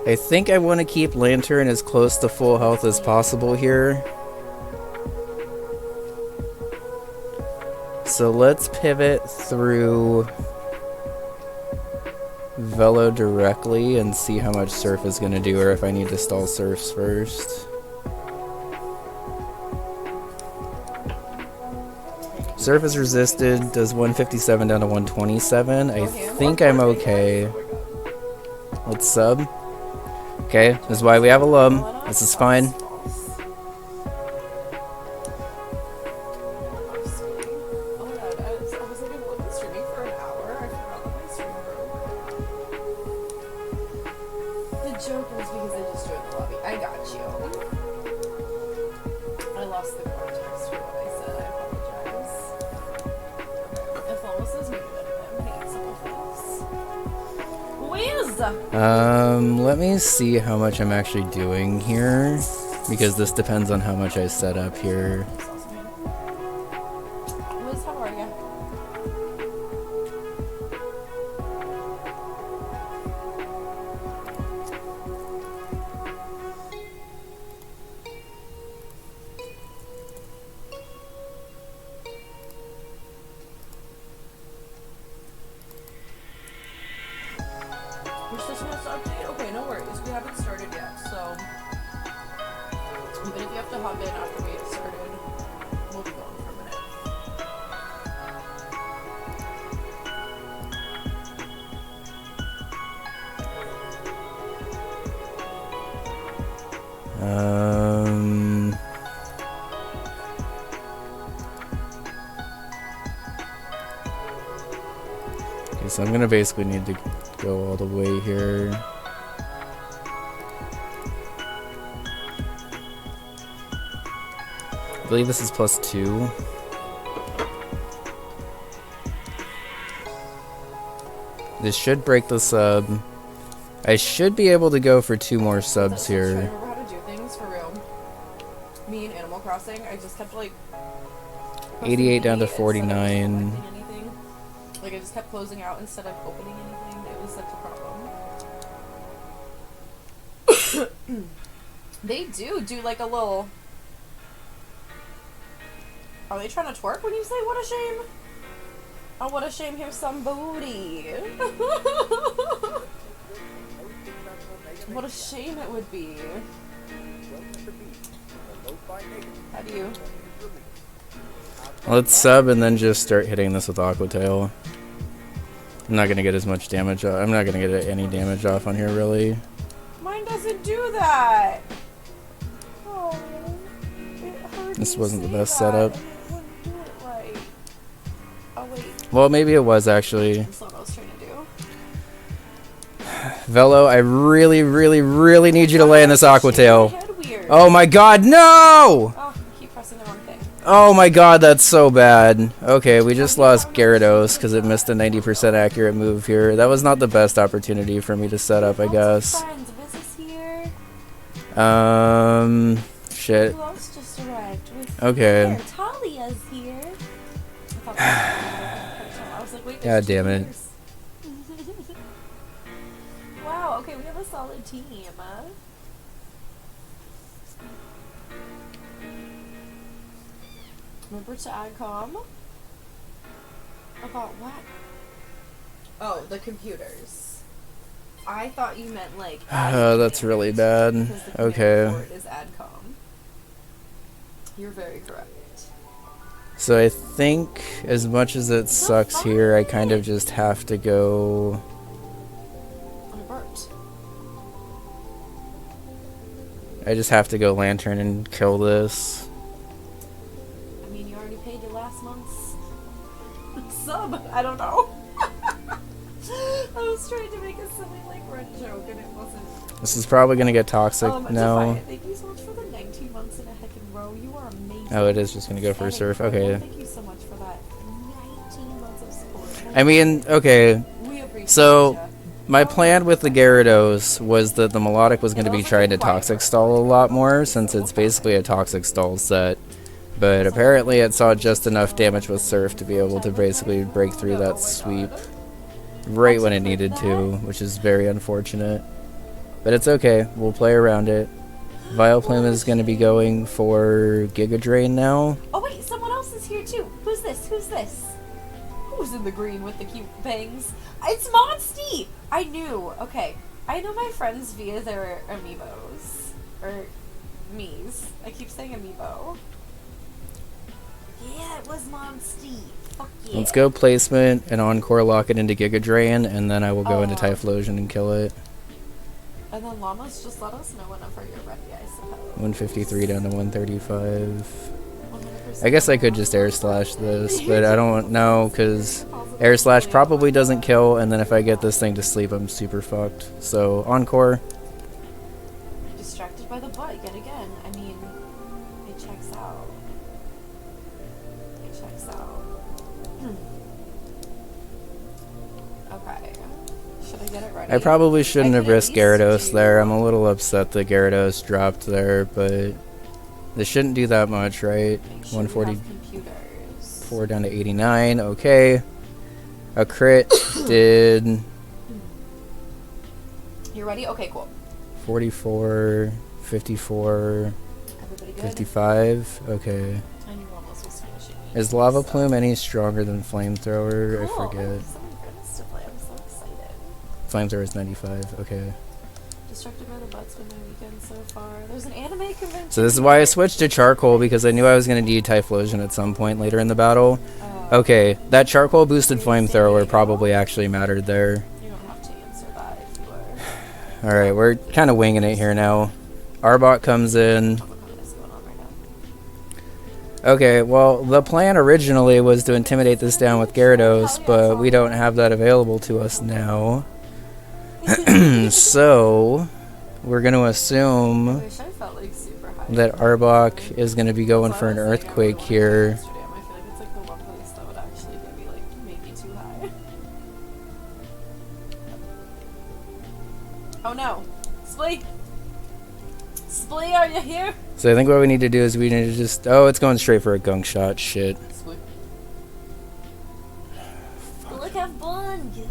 I think I want to keep Lantern as close to full health as possible here. So let's pivot through Velo directly and see how much Surf is going to do, or if I need to stall Surfs first. Surf is resisted, does 157 down to 127. I think I'm okay. Let's sub. Okay, this is why we have a Lum. This is fine. Let me see how much I'm actually doing here, because this depends on how much I set up here. Liz, how are you? system has to update? Okay, no worries. We haven't started yet, so even if you have to hop in after we get started, we'll be going for a minute. Okay, so I'm gonna basically need to go all the way here. I believe this is +2. This should break the sub. I should be able to go for 2 more subs I here. remember how to do things for real. Me in Animal Crossing, I just kept like 88 down to instead of 49. selecting anything. Like I just kept closing out instead of opening anything. It was such a problem. They do like a little. Are they trying to twerk when you say what a shame? Oh, what a shame, here's some booty. What a shame it would be. How do you? Let's sub and then just start hitting this with Aquatail. I'm not gonna get as much damage off. I'm not gonna get any damage off on here, really. Mine doesn't do that. Oh, it hurt. This me wasn't the say best that, setup. and it wouldn't do it right. Oh wait, Well, maybe it was actually. that's not what I was trying to do. Velo, I really, really, really need you to land this Aquatail. My head weird. Oh my god, no! Oh, I keep pressing the wrong thing. Oh my god, that's so bad. Okay, we just lost Gyarados because it missed a 90% accurate move here. That was not the best opportunity for me to set up, I guess. Friends, Viz is here. Shit. Who else just arrived? With Okay. Here, Talia's here. I thought that was I was like, wait, God there's damn it. cheers. Wow, okay, we have a solid team. Remember to add com? About what? Oh, the computers. I thought you meant like. That's really bad. Because the command Okay. for it is adcom. You're very correct. So I think as much as it sucks here, I kind of just have to go. On a Bert. I just have to go Lantern and kill this. I mean, you already paid your last month's sub. I don't know. I was trying to make a silly like run joke and it wasn't. This is probably gonna get toxic now. Defiant, thank you so much for the 19 months in a heckin' row. You are amazing. Oh, it is just gonna go for a surf. Okay. Thank you so much for that 19 months of support. I mean, okay. We appreciate So, ya. my plan with the Gyarados was that the Melodic was going to be trying to Toxic Stall a lot more, since it's basically a Toxic Stall set. But apparently it saw just enough damage with Surf to be able to basically break through that sweep right when it needed to, which is very unfortunate. But it's okay, we'll play around it. Vileplume is going to be going for Giga Drain now. Oh wait, someone else is here too. Who's this? Who's this? Who's in the green with the cute bangs? It's Monsty! I knew. Okay. I know my friends via their amiibos. Or me's. I keep saying amiibo. Yeah, it was Monsty. Fuck yeah. Let's go placement and Encore lock it into Giga Drain, and then I will go into Typhlosion and kill it. And then Llamas, just let us know whenever you're ready, I suppose. 153 down to 135. 100% I guess I could just Air Slash this, but I don't know, because Air Slash probably doesn't kill, and then if I get this thing to sleep, I'm super fucked. So, Encore. Distracted by the butt yet again. I mean, it checks out. It checks out. Okay. Should I get it ready? I probably shouldn't have can at risked least Gyarados do- there. I'm a little upset that Gyarados dropped there, but this shouldn't do that much, right? Make sure we have 144 computers. down to 89, okay. A crit did You ready? Okay, cool. 44, 54, Everybody good? 55, okay. I knew Llamas was finishing. Is Lava Plume any stronger than Flamethrower? Cool. I forget. So many friends to play. I'm so excited. Flamethrower is 95. Okay. Distracted by the butts with my weekend so far. There's an anime convention. So this is why I switched to charcoal, because I knew I was going to need Typhlosion at some point later in the battle. Okay, that charcoal boosted flamethrower probably actually mattered there. You don't have to answer that if you are. Alright, we're kind of winging it here now. Arbok comes in. What's going on right now? Okay, well, the plan originally was to intimidate this down with Gyarados, but we don't have that available to us now. So, we're going to assume I wish I felt like super high. that Arbok is going to be going for an Earthquake here. I feel like it's like the one place that would actually maybe like make me too high. Oh no! Splee! Splee, are you here? So I think what we need to do is we need to just... Oh, it's going straight for a gunk shot. Shit. Splee. Look how fun, yes.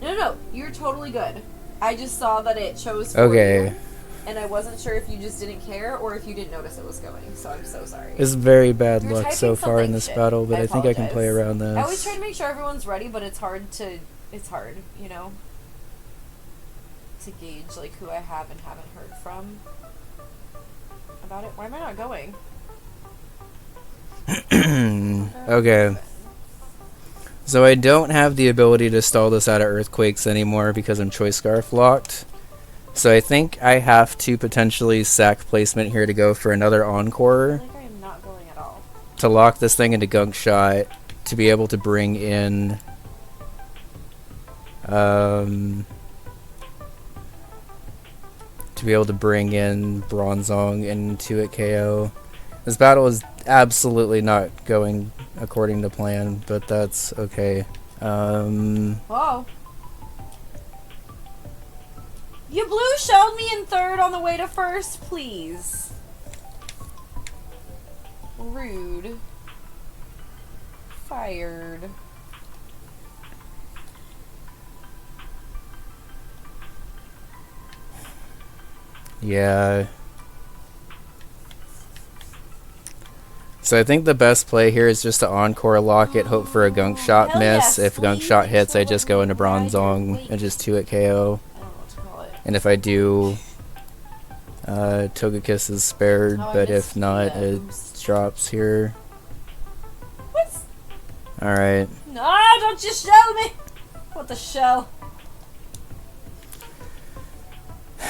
No, you're totally good. I just saw that it chose for you, and I wasn't sure if you just didn't care or if you didn't notice it was going, so I'm so sorry. This is very bad You're luck typing so far in something this shit. battle, but I think I can play apologize. around this. I always try to make sure everyone's ready, but it's hard, you know, to gauge like who I have and haven't heard from about it. Why am I not going? Okay. So I don't have the ability to stall this out of Earthquakes anymore because I'm Choice Scarf locked. So I think I have to potentially sack placement here to go for another Encore. I think I am not going at all. To lock this thing into Gunk Shot to be able to bring in... to be able to bring in Bronzong into it KO. This battle is absolutely not going according to plan, but that's okay. Whoa. You blue showed me in third on the way to first, please. Rude. Fired. Yeah. So I think the best play here is just to Encore lock it, hope for a Gunk Shot Hell miss. yeah, If Gunk sweet. Shot hits, I just go into Yeah, you're Bronzong weak. and just 2-hit KO. I don't know what to call it. And if I do, Togekiss is spared, Oh, I but missed if not, the it boost. drops here. What? Alright. No, don't you show me! What the shell? Oh,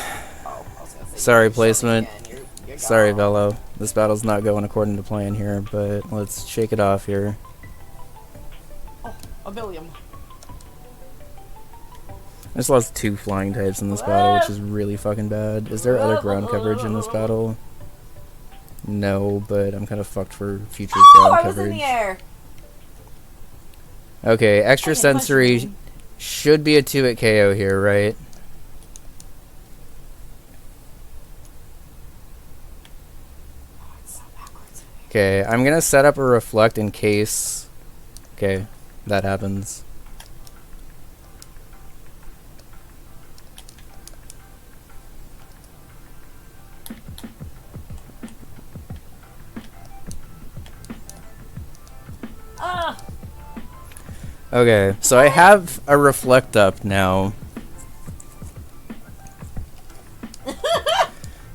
I was gonna say, Sorry, you showed me placement. again. You're Sorry, gone. Velo. This battle's not going according to plan here, but let's shake it off here. Oh, a billion. I just lost 2 flying types in this battle, which is really fucking bad. Is there other ground coverage in this battle? No, but I'm kind of fucked for future Oh, ground I was in coverage. the air. Okay, extra Okay, sensory mushroom. should be a 2-hit KO here, right? Oh, it's so backwards. Okay, I'm gonna set up a reflect in case. Okay, that happens. Ah! Okay, so I have a reflect up now.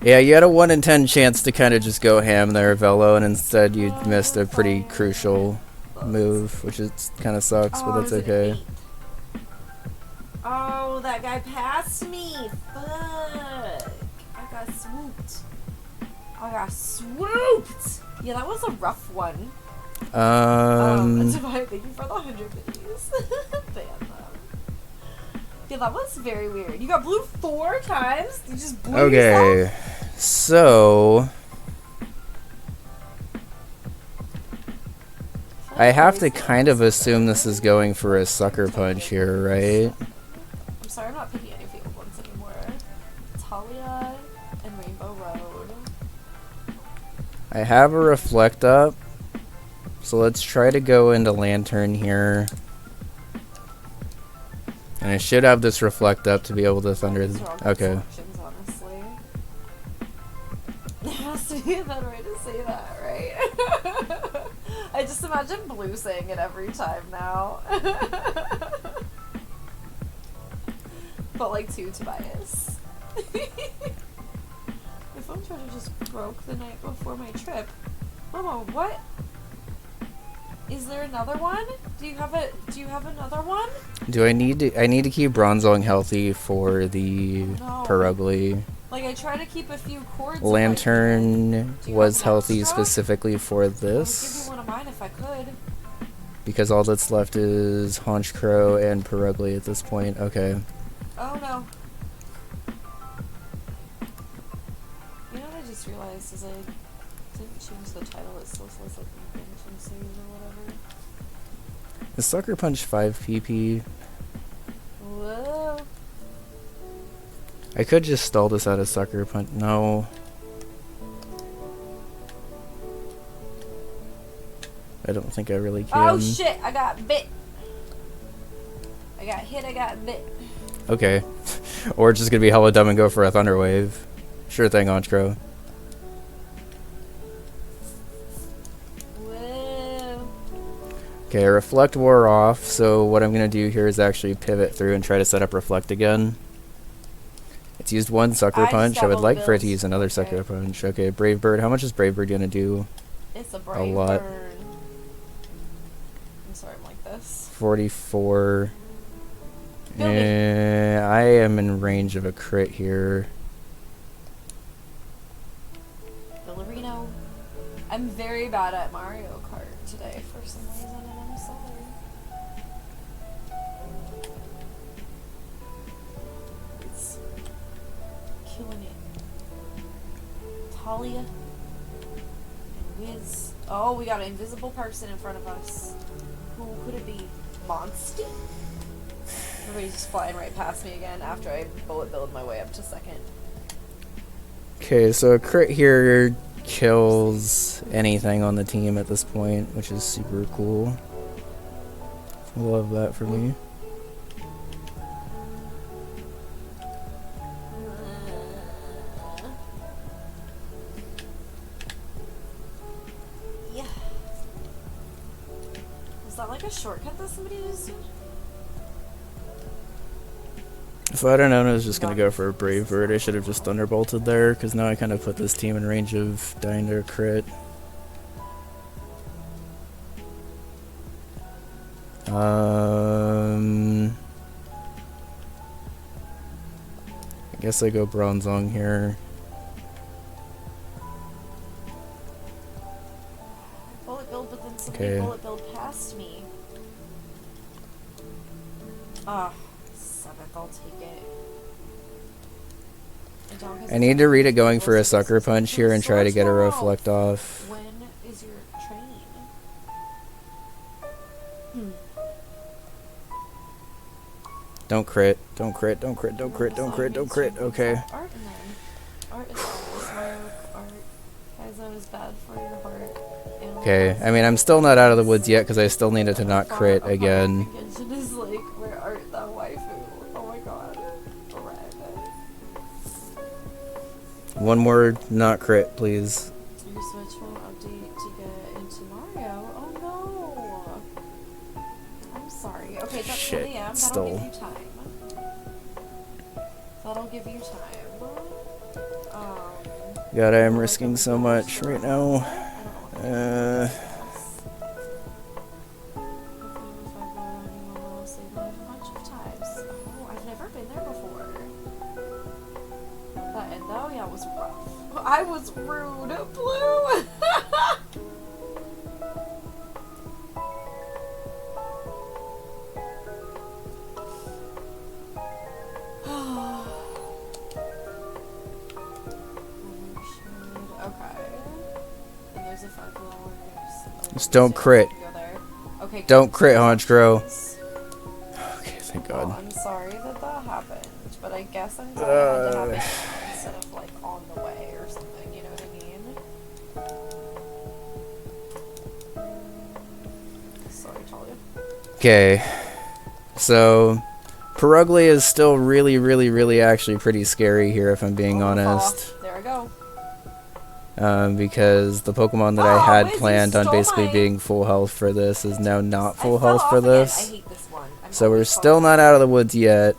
Yeah, you had a 1 in 10 chance to kind of just go ham there, Velo, and instead you missed a pretty crucial move, which is kind of sucks, but that's it was an okay. 8. Oh, that guy passed me. Fuck. I got swooped. Yeah, that was a rough one. Divine, thank you for the 100 minis. Ban them. Yeah, that was very weird. You got blue 4 times? You just blew yourself? Okay, so I have to kind of assume this is going for a sucker punch here, right? I'm sorry, I'm not picking any favorite ones anymore. Talia and Rainbow Road. I have a reflect up, so let's try to go into Lantern here. And I should have this reflect up to be able to thunder. These are all good Okay. selections, honestly. There has to be a better way to say that, right? I just imagine Blue saying it every time now. but like 2 Tobias. My phone charger just broke the night before my trip. Mama, what? Is there another one? Do you have another one? I need to keep Bronzong healthy for the No. Perugly. Like, I try to keep a few cords. Lantern was healthy extra? specifically for I would give this. you one of mine if I could. Because all that's left is Haunch Crow and Perugly at this point. Okay. Oh no. You know what I just realized is I didn't change the title. It still says like Invention Series or whatever. Is Sucker Punch 5 PP? Whoa. I could just stall this out of Sucker Punch. No. I don't think I really can. Oh shit, I got bit. I got hit, I got bit. Okay. Or just gonna be hella dumb and go for a Thunder Wave. Sure thing, Honchkrow. Whoa. Okay, Reflect wore off, so what I'm gonna do here is actually pivot through and try to set up Reflect again. It's used one Sucker Punch. I would like for it to use another Sucker Punch. Okay, Brave Bird. How much is Brave Bird gonna do? It's a brave lot. bird. I'm sorry I'm like this. 44. Build me. I am in range of a crit here. Ballerino. I'm very bad at Mario Kart today for some reason, and I'm sorry. It's killing it. Talia and Wiz. Oh, we got an invisible person in front of us. Who could it be? Monsty? Everybody's just flying right past me again after I bullet build my way up to second. Okay, so a crit here kills anything on the team at this point, which is super cool. Love that for me. Yeah. Was that like a shortcut that somebody just did? If I'd have known I was just going to go for a Brave Bird, I should have just Thunderbolted there, because now I kind of put this team in range of dying to a crit. I guess I go Bronzong here. Bullet build, but then somebody Okay. bullet build past me. Ah, 7th, I'll take it. I need to read it going for a Sucker Punch here and try to get a Reflect off. When is your train? Don't crit, don't crit, don't crit, don't crit, don't crit, don't crit. Okay. Art in them. Art is always Mario Art. Kaizo is bad for your heart. Okay, I mean, I'm still not out of the woods yet because I still needed to not crit again. Genshin is like, where art thou, waifu? Oh my god. Alright. One more not crit, please. Your Switch won't update to get into Mario? Oh no! I'm sorry. Okay, that's Shit, 10 a.m. still. That'll give you time. That'll give you time. God, I am risking so much right now. I've never been there before. That end though, yeah, was rough. I was rude. Blue! Just don't crit. Okay, Don't crit, Honchkrow. Okay, thank God. Oh, I'm sorry that happened, but I guess I'm glad it had to happen instead of like on the way or something, you know what I mean? Sorry, Talia. Okay, so Perugly is still really actually pretty scary here, if I'm being honest. There I go. Because the Pokemon that I had Wiz, planned you on stole basically my- being full health for this is now not full I fell health for off again. this. I hate this one. I'm So we're always still falling not out of the woods yet.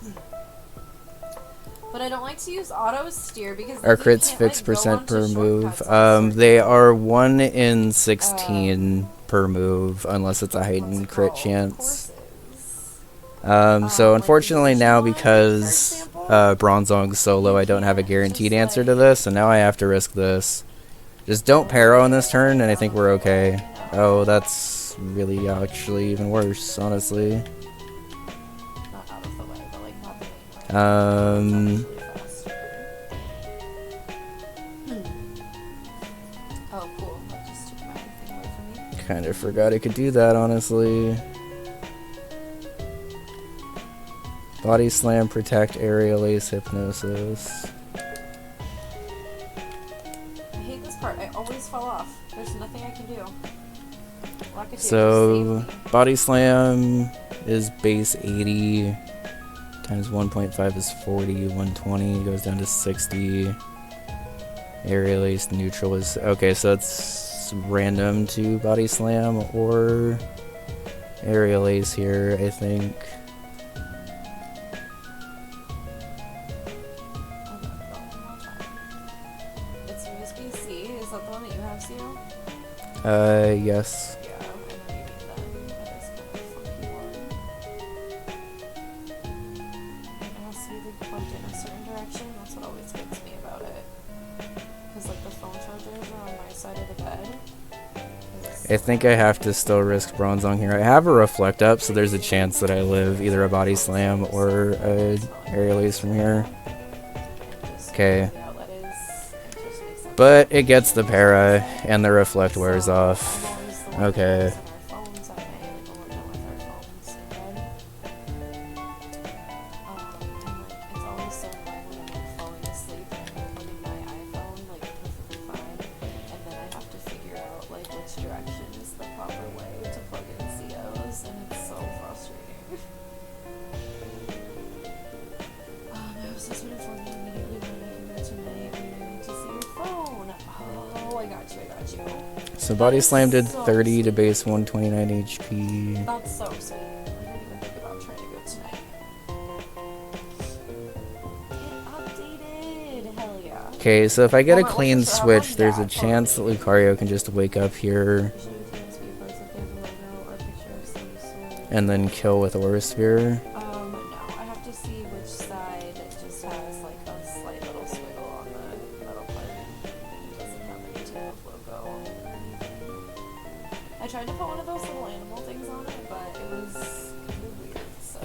But I don't like to use auto steer because Our then you crits can't, fixed like, go percent onto per move. shortcuts on certain They are things. 1 in 16 per move, unless it's a What's heightened it crit called? chance. Courses. So Like the unfortunately division now, one, for because example, Bronzong's solo, you I don't have a can't guaranteed just, answer to like, this, so now I have to risk this. Just don't parry on this turn, and I think we're okay. you know, Oh, that's really actually even worse, honestly. not out of the way, but like not the main way. It's actually faster. Oh, cool. That just took my thing away from me. Kind of forgot I could do that, honestly. Body slam, protect, aerial ace, hypnosis. I hate this part. I always fall off. There's nothing I can do. Rocketeer, So, just save me. body slam is base 80 times 1.5 is 40, 120 goes down to 60. Aerial ace neutral is okay, so it's random to body slam or aerial ace here, I think. It's USB-C. Is that the one that you have, Sio? Yes. Yeah, I know you mean that. That is kind of a funky one. It has to be like plugged in a certain direction. That's what always gets me about it. Because like the phone chargers are on my side of the bed. I think I have to still risk Bronzong here. I have a reflect up, so there's a chance that I live either a body slam or a aerial ace from here. Okay. But it gets the para, and the reflect wears off. Okay. So body slam did 30 to base 129 HP. That's so sweet. I didn't even think about trying to go tonight. It updated. Hell yeah. Okay, so if I get a Well, clean what's the problem? switch, there's Yeah, a chance that Lucario can just wake up here and then kill with Aura Sphere. No, I have to see which side just has like a slight little squiggle on the metal part. It doesn't have any type of logo. I tried to put one of those little animal things on it, but it was kind of weird, so.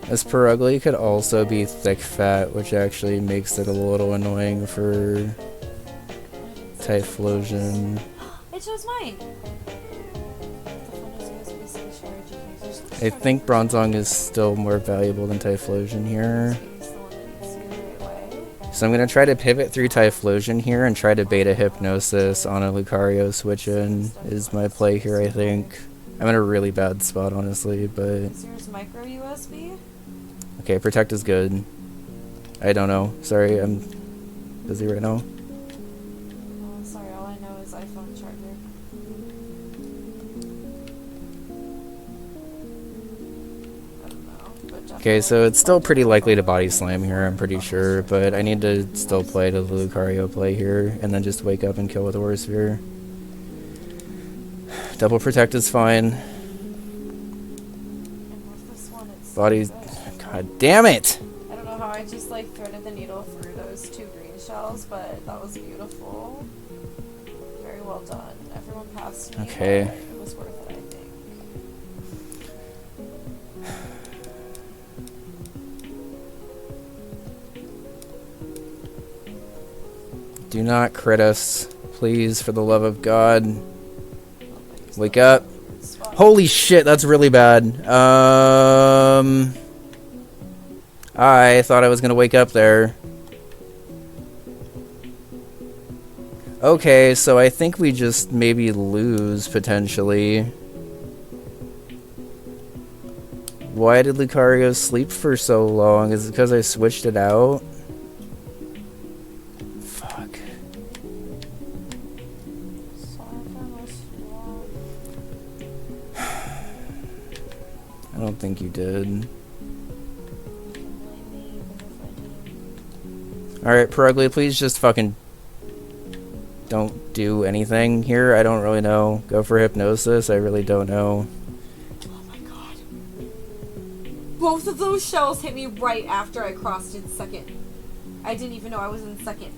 This Perugly could also be thick fat, which actually makes it a little annoying for Typhlosion. It shows mine! I think Bronzong is still more valuable than Typhlosion here. So I'm going to try to pivot through Typhlosion here and try to beta Hypnosis on a Lucario switch in is my play here, I think. I'm in a really bad spot, honestly, but... Is yours micro USB? Okay, Protect is good. I don't know. Sorry, I'm busy right now. Oh, sorry, all I know is iPhone charger. I don't know, but Okay, so it's still pretty likely to body slam here, I'm pretty sure, but I need to still play to the Lucario play here, and then just wake up and kill with Aura Sphere. Double Protect is fine. And with this one, it's Body... so good. God damn it! I don't know how I just like threaded the needle through those two green shells, but that was beautiful. Very well done. Everyone passed me. Okay. But it was worth it, I think. Do not crit us, please, for the love of God. Wake up. Holy shit, that's really bad. I thought I was gonna wake up there. Okay, so I think we just maybe lose, potentially. Why did Lucario sleep for so long? Is it because I switched it out? Fuck. I don't think you did. Alright, Perugly, please just fucking don't do anything here. I don't really know. Go for Hypnosis. I really don't know. Oh my god. Both of those shells hit me right after I crossed in second. I didn't even know I was in second.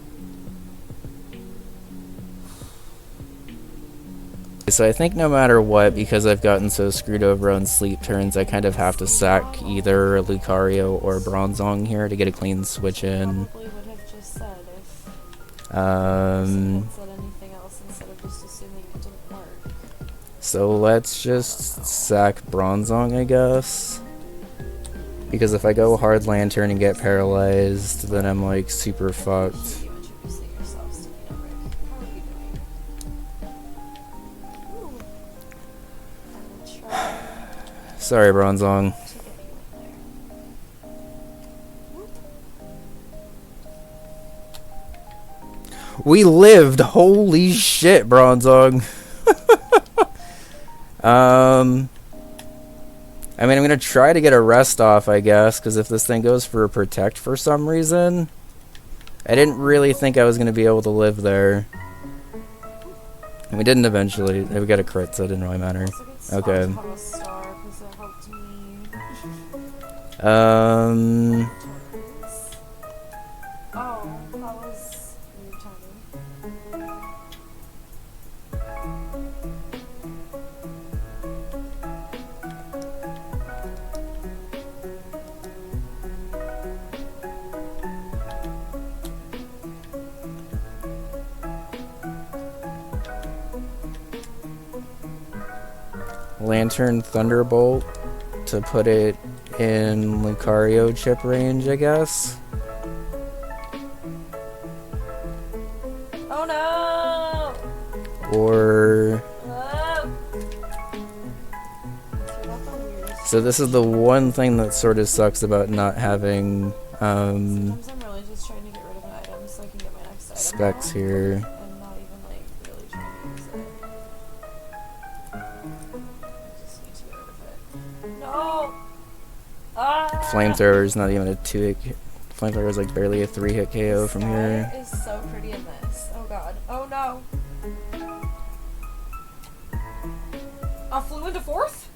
So I think no matter what, because I've gotten so screwed over on sleep turns, I kind of have to sack either Lucario or Bronzong here to get a clean switch in. Probably would have just said if Um, said anything else instead of just assuming it didn't work. so let's just sack Bronzong, I guess. Because if I go Hard Lantern and get paralyzed, then I'm like super fucked. You introducing yourselves to me, Rick. How are you doing? Ooh. I will try Sorry, Bronzong. to get you in there. Whoop. We lived! Holy shit, Bronzong. I mean, I'm gonna try to get a rest off, I guess, because if this thing goes for a protect for some reason, I didn't really think I was gonna be able to live there. And we didn't eventually. We got a crit, so it didn't really matter. Okay. Have a star 'cause it helped me. Oh, that was weird timing. Lantern Thunderbolt to put it in Lucario chip range, I guess. Oh no! Or... Oh. So this is the one thing that sort of sucks about not having Sometimes I'm really just trying to get rid of an item so I can get my next item. specs now. here. I'm not even like really trying to use it. I just need to get rid of it. No! Ah! Flamethrower is not even a 2-hit. Flamethrower is like barely a 3-hit KO from here. Sky is so pretty in this. Oh god. Oh no! I flew into fourth?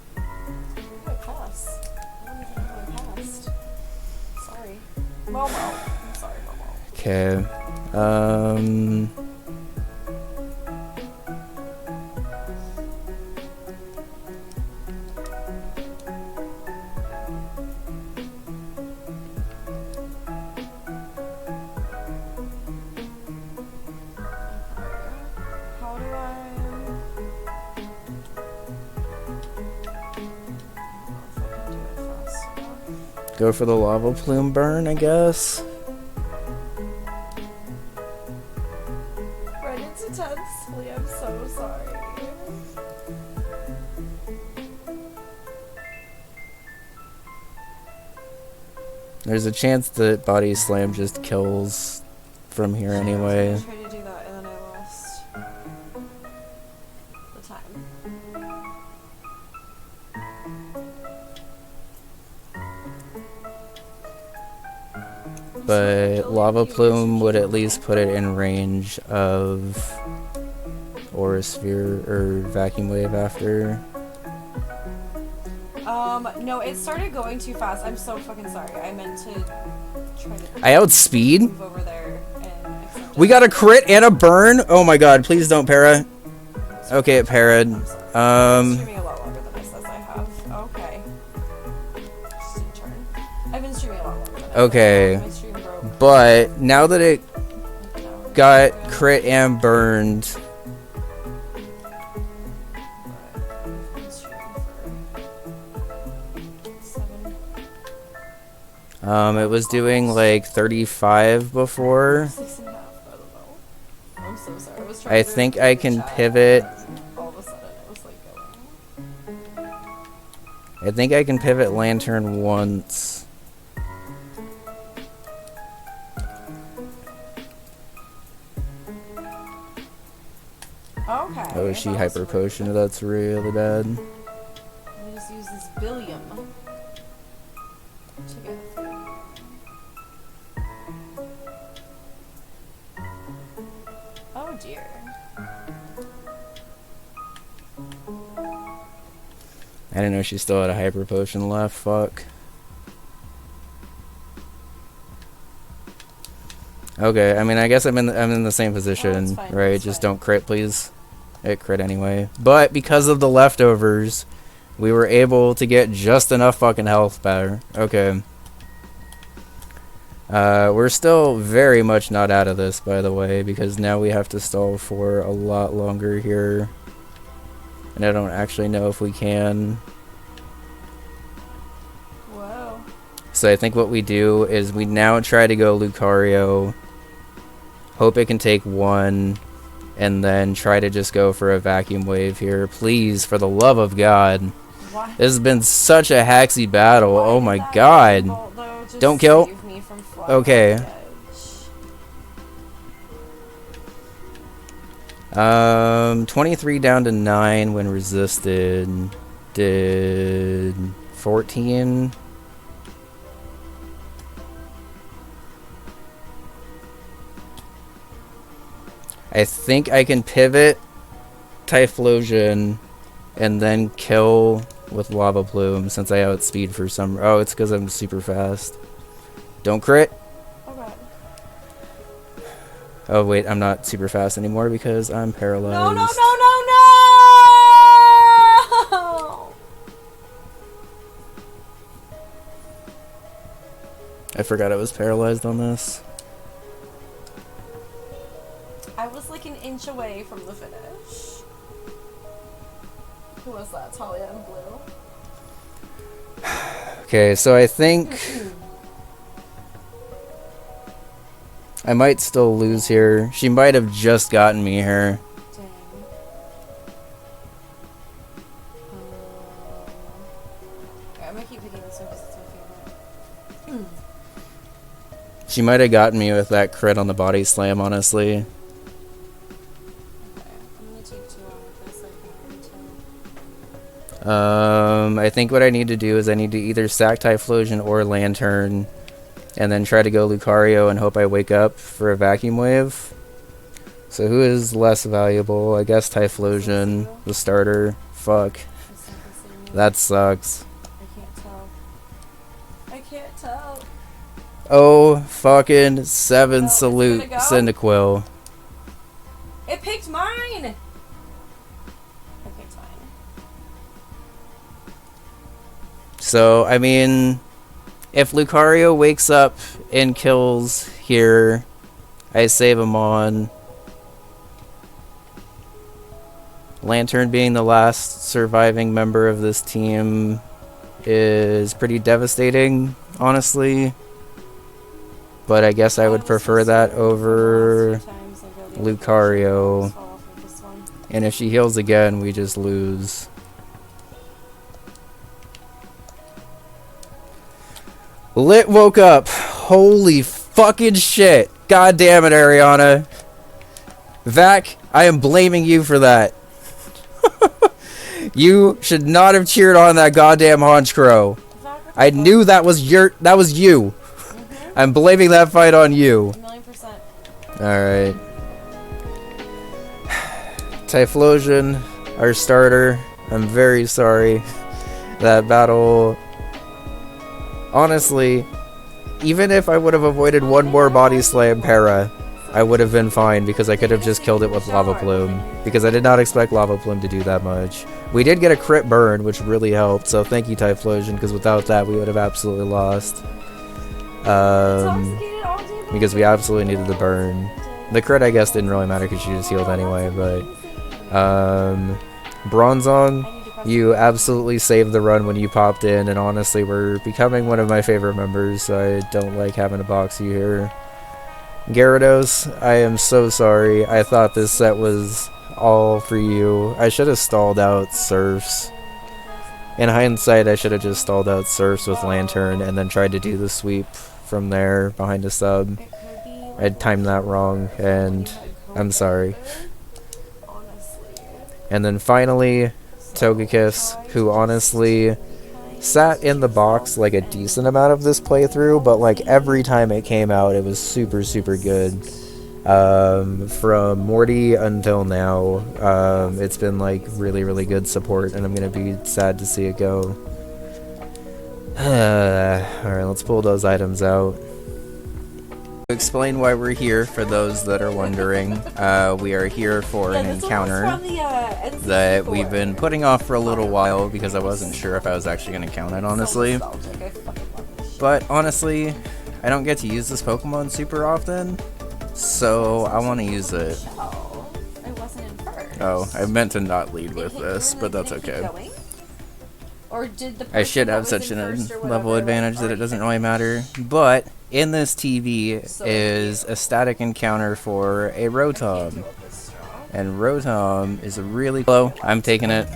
I passed. I don't even know I passed. Sorry. Momo. I'm sorry, Momo. Okay. How do I... Go for the lava plume burn, I guess. Right into 10th sleep. I'm so sorry. There's a chance that Body Slam just kills from here anyway. I tried to do that and then I lost the time. But Lava Plume would at least put it in range of Aura Sphere or Vacuum Wave after. No, it started going too fast. I'm so fucking sorry. I meant to try to I outspeed? move over there and accept We got a crit and a burn? Oh my god, please don't para. Okay, it parried. I'm streaming a lot longer than I says I have. Okay. Just didn't turn. I've been streaming a lot longer than I says I Okay. have. My stream broke But now that it like an hour ago. got crit and burned, But I've been streaming for 7, it was doing like 35 before. 6.5. I don't know. I'm so sorry. I was trying I to think read I the can chat, pivot. and all of a sudden it was like going. I think I can pivot Lantern once. Okay. Oh, she hyper potion. That's really bad. Let me just use this billium to go through. Oh dear. I didn't know she still had a hyper potion left. Fuck. Okay, I mean, I guess I'm in the same position, fine, right? that's Just fine. don't crit, please. It crit anyway. But because of the leftovers, we were able to get just enough fucking health back. Okay. We're still very much not out of this, by the way, because now we have to stall for a lot longer here. And I don't actually know if we can. Whoa. So I think what we do is we now try to go Lucario. Hope it can take one. And then try to just go for a vacuum wave here. Please, for the love of God. Why? This has been such a haxy battle. Why Oh did my that God. bolt, though, just Don't kill. save me from flying Okay. off the edge? 23 down to 9 when resisted. Did 14. I think I can pivot Typhlosion and then kill with Lava Plume since I outspeed for some. Oh, it's because I'm super fast. Don't crit. Oh god. Oh wait, I'm not super fast anymore because I'm paralyzed. No, no, no, no, no! I forgot I was paralyzed on this. I was like an inch away from the finish. Who was that? Talia in blue? Okay, so I think I might still lose here. She might have just gotten me here. Dang. Okay, I'm gonna keep picking this one because it's my favorite. She might have gotten me with that crit on the body slam, honestly. Okay, I'm gonna take too long with this, I think, until... I think what I need to do is I need to either sack Typhlosion or Lantern, and then try to go Lucario and hope I wake up for a vacuum wave. So who is less valuable? I guess Typhlosion, the starter. Fuck. It's not the same. That sucks. I can't tell. I can't tell. Oh, fucking 7 Oh, it's salute, gonna go? Cyndaquil. It picked mine! It picked mine. So, I mean, if Lucario wakes up and kills here, I save him on. Lantern being the last surviving member of this team is pretty devastating, honestly. But I guess I would prefer that over Lucario. And if she heals again, we just lose. Lit woke up. Holy fucking shit. God damn it, Ariana. Vac, I am blaming you for that. You should not have cheered on that goddamn Honchkrow. I knew that was you. I'm blaming that fight on you. 1,000,000%. Alright. Typhlosion, our starter. I'm very sorry. That battle... Honestly, even if I would have avoided one more body slam para, I would have been fine because I could have just killed it with Lava Plume. Because I did not expect Lava Plume to do that much. We did get a crit burn, which really helped, so thank you, Typhlosion, because without that we would have absolutely lost. Because we absolutely needed the burn. The crit, I guess, didn't really matter because she just healed anyway, but... Bronzong, you absolutely saved the run when you popped in, and honestly, we're becoming one of my favorite members, so I don't like having to box you here. Gyarados, I am so sorry. I thought this set was all for you. I should have stalled out Surfs. In hindsight, I should have just stalled out Surfs with Lantern and then tried to do the sweep from there behind a sub. It could be like I timed that wrong, and I'm sorry. Honestly. And then finally, Togekiss, who honestly sat in the box like a decent amount of this playthrough, but like every time it came out, it was super, super good. From Morty until now, it's been like really, really good support, and I'm gonna be sad to see it go. Alright, let's pull those items out. To explain why we're here, for those that are wondering, we are here for an encounter that we've been putting off for a little while because I wasn't sure if I was actually going to count it, honestly. But honestly, I don't get to use this Pokemon super often, so I want to use it. Oh, I meant to not lead with this, but that's okay. Or did the I should have such a level advantage that it doesn't really matter. But in this TV is a static encounter for a Rotom. And Rotom is a really low. I'm taking it.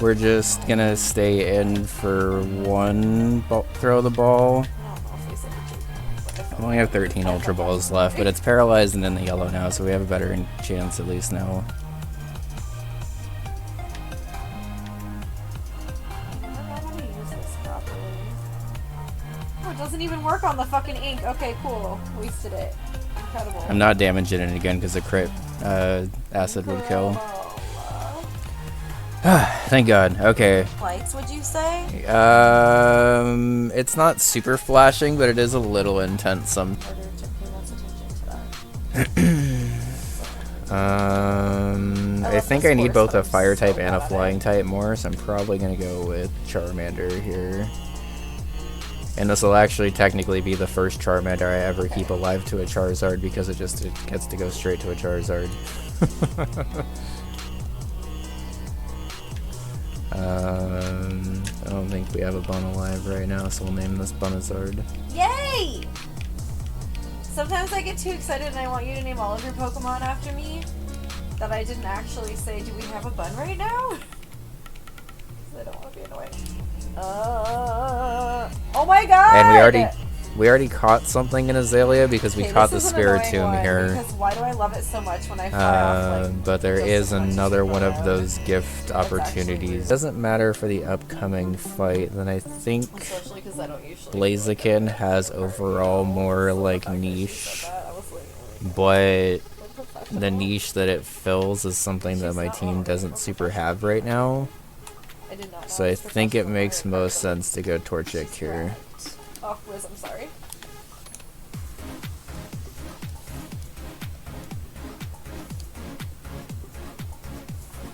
We're just gonna stay in for one throw of the ball. I only have 13 Ultra Balls left, but it's paralyzed and in the yellow now, so we have a better chance at least now. Doesn't even work on the fucking ink. Okay, cool. Wasted it. Incredible. I'm not damaging it again because the crit acid would kill. Thank God. Okay. Lights, would you say? It's not super flashing, but it is a little intense. I think I need both a fire type and a flying type more, so I'm probably gonna go with Charmander here. And this will actually technically be the first Charmander I ever keep alive to a Charizard because it gets to go straight to a Charizard. I don't think we have a Bun alive right now, so we'll name this Bunizard. Yay! Sometimes I get too excited and I want you to name all of your Pokemon after me that I didn't actually say, do we have a Bun right now? I don't want to be annoying. Oh my God! And we already caught something in Azalea because we caught the Spiritomb here. Because why do I love it so much when I fly off, like, but there is another one of those gift opportunities. Doesn't matter for the upcoming fight. Then I think Blaziken has overall more like niche, but the niche that it fills is something that my team doesn't super have right now. So I think it makes most sense to go Torchic here. Oh, Liz, I'm sorry.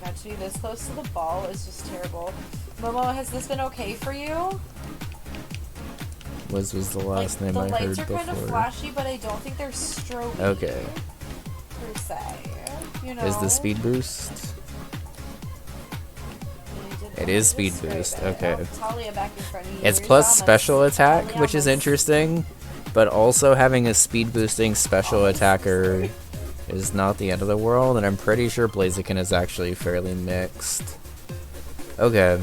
God, to be this close to the ball is just terrible. Momo, has this been okay for you? Was the last name I heard before. The lights are kind of flashy, but I don't think they're strobing. Okay. Per se. You know? Is the speed boost? It is speed boost, okay. It's plus special attack, which is interesting, but also having a speed boosting special attacker is not the end of the world, and I'm pretty sure Blaziken is actually fairly mixed. Okay.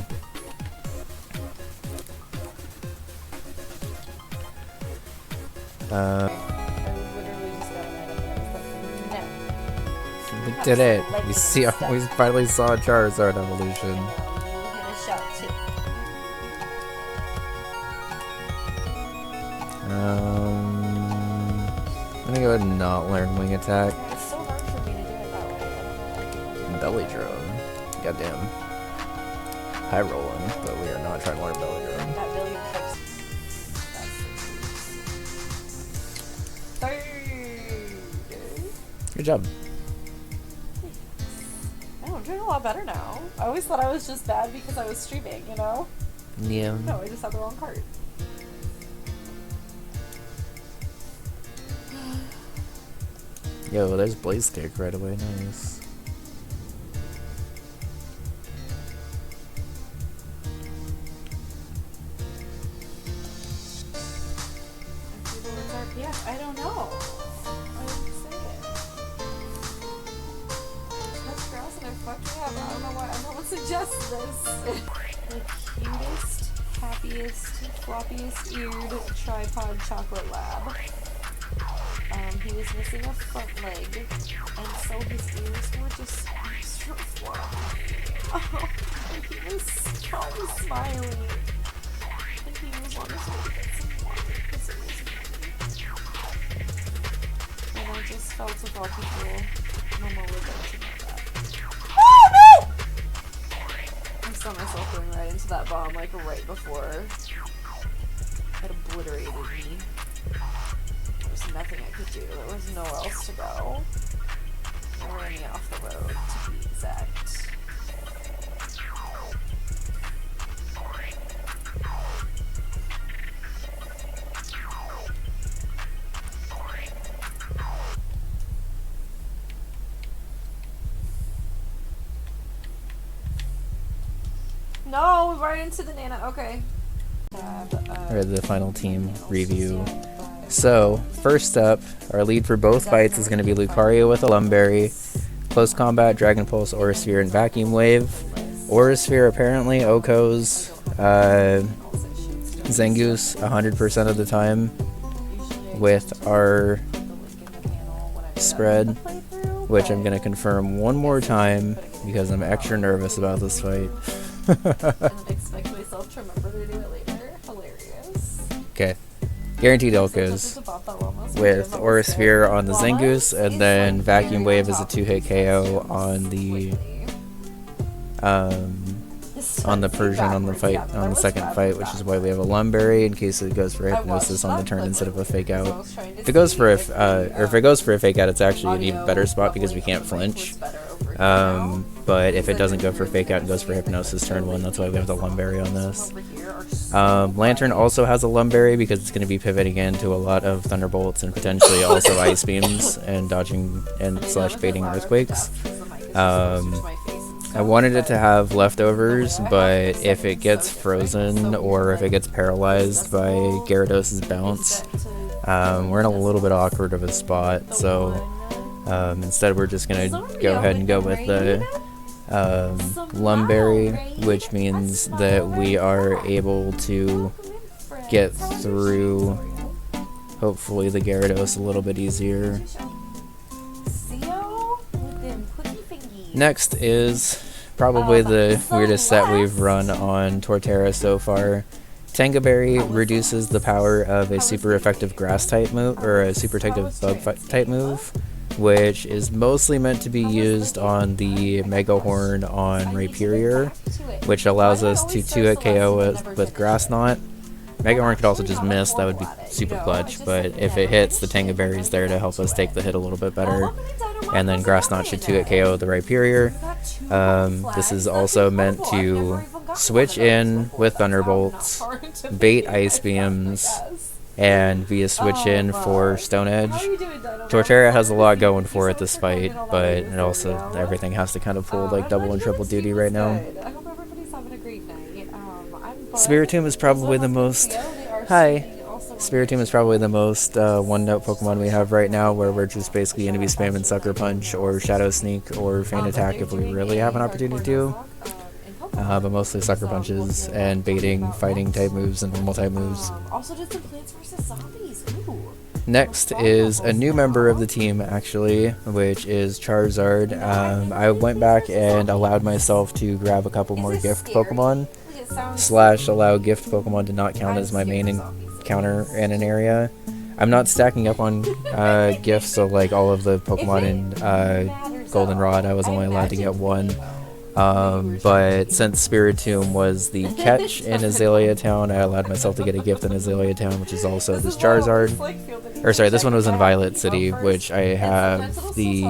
We did it! We finally saw Charizard evolution. I'm gonna go ahead and not learn Wing Attack. It's so hard for me to do it that way. Belly Drum. Goddamn. High rolling, but we are not trying to learn Belly Drum. That really Good job. Oh, I'm doing a lot better now. I always thought I was just bad because I was streaming, you know? Yeah. No, I just had the wrong card. Yo, there's Blaze Kick right away. Nice. I don't know. I didn't say it. That's gross and it fucked me up. I don't know why. No one suggests this. cutest, happiest, floppiest eared tripod chocolate lab. He was missing a front leg, and so his ears were just extra floppy. Oh, and he was so smiling. And he was on his way to get some water because it was raining. And I just felt of all people, Mama would like to know that. Oh no! I saw myself going right into that bomb like right before it obliterated me. There was nothing I could do. There was nowhere else to go. It ran me off the road, to be exact. No, right into the Nana. Okay. Or the final team review. So, first up, our lead for both fights is going to be Lucario with a Lumberry, Close Combat, Dragon Pulse, Aura Sphere, and Vacuum Wave. Aura Sphere apparently Oko's Zangoose 100% of the time with our spread, which I'm going to confirm one more time because I'm extra nervous about this fight. And then expect myself to remember to do it later. Hilarious. Okay. Guaranteed Elkos with Aura Sphere on the Zangoose, and then Vacuum Wave is a 2-hit KO on the Persian on the second fight, which is why we have a Lumberry in case it goes for Hypnosis on the turn instead of a Fake Out. If it goes for a Fake Out, it's actually an even better spot because we can't flinch. But if it doesn't go for Fake Out and goes for Hypnosis turn 1, that's why we have the Lumberry on this. Lantern also has a Lumberry because it's going to be pivoting into a lot of Thunderbolts and potentially also Ice Beams and dodging and / baiting Earthquakes. I wanted it to have leftovers, but if it gets frozen or if it gets paralyzed by Gyarados' bounce, we're in a little bit awkward of a spot. So instead we're just going to go ahead and go with the Lumberry, which means that we are able to get through hopefully the Gyarados a little bit easier. Next is probably the weirdest set we've run on Torterra so far. Tanga Berry reduces the power of a super effective grass type move, or a super effective bug type move, which is mostly meant to be used on the Mega Horn on Rhyperior, which allows us to 2-hit KO with Grass Knot. Mega Horn could also just miss, that would be super clutch, but if it hits, the Tanga Berry's there to help us take the hit a little bit better. And then Grass Knot should 2-hit KO the Rhyperior. This is also meant to switch in with Thunderbolts, bait Ice Beams, and be a switch in for Stone Edge. Torterra has a lot going for it this fight, but it also, everything has to kind of pull like double and triple duty right now. Spiritomb is probably the most... Hi! Spiritomb is probably the most one-note Pokemon we have right now, where we're just basically going to be spamming Sucker Punch or Shadow Sneak or Feint Attack if we really have an opportunity to. But mostly Sucker Punches and baiting, fighting type moves and normal type moves. Also did some Plants vs. Zombies. Ooh. Next is a new member of the team, actually, which is Charizard. I went back and allowed myself to grab a couple more gift Pokemon, / allow gift Pokemon to not count as my main encounter in an area. I'm not stacking up on gifts, so like all of the Pokemon in Goldenrod, I was only allowed to get one. But since Spiritomb was the catch in Azalea Town, I allowed myself to get a gift in Azalea Town, which is also this Charizard. Or sorry, this one was in Violet City, which I have the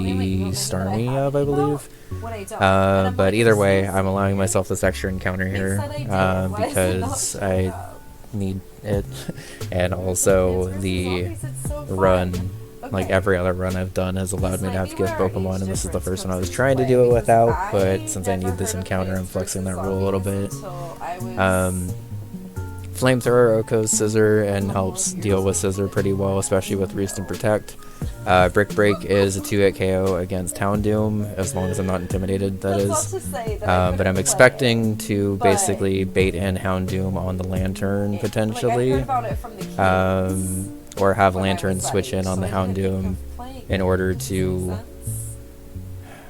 Starmie of, I believe. But either way, I'm allowing myself this extra encounter here because I need it. And also the run, like every other run I've done, has allowed me to have gift Pokemon, and this is the first one I was trying to do it without, but since I need this encounter, I'm flexing that rule a little bit. Flamethrower echoes Scissor and helps deal with Scissor pretty well, especially with Roost and Protect. Brick Break is a 2-hit KO against Houndoom, as long as I'm not intimidated, that That's is. not to say that I But couldn't I'm play expecting it, to but basically bait in Houndoom on the Lantern, like, I potentially. heard about it from the kids Or have when I Lantern was that switch in age, on so the I didn't think Houndoom of playing in it. order Does that make to... sense?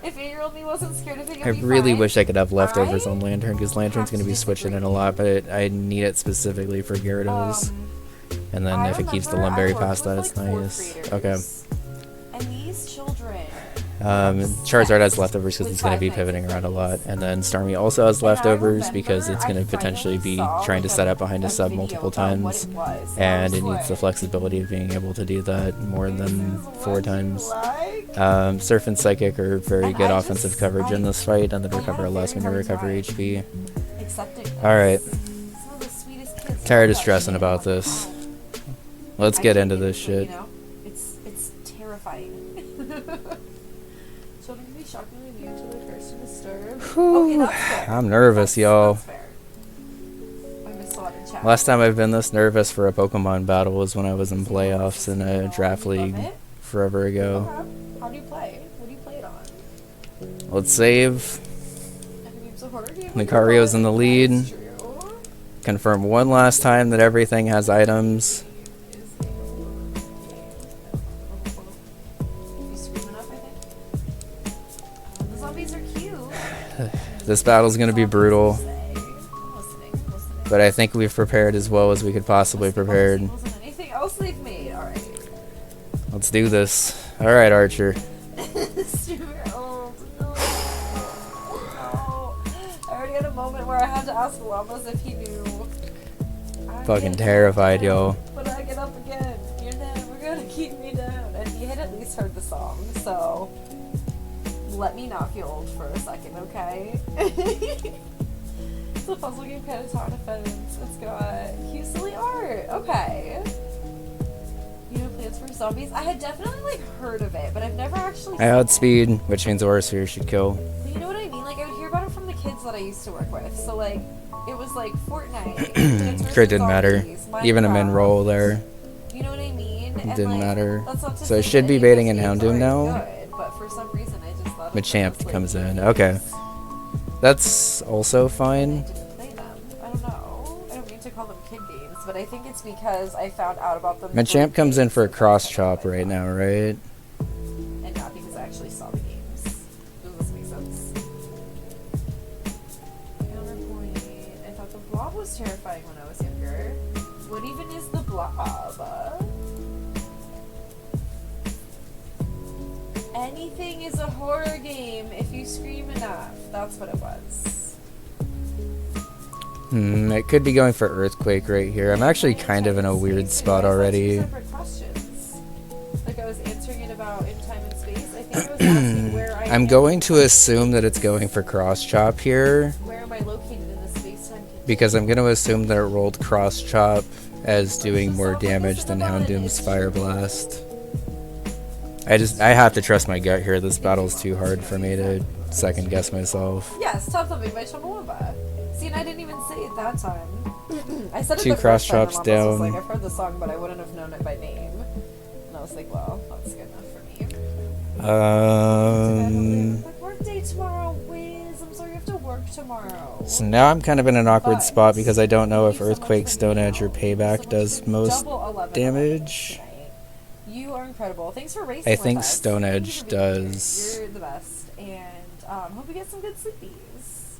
If 8-year-old me wasn't scared of it, I you'll be really fine. wish I could have leftovers I on Lantern, because Lantern's going to be switching in a lot, but I need it specifically for Gyarados. And then I if it keeps the remember I Lumberry worked past that, with, it's like, nice. 4th Okay. graders, and these children Charizard has leftovers because with it's going to be 5 pivoting nights around a of lot. these. And then Starmie also has And I leftovers because remember it's going I to potentially finally be saw, trying to like, set up behind a sub video multiple about what times. it was, And I it was needs the like, flexibility of being able to do that more "This than is 4 what you times. like?" Surf and Psychic are very And good I offensive just- coverage in this fight, and they I had recover a less very when you hard recover time HP. accepting this. Alright. Some of the sweetest kids Tired of love that stressing shit. about I'm like, this. "Wow." Let's I get can't into get this into it, shit. you know? It's terrifying. Children can be shockingly immune to the curse to disturb. Okay, that's fair. I'm nervous, y'all. That's fair. I missed a lot in chat. Last time I've been this nervous for a Pokemon battle was when I was in So you love playoffs in it? a draft You love league it? forever ago. Okay. How do you play? What do you play it on? Let's save. It's a horror game. Lucario's in the lead. That's true. Confirm one last time that everything has items. You scream enough, I think. The zombies are cute. This battle's gonna be brutal, I'm listening. but I think we've prepared as well as we could possibly prepare. Wasn't anything else they've made. All right. Let's do this. Alright, Archer. Super-old. No. No. I already had a moment where I had to ask Llamas if he knew. Fucking terrified, yo. But I get up again. You're never gonna keep me down. And he had at least heard the song, so let me not feel old for a second, okay? It's a puzzle game kind of tower defense. It's got cute silly art. Okay. You know Plants vs. Zombies? I had definitely like heard of it, but I've never actually I outspeed, which means Orisphere should kill. But you know what I mean? Like I would hear about it from the kids that I used to work with. So like it was like Fortnite. Plants vs. Crit didn't matter. Zombies, Even a Minecraft. min-roll there. You know what I mean? And, Didn't like, matter. That's not to So I say should that be any of baiting those in games Houndoom aren't now. Good, but for some reason I just thought Machamp like, comes in. Okay. That's also I fine. didn't play them. I don't know. I don't mean to call them kid games, but I think it's because I found out about them. Machamp through comes in games for a and cross that's chop why I right thought. now, right? And not because I actually saw the games. Does this make sense? Counterpoint. I thought the blob was terrifying when I was younger. What even is the blob? Anything is a horror game if you scream enough. That's what it was. It could be going for Earthquake right here. I'm actually kind of in a weird spot already. Separate questions. Like I was answering it about in time and space. I think I was asking where I I'm am. going to assume that it's going for cross chop here Where am I located in the space-time continuum? because I'm going to assume that it rolled cross chop as doing more damage than Houndoom's Fire Blast. I have to trust my gut here. This battle's too hard for me to second guess myself. Yes, Top Thumping by Chumbawamba. See, and I didn't even say it that time. I said it Two the cross first time, chops and Llamas was down. like, I've heard the song, but I wouldn't have known it by name. And I was like, well, that's good enough for me. Work day tomorrow, Wiz. I'm sorry you have to work tomorrow. So now I'm kind of in an awkward But spot because I don't know thank if you so much Earthquake, for Stone hanging Edge, or out. Thank you Payback so much does for most double 11 damage. tonight. You are incredible. Thanks for racing I with think us. Stone Thank you Edge for being here. does. You're the best. And hope you get some good sleepies.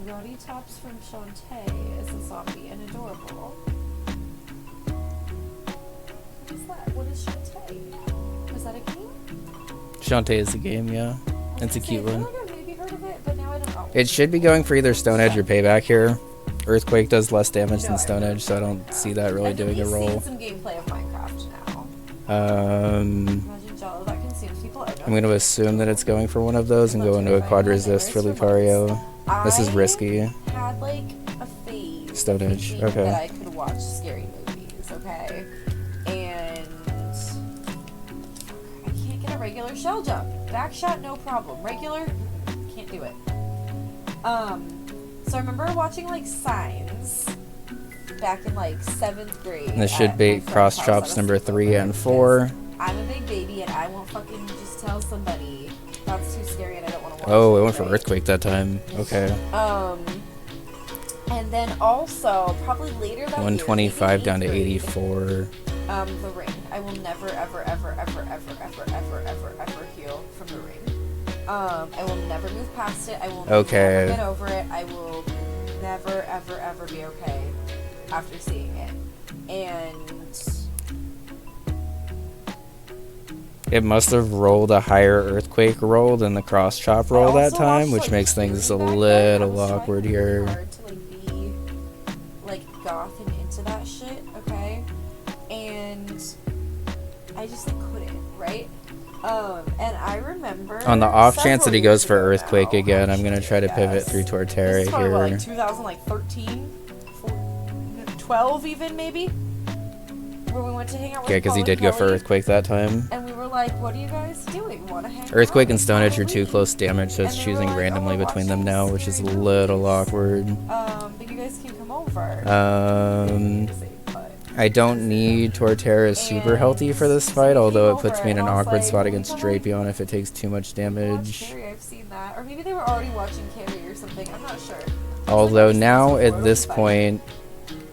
Roddy Tops from Shantae is a zombie and adorable. What is that? What is Shantae? Was that a game? Shantae is the game, yeah. It's a cute I one. feel like I've maybe heard of it, but now I don't know. It should be going for either Stone Edge or Payback here. Earthquake does less damage No, than I've Stone heard Edge, of so I don't Minecraft. see that really I've doing a at least seen roll. some gameplay of Minecraft now. I'm Imagine Jello that consumes people. going to assume that it's going for one of those and go into a quad resist for Lucario. This is risky. I had like a phase Stone Edge, thinking okay. that I could watch scary movies, okay? And I can't get a regular shell jump. Back shot, no problem. Regular, can't do it. So I remember watching like Signs back in like 7th grade. And this should be cross chops number 3 and 4. I'm a big baby and I won't fucking just tell somebody that's too scary and I don't want to watch Oh, it, it went for right? Earthquake that time. Okay. And then also probably later that 125 year, down to maybe 84. The Ring. I will never ever ever ever ever ever ever ever ever heal from The Ring. I will never move past it. I will never get over it. I will never ever ever be okay after seeing it. And it must have rolled a higher Earthquake roll than the cross chop roll that time, which like, makes things a Fury back then. little I was awkward trying really here. hard to like be like goth and into that shit, okay? And I just like couldn't, right? And I remember On the off chance that he several goes for years ago Earthquake now, again, I'm gonna actually, try to pivot yes. through This Torterra is probably here. what, like 2013, 12 even maybe, where we went to hang out with Yeah, because he Paul did and go for Kelly, Earthquake that time. and we were like, "What are you guys doing? Want to hang out?" Earthquake and It's Stone Edge are too Halloween." close damage, so it's And they were choosing like, randomly "Oh, we're between them watching now, which is a scary little movies. awkward. But you guys can come over. But I don't need Torterra super healthy for this fight, although it puts me in an awkward spot against Drapion if it takes too much damage. Carrie, I've seen that, or maybe they were already watching Carrie or something. I'm not sure. Although now at this point,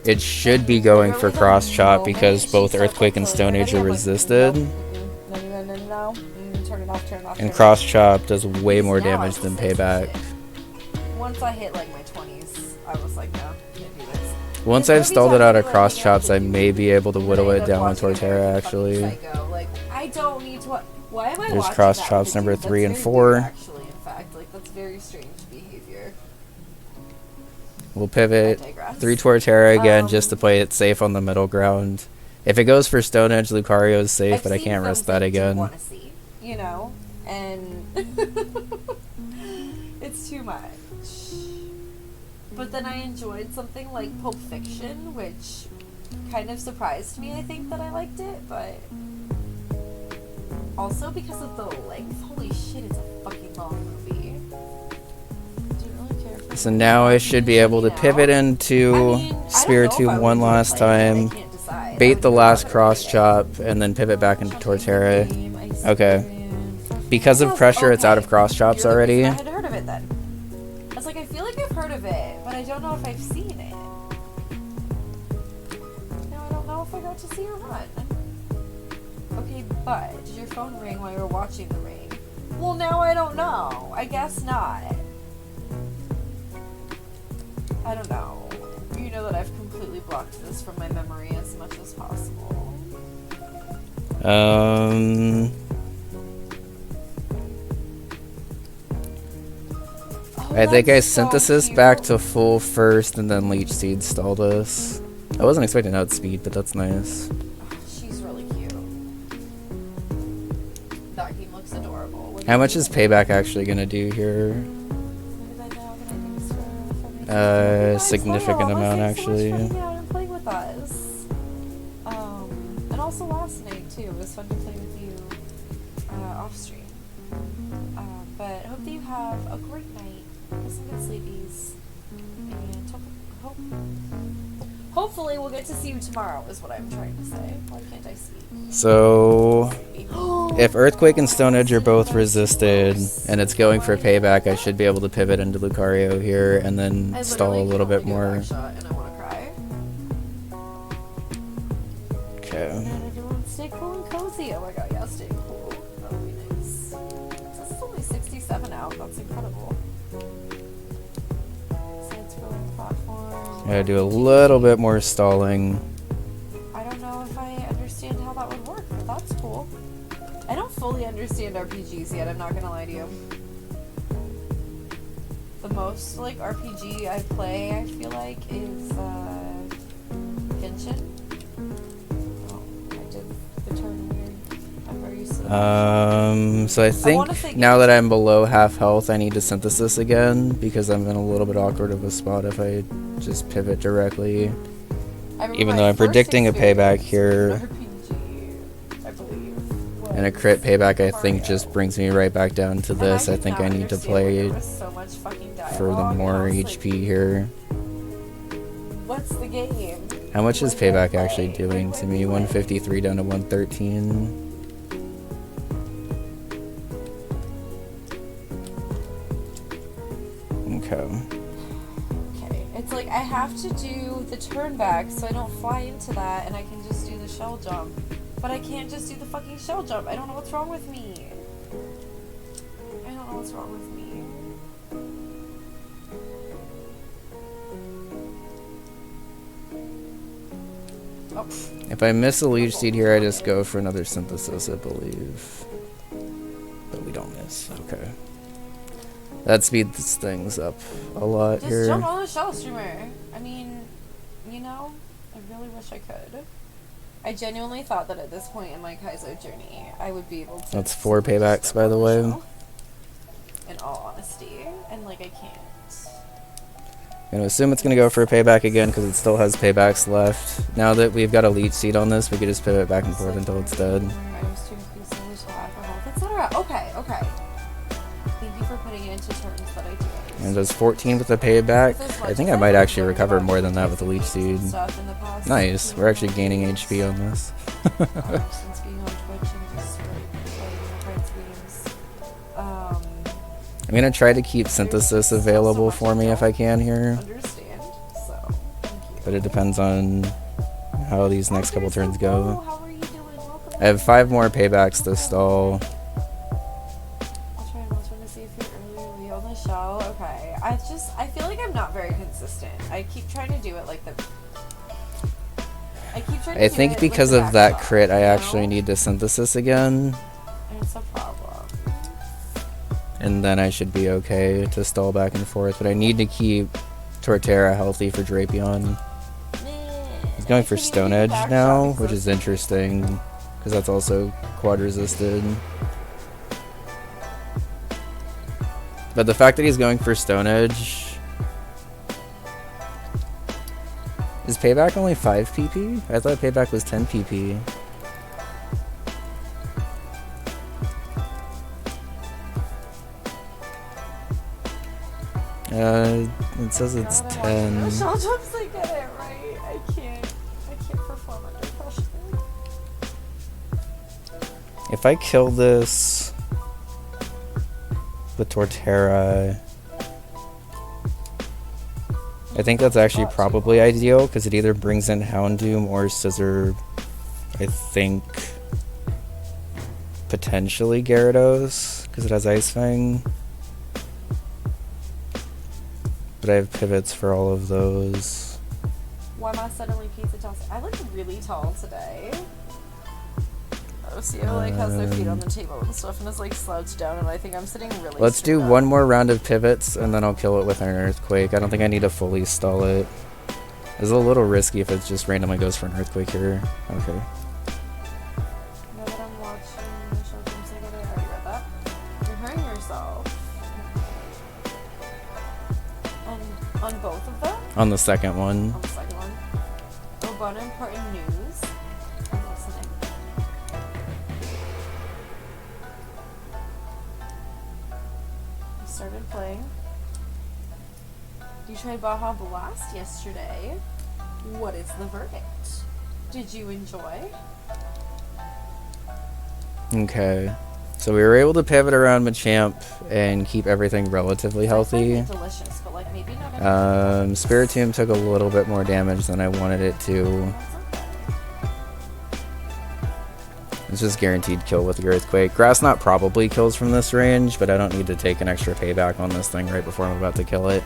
it should be going for cross chop because both Earthquake and Stone Age are resisted, No. Turn it off. and cross chop does way more damage than payback. Once I hit like my 20s, I was like, no, can't do this. Once I've stalled it out of cross chops, I may be able to whittle it down with Torterra actually. Like, I don't need to. Why am I There's watching cross that chops video? number That's 3 and very 4. weird, actually, in fact, like that's very strange behavior. We'll pivot I digress. 3 Torterra again just to play it safe on the middle ground. If it goes for Stone Edge, Lucario is safe, but I can't risk that again. Want to see, you know, and it's too much. But then I enjoyed something like Pulp Fiction, which kind of surprised me. I think that I liked it, but also because of the length. Holy shit, it's a fucking long movie. Didn't really care for So now I should be able to pivot into Spiritomb one last time, bait the last cross chop, and then pivot back into Torterra. Okay. Because of pressure, it's out of cross chops already. I had heard of it then. I was like, I feel like I've heard of it, but I don't know if I've seen it. Now I don't know if I got to see her run. Okay, but did your phone ring while you were watching The Ring? Well, now I don't know. I guess not. I don't know. You know that I've completely blocked this from my memory as much as possible. I think I synthesis back to full first and then Leech Seed stalled us. I wasn't expecting outspeed, but that's nice. She's really cute. That game looks adorable. How much is payback actually gonna do here? Significant amount actually. And playing with us. And also last night too. It was fun to play with you off stream. But hope that you have a great night. Get some good sleepies. And hopefully we'll get to see you tomorrow is what I'm trying to say. Why can't I speak? So if Earthquake and Stone Edge are both resisted and it's going for payback, I should be able to pivot into Lucario here and then stall a little bit more. And I want to cry. Okay. And everyone stay cool and cozy. Oh my god, yeah, stay cool. That would be nice. This is only 67 out. That's incredible. Side-scrolling platform. Gotta do a little bit more stalling. I don't know if I understand how that would work, but that's cool. I don't fully understand RPGs yet, I'm not gonna lie to you. The most, like, RPG I play, I feel like, is, Genshin. Oh, I did the turn weird. I'm very used to that. So I think now that I'm below half health, I need to synthesis again because I'm in a little bit awkward of a spot if I just pivot directly. Even though I'm predicting a payback here. I believe. And a crit payback, I think, just brings me right back down to this. I think I need to play There was so much fucking for the more HP here. What's the game? How much is payback actually doing to me? 153 down to 113. Okay. It's like I have to do the turn back so I don't fly into that and I can just do the shell jump. But I can't just do the fucking shell jump. I don't know what's wrong with me. I don't know what's wrong with me. Oh. If I miss a leech seed here, I just go for another synthesis, I believe. But we don't miss. Okay. That speeds things up a lot Just here. jump on the shell streamer. I mean, you know, I really wish I could. I genuinely thought that at this point in my Kaizo journey, I would be able to. That's 4 paybacks, by the way. In all honesty, and like I can't. I'm gonna assume it's gonna go for a payback again because it still has paybacks left. Now that we've got a leech seed on this, we could just pivot back and forth until it's dead. Okay, okay. Thank you for putting it into terms that I do. And does 14 with a payback. I think I might actually recover more than that with the leech seed. Nice. We're actually gaining HP on this. Since being on Twitch and just playing games. I'm gonna try to keep synthesis available for me if I can here. Understand. So, thank you. But it depends on how these next couple turns go. How are you doing? Welcome. I have 5 more paybacks to stall. I'll try to see if you're earlier on the show. Okay. I feel like I'm not very consistent. I keep trying to do it like the. I think because of that crit, I actually need to synthesis again. It's a problem. And then I should be okay to stall back and forth. But I need to keep Torterra healthy for Drapion. He's going for Stone Edge now, which is interesting. Because that's also quad resisted. But the fact that he's going for Stone Edge... Is payback only 5 PP? I thought payback was 10 PP. It says it's 10. Shell jumps, I get it, right? I can't perform under pressure. If I kill this with Torterra, I think that's actually probably ideal because it either brings in Houndoom or Scissor. I think potentially Gyarados because it has Ice Fang. But I have pivots for all of those. Why am I suddenly pizza tall? I look really tall today. Oh, Sio like has their feet on the table and stuff and is like slouched down, and I think I'm sitting really. Let's do one more round of pivots and then I'll kill it with an Earthquake. I don't think I need to fully stall it. It's a little risky if it just randomly goes for an Earthquake here. Okay. Now that I'm watching the show games together, I already read that. You're hurting yourself. On both of them? On the second one. On the second one. Oh, but important news. I'm listening. I started playing. You tried Baja Blast yesterday. What is the verdict? Did you enjoy? Okay. So we were able to pivot around Machamp and keep everything relatively healthy. Delicious, but like maybe not Spiritomb took a little bit more damage than I wanted it to. It's just guaranteed kill with the Earthquake. Grass Knot probably kills from this range, but I don't need to take an extra payback on this thing right before I'm about to kill it.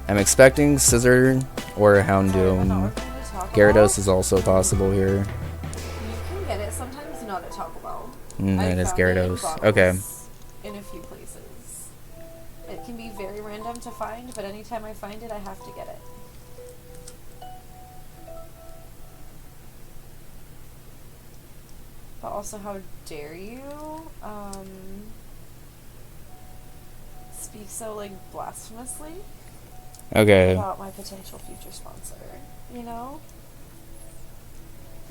I'm expecting Scissor or Houndoom. Gyarados is also possible here. You can get it sometimes not at Taco Bell. It is Gyarados. Okay. In a few places. It can be very random to find, but anytime I find it, I have to get it. But also, how dare you speak so like blasphemously about my potential future sponsor? You know.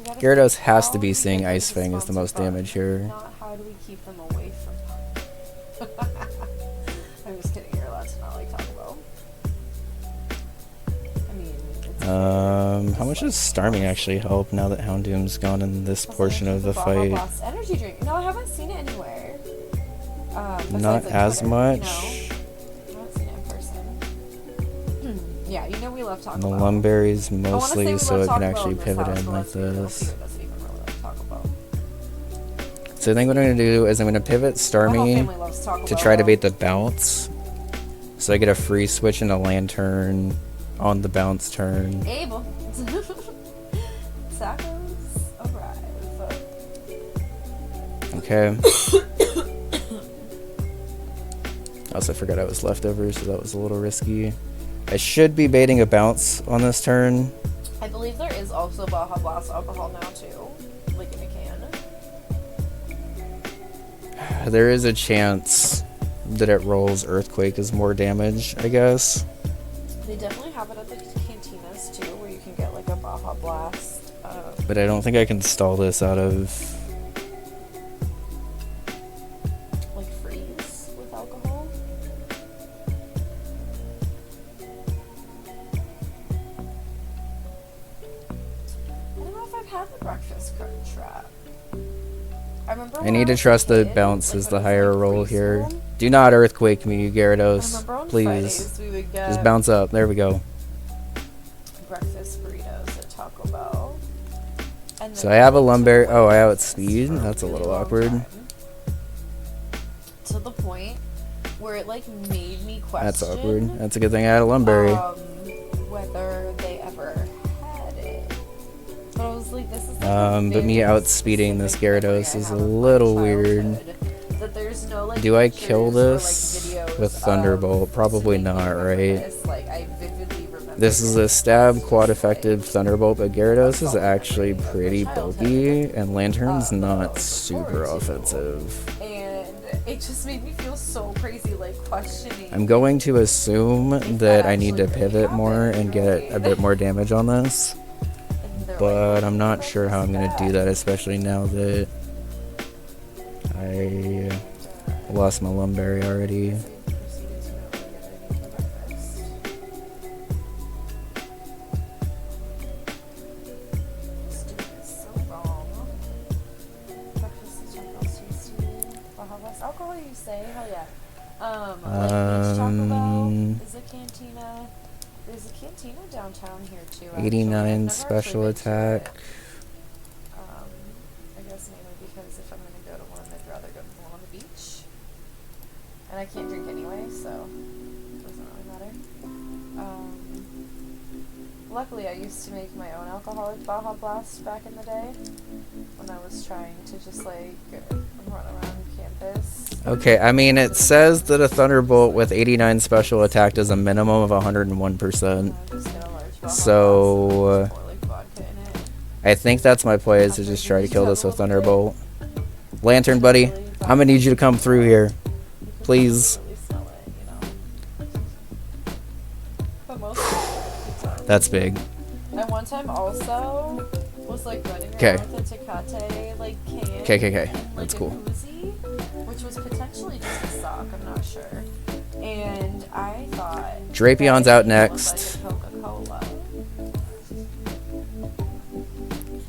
Gyarados has to be seeing Ice Fang as the most damage here. Not how do we keep them away from How much does Starmie actually help now that Houndoom's gone in this portion of the fight? Blast energy drink. No, I haven't seen it anywhere. Not besides, like, as Twitter, much. You know? I haven't seen it in person. Yeah, you know we love Taco The Bell. lumberries I wanna say mostly we so love it can Taco Bell actually this pivot house, in but like let's be real, this. Peter doesn't even really like Taco Bell. So I think what I'm going to do is I'm going to pivot My whole Starmie family loves Taco to Bell, try to though. bait the bounce. So I get a free switch into Lantern on the bounce turn. Abel. Tacos arrive. Okay. I also forgot I was leftover, so that was a little risky. I should be baiting a bounce on this turn. I believe there is also Baja Blast alcohol now too, like in a can. There is a chance that it rolls Earthquake as more damage, I guess. They definitely have it at the cantinas too, where you can get like a Baja Blast. But I don't think I can stall this out of... Like freeze with alcohol. I don't know if I've had the breakfast crunch trap. I remember. I need to trust the bounce as the higher roll here. Do not Earthquake me, Gyarados. Please. We would get Just bounce up. There we go. breakfast burritos at Taco Bell. And So then I have a we went to lumber. Oh, I Wendy's outspeed. for a That's a really little long awkward. time. To the point where it like made me question. That's awkward. That's a good thing I had a lumberry. Whether they ever had it. But I was like, this is like But me very outspeeding this specific memory Gyarados I is a have of my little weird. childhood, that there's no, like, Do I kill pictures or, like, this videos with of Thunderbolt? Probably to make me not, remember right? this. Like, I vividly remember This is a stab quad effective Thunderbolt, but Gyarados is actually pretty bulky, and Lantern's not super offensive. And it just made me feel so crazy, like questioning. I'm going to assume that I need to pivot more and get a bit more damage on this, but I'm not sure how I'm going to do that, especially now that I lost my Lumberry already. Alcohol, you say? Hell yeah. Like Taco Bell is a cantina. There's a cantina downtown here too. Actually. 89 special attack. I guess mainly because if I'm gonna go to one, I'd rather go to the one on the beach. And I can't drink anyway, so it doesn't really matter. Luckily, I used to make my own alcoholic Baja Blast back in the day when I was trying to just like run around campus. Okay, I mean, it says that a Thunderbolt with 89 special attack does a minimum of 101%. So, I think that's my play, is to just try to kill this with Thunderbolt. Lantern, buddy, I'm gonna need you to come through here. Please. That's big. And one time also was like running Okay. around with a Tecate like can. Okay. in, That's like, cool. a koozie, which was potentially just a sock, I'm not sure. And I thought Drapion's that out it next. was like a Coca-Cola.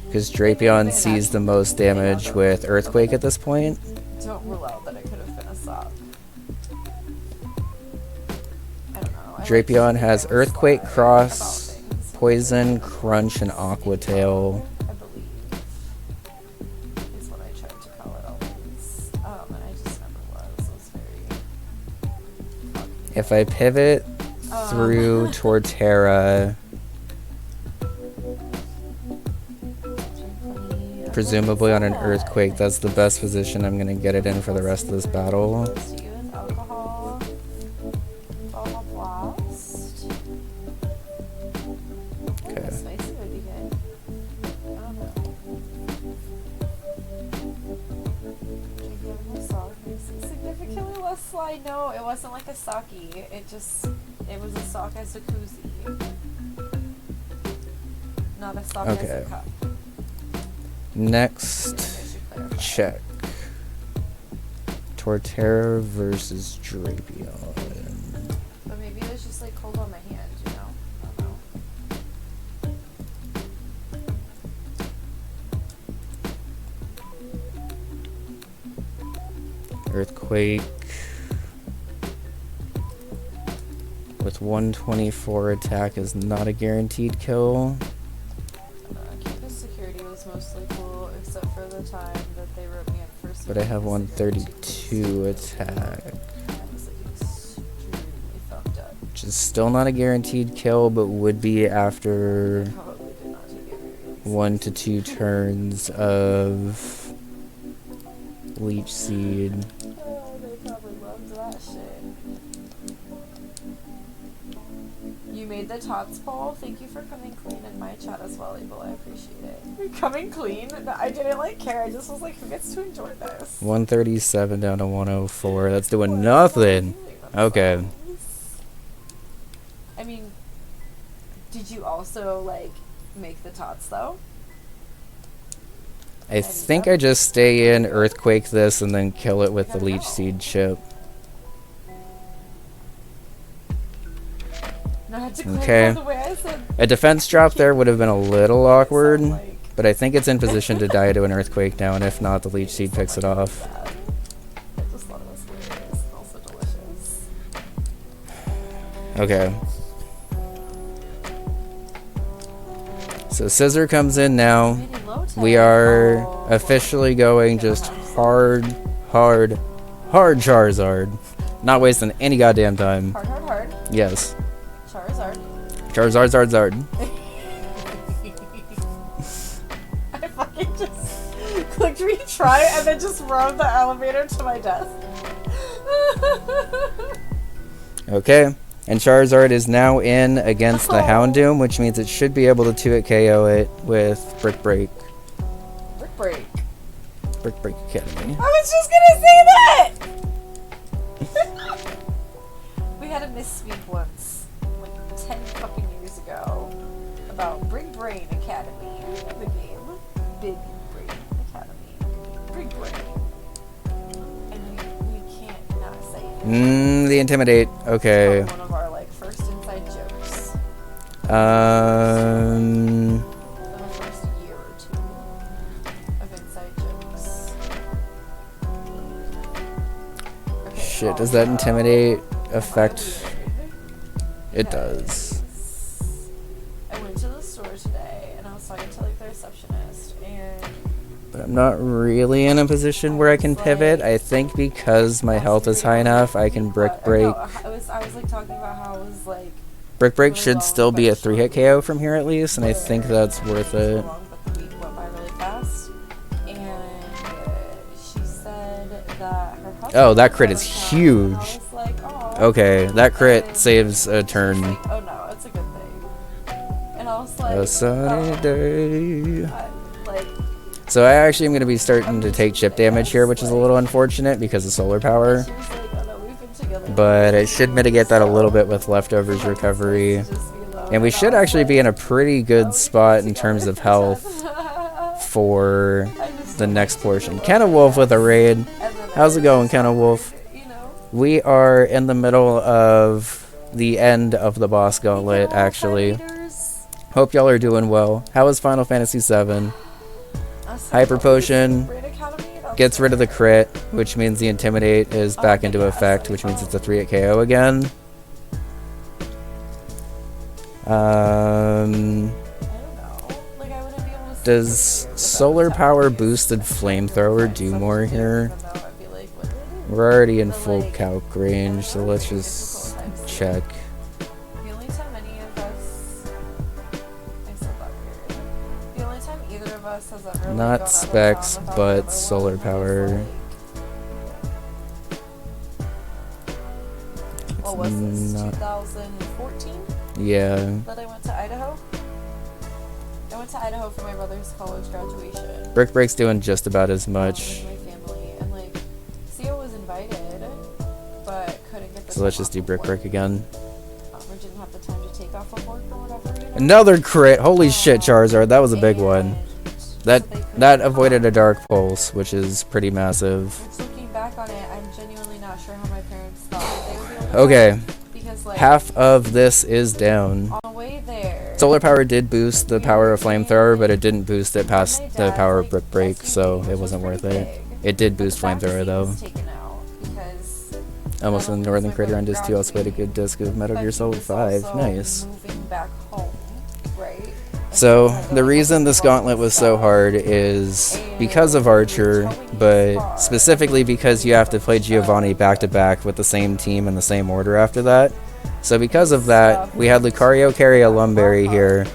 Because Drapion sees the most damage with Earthquake at this point. Don't rule out that it could have been a sock. I don't know. I like to Drapion think has I was Earthquake, sly Cross, about things. Poison, Crunch, and Aqua Tail. I believe is what I tried to call it always. And I just never was. It was very foggy. If I pivot through Torterra, presumably on an Earthquake, that's the best position I'm going to get it in for the rest of this battle. Alcohol. Baja Blast. Okay. Spicy would be good. I don't know. Significantly less slide. No, it wasn't like a sake. It was a sock as a koozie. Not a sock as Okay. a cup. Next, I should clarify. check. Torterra versus Drapion. But maybe it was just like cold on my hand, you know? I don't know. Earthquake with 124 attack is not a guaranteed kill. Campus security was mostly cool, except for the time that they wrote me up for. But I have 132 attack. That was like extremely fucked up. Which is still not a guaranteed kill, but would be after Probably did not take it very 1 to 2 turns of Leech Seed. Oh, they probably loved that shit. You made the tots poll. Thank you for coming clean in my chat as well, Abel. I appreciate it. Coming clean? No, I didn't like care. I just was like, who gets to enjoy this? 137 down to 104. That's doing nothing. Okay. I mean, did you also like make the tots though? I think I just stay in, Earthquake this, and then kill it with the Leech Seed chip. No, I had to Okay. the way I said. A defense drop there would have been a little awkward, Like, but I think it's in position to die to an Earthquake now, and if not, the Leech Seed picks it off. bad. I just thought it was hilarious and also delicious. Okay. So Scissor comes in now. Mini low tech. We are Oh, officially going just hard Charizard. Not wasting any goddamn time. hard. Yes. Charizard. Charizard. I fucking just clicked retry and then just rode the elevator to my desk. Okay. And Charizard is now in against the Houndoom, which means it should be able to 2-hit KO it with Brick Break. Brick break. Brick Break Academy. I was just gonna say that! We had a misspeak once, like 10 fucking years ago, about Big Brain Academy, the game. Big Brain Academy. Big Brain. And we can't not say it. The Intimidate. Okay. One of our like first inside jokes Um. in the first year or two of inside jokes. Okay, Shit, does that Intimidate affect? It Okay. does. I went to the store today and I was talking to like the receptionist and But I'm not really in a position where I can pivot. I think because my health is high enough, I can Brick Break. No, I was like talking about how it was like Brick Break should still be a 3-hit KO from here at least, and I think that's worth it. long, but the week went by really fast. And she said that her husband Oh, that crit is was out, huge. and I was like, "Aw." Okay, that crit And saves a she was turn. like, oh no, it's a good thing. And I was like, A sunny oh. day. Like, So I actually am going to be starting to take chip damage here, which is a little unfortunate because of solar power. she was like, oh no, we've been together. But it should mitigate that a little bit with leftovers recovery. And we should actually be in a pretty good spot in terms of health for the next portion. Kenna Wolf with a raid. How's it going, Kenna Wolf? We are in the middle of the end of the boss gauntlet, actually. Hope y'all are doing well. How is Final Fantasy VII? Hyper Potion gets rid of the crit, which means the Intimidate is back into effect, which means it's a 3-hit KO again. I don't know. Like, I wouldn't be able to see Does Solar Power Boosted Flamethrower do more here? We're already in full calc range, so let's just check. The only time any of us, I said that weird. The only time either of us has ever Not gone out of specs, town without but another solar one power. was, like, what was this? Not- 2014 Yeah. that I went to Idaho. I went to Idaho for my brother's college graduation. Brick Break's doing just about as much. With my family, and like, Sio was invited, but couldn't get the So let's time just do off of Brick work. Break again. Or didn't have the time to take off of work or whatever. You know? Another crit! Holy shit, Charizard, that was a big one. And That so they couldn't that come. avoided a Dark Pulse, which is pretty massive. Which, looking back on it, I'm genuinely not sure how my parents thought that they would be able to Okay, come, because like half of this is down. on the way there, Solar Power did boost the power of Flamethrower, but it didn't boost it past the power of Brick Break, so it wasn't worth it. It did boost Flamethrower though. Almost in the northern crater on disc 2, also played a good disc of Metal Gear Solid 5. Nice. Moving back home, right? So, the reason this gauntlet was so hard is because of Archer, but specifically because you have to play Giovanni back-to-back with the same team in the same order after that. So because of that, we had Lucario carry a Lumberry here,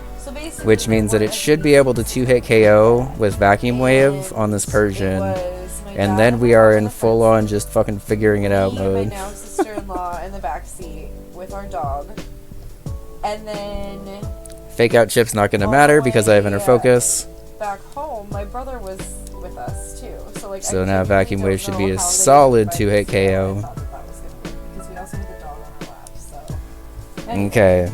which means that it should be able to 2-hit KO with Vacuum Wave on this Persian, and then we are in full-on just fucking figuring it out mode. My now sister-in-law in the backseat with our dog, and then Fake out chip's not gonna matter because I have inner focus. Back home, my brother was with us too, so like. So now Vacuum Wave should be a solid 2-hit KO. Okay.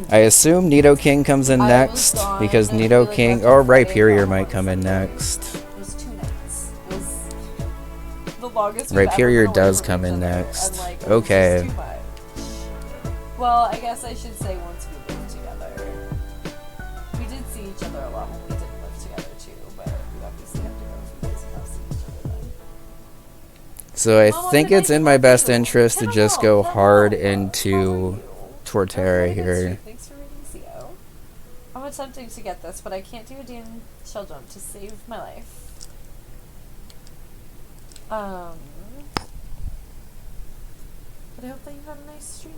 I assume Nidoking comes in next because Nidoking. Oh, Rhyperior might come in next. It was 2 nights. It was the longest. Rhyperior does come in next. Okay. Well, I guess I should say once we lived together. We did see each other a lot when we didn't live together too, but we obviously have to go a few days without seeing each other then. So I think it's in my best interest to just go hard into Torterra here. Thanks for reading, CO. I'm attempting to get this, but I can't do a damn shell jump to save my life. But I hope that you had a nice stream.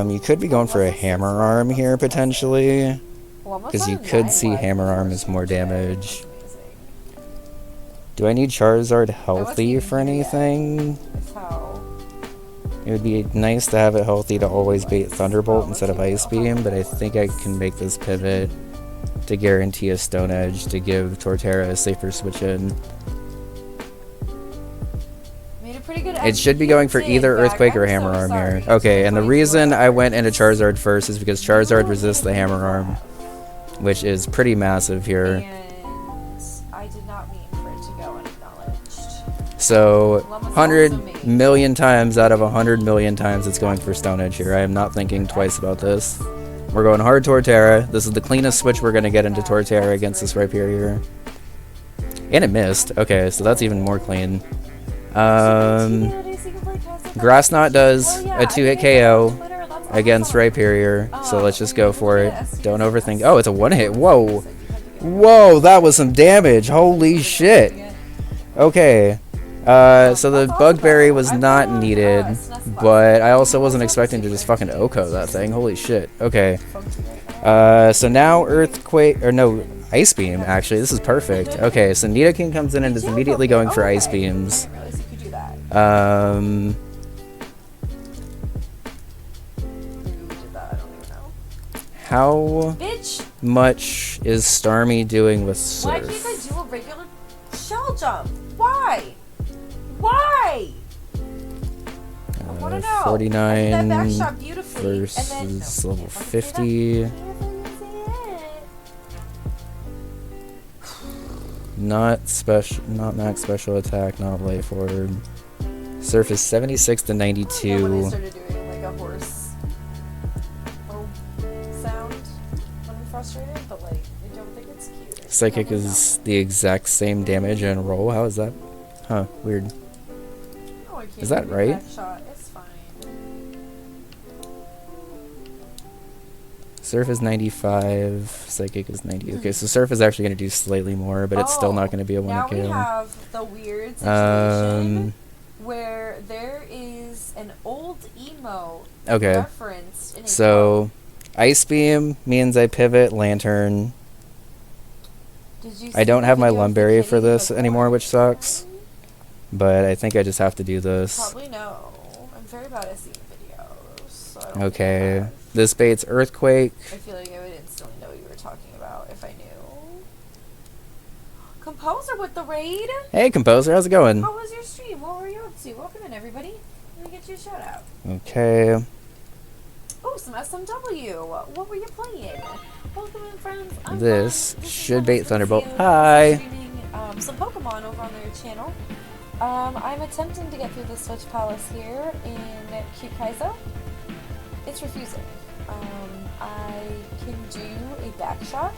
You could be going for a Hammer Arm here potentially, because you could see Hammer Arm as more damage. Do I need Charizard healthy for anything? It would be nice to have it healthy to always bait Thunderbolt instead of Ice Beam, but I think I can make this pivot to guarantee a Stone Edge to give Torterra a safer switch in. It should be going for either Earthquake or Hammer Arm here. Okay, and the reason I went into Charizard first is because Charizard resists the Hammer Arm, which is pretty massive here. And I did not mean for it to go unacknowledged. So, 100 million times out of 100 million times it's going for Stone Edge here. I am not thinking twice about this. We're going hard Torterra. This is the cleanest switch we're going to get into Torterra against this Rhyperior. And it missed. Okay, so that's even more clean. Grass Knot does a 2-hit KO against Rhyperior, so let's just go for it. Don't overthink. Oh, it's a 1-hit. Whoa. Whoa, that was some damage. Holy shit. Okay. So the Bugberry was not needed, but I also wasn't expecting to just fucking Oko that thing. Holy shit. Okay. So now Earthquake, or no, Ice Beam, actually. This is perfect. Okay, so Nidoking comes in and is immediately going for Ice Beams. How much is Starmie doing with Surf? Why can't I do a regular shell jump? Why? Why? I want to know. 49 that backshot beautifully, versus and then, level 50. Not special, not max special attack, not life orb. Surf is 76 to 92. When I started doing like a horse sound when I'm frustrated, but like I don't think it's cute. Psychic is the exact same damage and roll. How is that? Huh, weird. Oh, I can't is that right? Shot. It's fine. Surf is 95, Psychic is 90. Okay, so Surf is actually going to do slightly more, but it's still not going to be a 1-KO. Now we have the weird situation where there is an old emo referenced in a so Ice Beam means I pivot Lantern. I don't have my Lumberry for this anymore, which sucks. But I think I just have to do this. Probably no. I'm very bad at seeing videos. So I don't okay. This baits Earthquake. I feel like I would instantly know what you were talking about if I knew. Composer with the raid? Hey, Composer, how's it going? How was your stream? What were you up to? Welcome in, everybody. Let me get you a shout out. Okay. Oh, some SMW. What were you playing? Welcome in, friends. This should bait Thunderbolt. Hi. Streaming some Pokemon over on their channel. I'm attempting to get through the Switch Palace here in Cute Kaizo. It's refusing. I can do a back shot.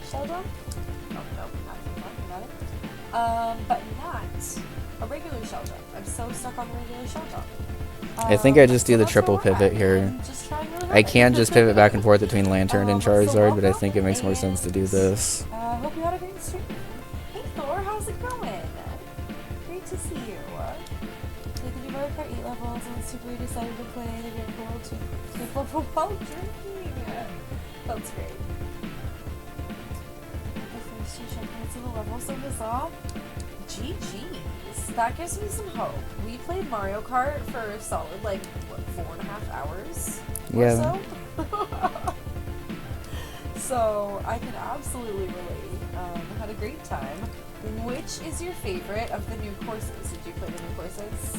Shell jump? Oh, no, not even talking about it. But not A regular shell jump. I'm so stuck on the regular shell jump. I think I just do so the that's where triple we're pivot at. here. I'm just trying really I hard. can just pivot back and forth between Lantern and So Charizard, but I welcome, think it makes more sense to do this. Hope you had a great stream. Hey Thor, how's it going? Great to see you. Played the new Mario Kart 8 levels and super decided to play the game World 2 level while drinking. That's great. The first 2 checkpoints of the level, so this off. GG's. That gives me some hope. We played Mario Kart for a solid, like, what, 4.5 hours? Yeah. Or so? So, I can absolutely relate. Had a great time. Which is your favorite of the new courses? Did you play the new courses?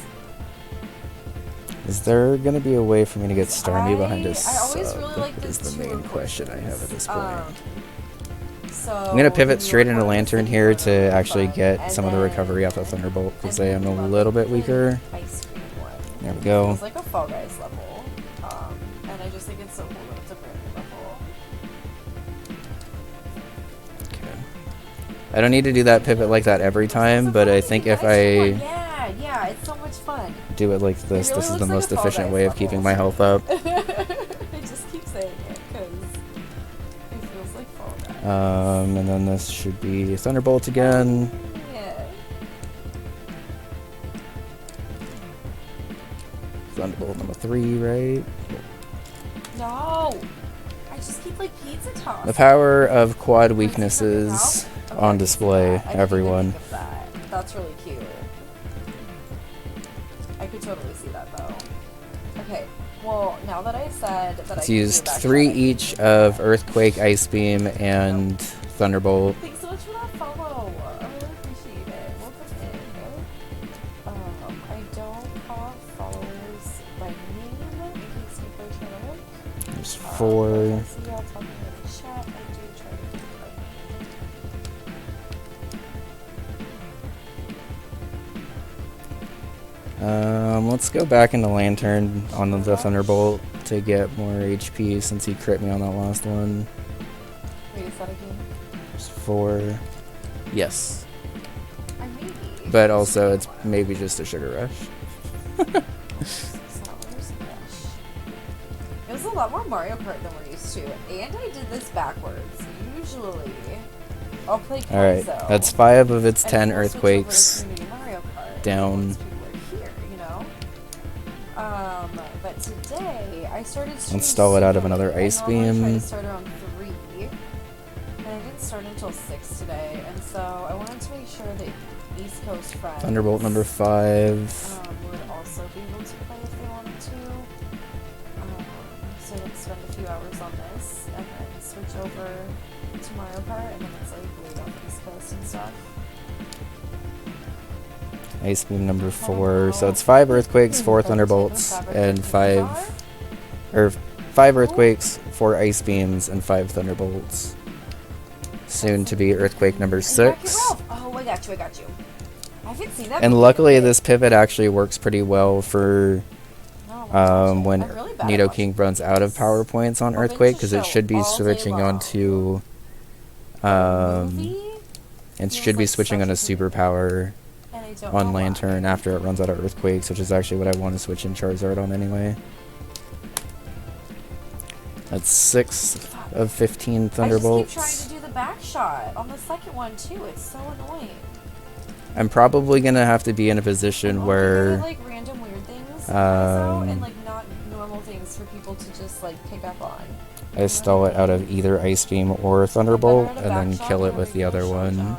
Is there going to be a way for me to get Starmie behind a I always really sub? like Is the tour main question I have at this point. So I'm going to pivot straight into Lantern here to really actually fun. get And some of the then- recovery off of Thunderbolt, because I and am then a we little bit love the weaker. Ice cream one. There we It go. was like a Fall Guys level. And I just think it's so cool that it's a brand new level. Okay. I don't need to do that pivot like that every time, but I think if I Yeah, it's so much fun. do it like this, It really this is looks the like most a Fall efficient Guys way of level. keeping my health up. I just keep saying it because it feels like Fall Guys. And then this should be Thunderbolt again. Yeah. Thunderbolt number 3, right? No! I just keep like pizza toss. The power of quad weaknesses on display, everyone. That's really cute. I could totally see that though. Okay, well, now that I said that It's I used 3 each of Earthquake, Ice Beam, and Thunderbolt. Thanks so much for that follow. I really appreciate it. Welcome in. I don't call out followers by name in case you play tournament. There's 4. I see y'all talking in the chat. I do try to keep Let's go back into Lantern on the Thunderbolt to get more HP since he crit me on that last one. Wait, is that a game? There's 4. Yes. I maybe. But also, it's maybe just a sugar rush. It was a lot more Mario Kart than we're used to, and I did this backwards. Usually, I'll play Alright, Kaizo, that's 5 of its and 10 then we'll switch over to Earthquakes. Community Mario Kart down. once people are here, you know? But today, I started streaming Let's stall it out of super another late. I Ice normally try Beam. to start around 3, and I didn't start until 6 today, and so I wanted to make sure that East Coast friends Thunderbolt number 5. would also be able to play if they wanted to. So I didn't spend a few hours on this, and then switch over to Mario Kart, and then it's like late on the East Coast and stuff. Ice Beam number 4. So it's 5 Earthquakes, 4 Thunderbolts, and 5 Earthquakes, 4 Ice Beams, and 5 Thunderbolts. Soon to be Earthquake number 6. Oh, I got you. I haven't seen that. And movie luckily, yet. this pivot actually works pretty well for when I'm really bad at Nido watching King runs out of power points on I've been to Earthquake, because it show should be all day switching long. onto Movie, it feels should be like switching such on a a superpower and I don't on know why. Lantern after it runs out of Earthquakes, which is actually what I want to switch in Charizard on anyway. That's 6 of 15 Thunderbolts. I just keep trying to do the back shot on the second one too. It's so annoying. I'm probably gonna have to be in a position I'm where only like random weird things and like not normal things for people to just like pick up on. I stall it out of either Ice Beam or Thunderbolt, I'm better and at a then back shot kill it than a with the regular other shot one. down.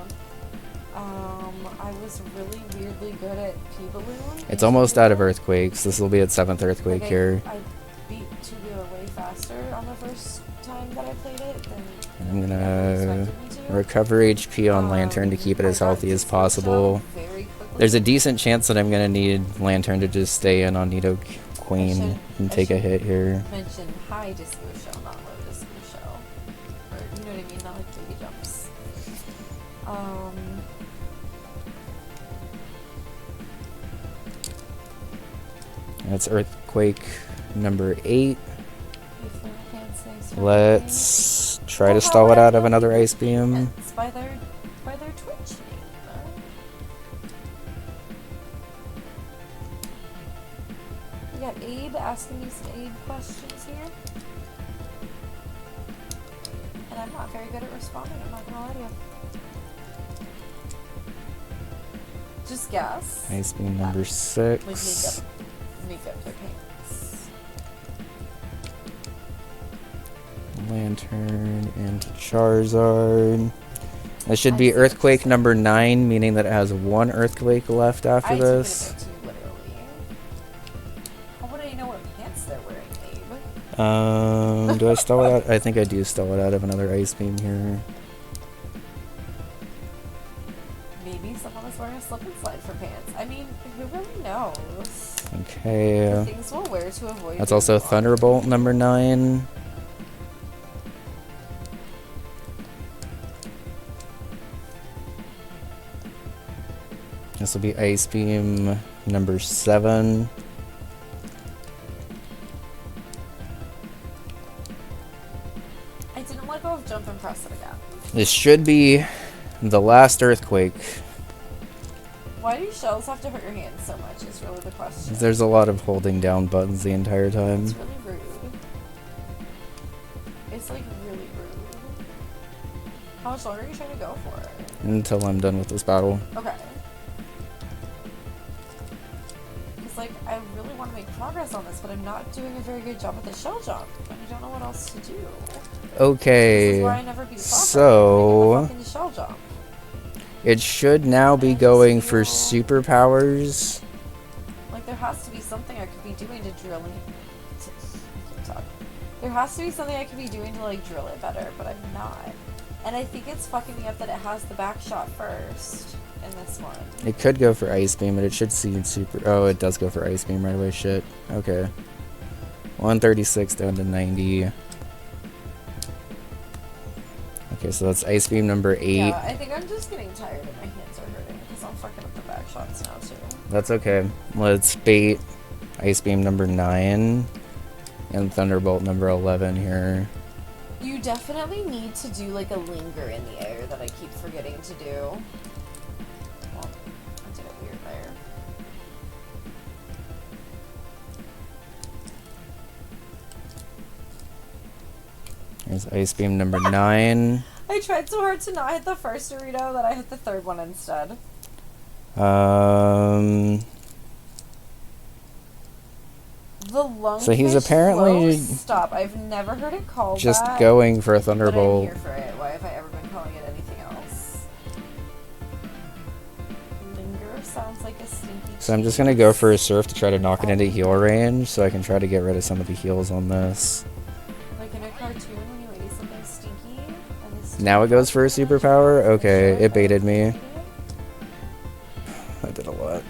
I was really weirdly good at P-Balloon. It's almost out of Earthquakes. This will be its 7th Earthquake Like, here. I beat Tubular way faster on the first time that I played it than I'm I gonna expected me to. recover HP on Lantern to keep it as I got healthy as to possible. switch up very quickly. There's a decent chance that I'm gonna need Lantern to just stay in on Nido Queen and take a hit here. Mention high disco show, not low disco show. Or, you know what I mean? Not like baby jumps. That's Earthquake number 8. Thanks. Let's try to stall it out of another Ice Beam. It's by their Twitch name. got Abe asking me some Abe questions here. And I'm not very good at responding, I'm not gonna lie to you. Just guess. Ice beam number 6. Like make up their pants. Lantern into Charizard. That should be Earthquake number 9, meaning that it has 1 Earthquake left after this. I took it too, literally. How would I know what pants they're wearing, Abe? Do I stall it out? I think I do stall it out of another Ice Beam here. Maybe someone is wearing a slip and slide for pants. I mean, who really knows? Okay. The things we'll wear to avoid. That's also Thunderbolt number 9. This will be Ice Beam number 7. I didn't let go of jump and press it again. This should be the last Earthquake. Why do shells have to hurt your hands so much is really the question. There's a lot of holding down buttons the entire time. It's really rude. It's like really rude. How much longer are you trying to go for? Until I'm done with this battle. Okay. It's like, I really want to make progress on this, but I'm not doing a very good job with the shell jump. And I don't know what else to do. Okay. This is where I never beat So fucking shell jump. it should now be going for superpowers. Like, there has to be something I could be doing to drill it. There has to be something I could be doing to, like, drill it better, but I'm not. And I think it's fucking me up that it has the back shot first in this one. It could go for Ice Beam, but it should see super... Oh, it does go for Ice Beam right away. Shit. Okay. 136 down to 90. Okay, so that's Ice Beam number 8. Yeah, I think I'm just getting tired and my hands are hurting because I'm fucking up the back shots now, too. That's okay. Let's bait Ice Beam number 9 and Thunderbolt number 11 here. You definitely need to do, like, a linger in the air that I keep forgetting to do. Well, I did it weird there. Here's Ice Beam number 9. I tried so hard to not hit the first Dorito that I hit the third one instead. The lungfish So he's apparently slow stop. I've never heard it called just that, going for a but Thunderbolt. I'm here for it. Why have I ever been calling it anything else? Linger sounds like a stinky So I'm just going to go for a Surf to try to knock it into heal range so I can try to get rid of some of the heals on this. Like in a cartoon when you eat something stinky. And Now it goes for a superpower? Okay, it baited me. I did a lot.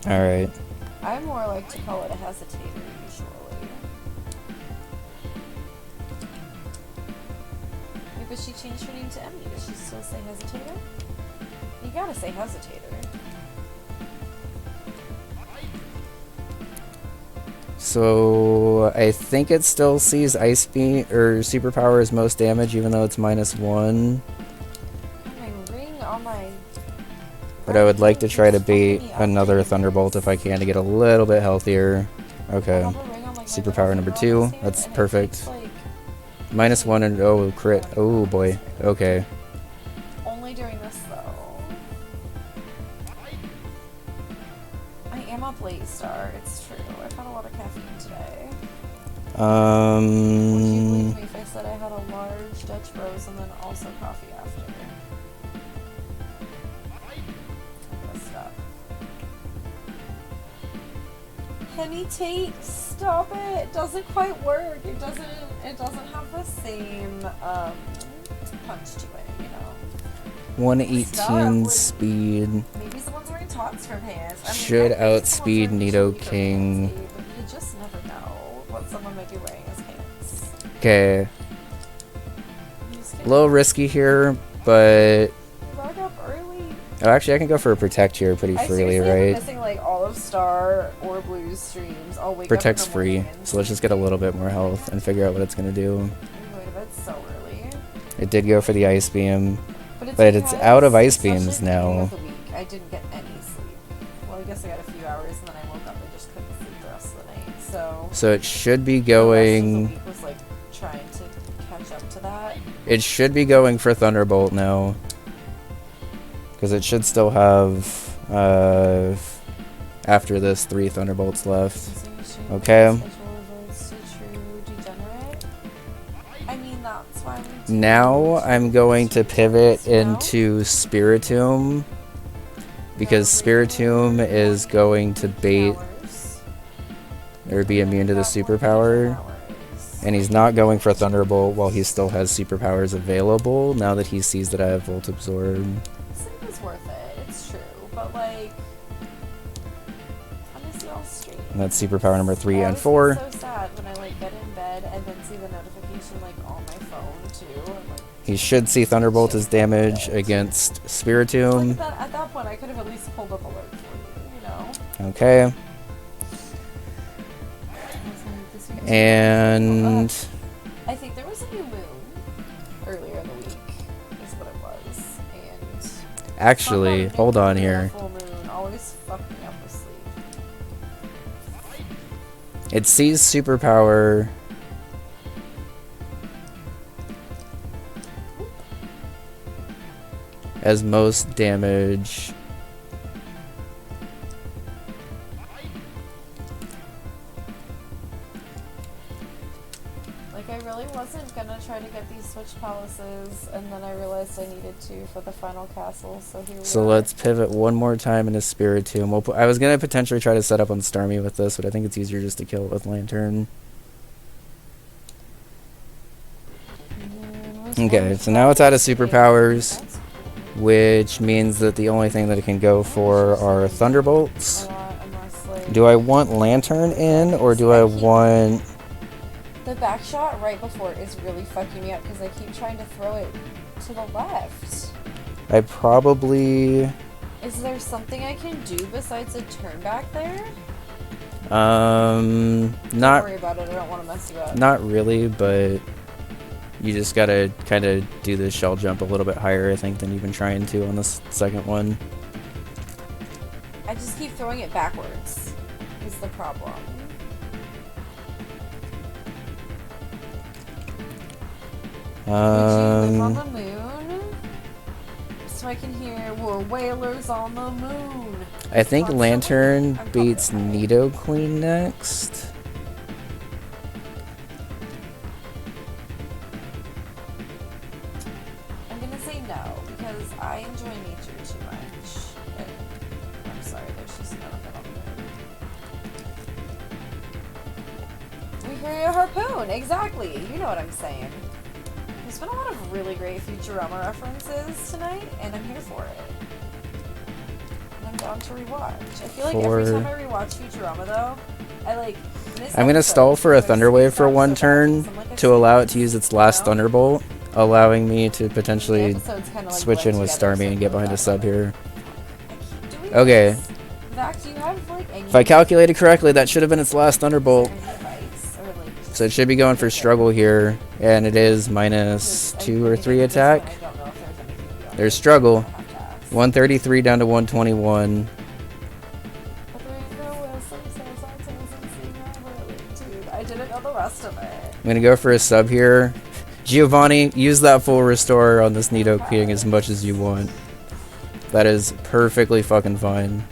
Alright. I more like to call it a hesitator usually. Wait, but she changed her name to Emmy. Does she still say hesitator? You gotta say hesitator. So I think it still sees Ice Beam or Superpower as most damage even though it's -1. My ring on my... But I would like to try to bait another Thunderbolt if I can to get a little bit healthier. Okay. Superpower number 2. That's perfect. -1 and oh crit. Oh boy. Okay. Only during this though. I am up late, Star. It's true. I've had a lot of caffeine today. Would you believe me if I said I had a large Dutch Bros and then also coffee after? Stop. Penny Tate, stop it! It doesn't quite work. It doesn't have the same punch to it, you know. 118 speed. Maybe someone's wearing tots for pants. I mean, Should I think outspeed someone's wearing Nido chili for King. pants, but you just never know what someone might be wearing as pants. Okay. You just A can't- little risky here, but You log up early. oh, actually I can go for a Protect here pretty freely, I seriously am right? missing like all of Star or Blue's streams. I'll wake Protect's up in the free, morning and so let's just get a little bit more health and figure out what it's gonna do. I'm going to bed so early. It did go for the Ice Beam. But But it's out of ice especially beams at the beginning now. of the week, I didn't get any sleep. I guess I got a few hours, and then I woke up and just couldn't sleep the rest of the night. So it should be the rest of the going. week was like trying to catch up to that. It should be going for Thunderbolt now. Because it should still have, after this, 3 Thunderbolts left. Okay. I mean, that's why we Now I'm going to pivot into Spiritomb. Because Spiritomb is going to bait or be immune to the superpower. And he's not going for Thunderbolt while he still has superpowers available now that he sees that I have Volt Absorb. It was worth it. It's true. But, like, I miss y'all straight. And that's superpower number 3 and I 4. so sad when I, like, get in bed and then see the notification, like, on my phone, too. I'm like, He should see Thunderbolt as damage against Spiritomb. like at that point, I could have at least pulled up alert for you, you know? Okay. And I think there was a new moon earlier in the week, is what it was. And actually, hold on here. Full moon always fuck me up with sleep. It sees superpower as most damage. Like, I really wasn't gonna try to get these switch palaces, and then I realized I needed to for the final castle, so here we So are. let's pivot one more time into Spiritomb. I was going to potentially try to set up on Starmie with this, but I think it's easier just to kill it with Lantern. Okay, so now it's out of superpowers, which means that the only thing that it can go for are Thunderbolts. Do I want Lantern in, or do I want... The back shot right before is really fucking me up because I keep trying to throw it to the left. I probably... Is there something I can do besides a turn back there? Not... Don't worry about it, I don't want to mess you up. Not really, but you just gotta kind of do the shell jump a little bit higher, I think, than you've been trying to on this second one. I just keep throwing it backwards, is the problem. Would you live on the moon? So I can hear we're whalers on the moon. I think Lots of Lantern women. I'm beats probably okay. Nidoqueen next. I'm gonna say no because I enjoy nature too much. And I'm sorry, there's just none of it on the moon. We hear a harpoon, exactly. You know what I'm saying. There's been a lot of really great Futurama references tonight, and I'm here for it. And I'm down to rewatch. I feel like every time I rewatch Futurama, though, I like miss I'm gonna stall for a Thunder Wave for one turn to allow it to use its last Thunderbolt, allowing me to potentially switch in with Starmie and get behind a sub here. Okay. Zach, do you have like any If I calculated correctly, that should have been its last Thunderbolt. advice or like So it should be going for struggle here, and it is minus 2 or 3 attack. I don't know if there's anything beyond There's that. struggle. I'll have to ask. 133 down to 121. But there ain't no Wilson, so it's not so dude, I didn't know the rest of it. I'm gonna go for a sub here. Giovanni, use that full restore on this Nidoqueen as much as you want. That is perfectly fucking fine.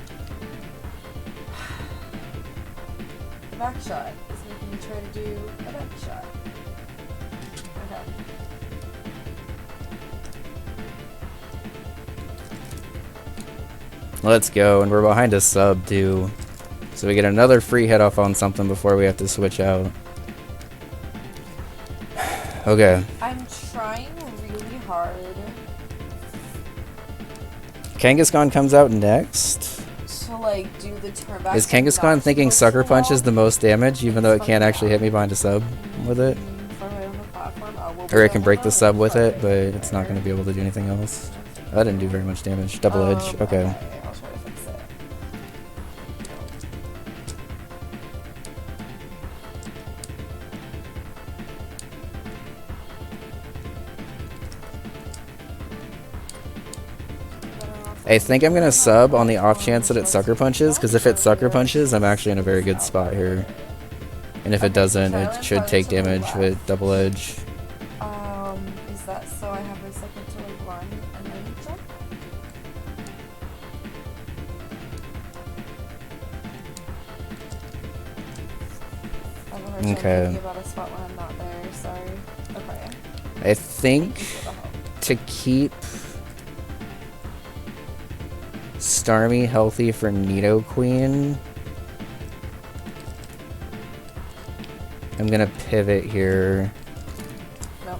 The back shot is making me try to do a back shot. Okay. Let's go, and we're behind a sub too. So we get another free hit off on something before we have to switch out. Okay. I'm trying really hard Kangaskhan comes out next. to like do the turn back. Is and Kangaskhan not thinking push Sucker the Punch wall. is the most damage, even though it can't actually hit me behind a sub with it? For right on the platform. Oh, well, Or we it can don't break the know. sub with it, Fuck but it's not going to be able to do anything else. That didn't do very much damage. Double edge. Okay. I'll try to fix it. I think I'm gonna sub on the off chance that it sucker punches, because if it sucker punches, I'm actually in a very good spot here. And if it doesn't, it should take damage with double edge. Is that so I have a second to like run and then jump? I have a hard time thinking about a spot when I'm not there, sorry. Okay. I think to keep Starmie healthy for Nido Queen, I'm gonna pivot here. No.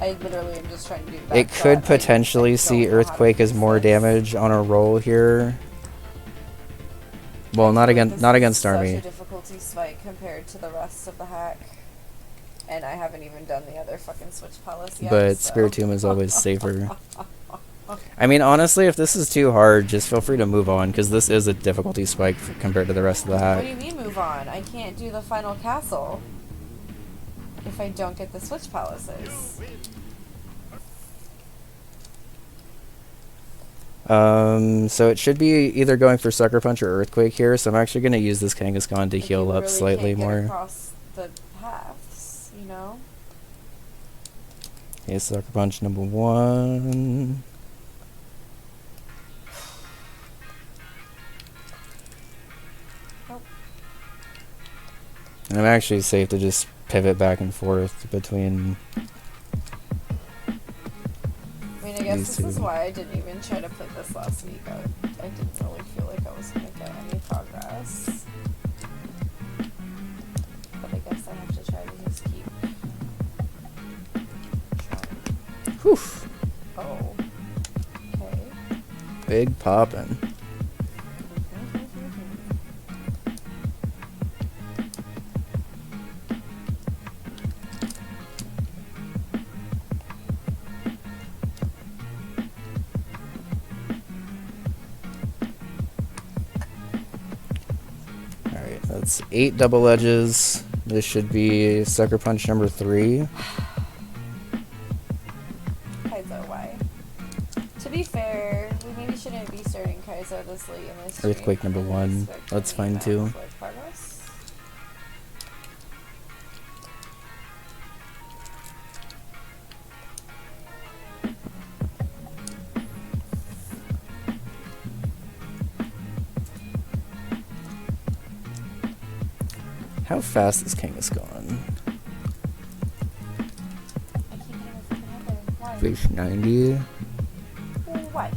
I literally am just trying to do that. It could potentially see Earthquake as more damage on a roll here. Well, not against Starmie. Such a difficulty spike compared to the rest of the hack. And I haven't even done the other fucking switch palace yet. But so. Spiritomb is always safer. I mean, honestly, if this is too hard, just feel free to move on, because this is a difficulty spike compared to the rest of the hack. What do you mean move on? I can't do the final castle if I don't get the switch palaces. So it should be either going for Sucker Punch or Earthquake here, so I'm actually going to use this Kangaskhan to heal up slightly more. Across the paths, you know? Okay, Sucker Punch number 1. And I'm actually safe to just pivot back and forth between. I mean, I guess this is why I didn't even try to play this last week. I didn't really feel like I was going to get any progress. But I guess I have to try to just keep trying. Whew. Oh. Okay. Big poppin'. That's 8 double edges. This should be Sucker Punch number 3. Kaizo, why? To be fair, we maybe shouldn't be starting Kaizo this late in this stream. Earthquake number 1. That's fine too. How fast is Kangaskhan? Fish 90. Why?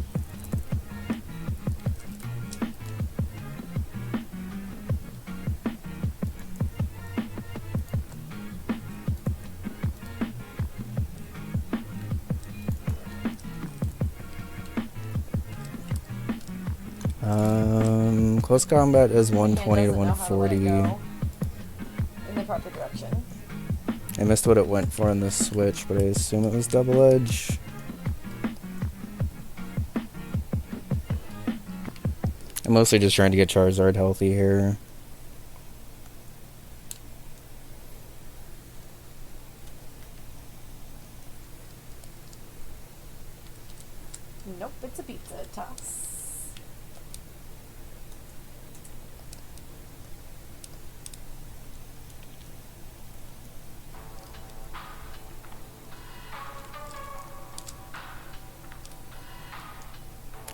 Close combat is 120 to 140. In the proper direction. I missed what it went for in the switch, but I assume it was double edge. I'm mostly just trying to get Charizard healthy here. Nope, it's a pizza toss.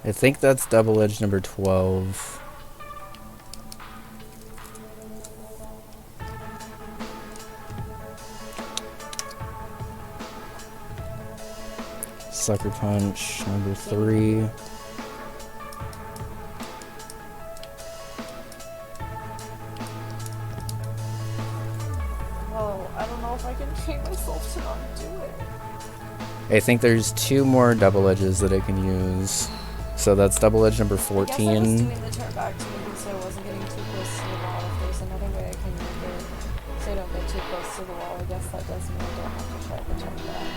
I think that's double edge number 12. Sucker Punch number 3. Well, I don't know if I can train myself to not do it. I think there's 2 more double edges that I can use. So that's double edge number 14. I guess I was doing the turn back to me so I wasn't getting too close to the wall. If there's another way I can make it so I don't get too close to the wall, I guess that does mean I don't have to try the turn back.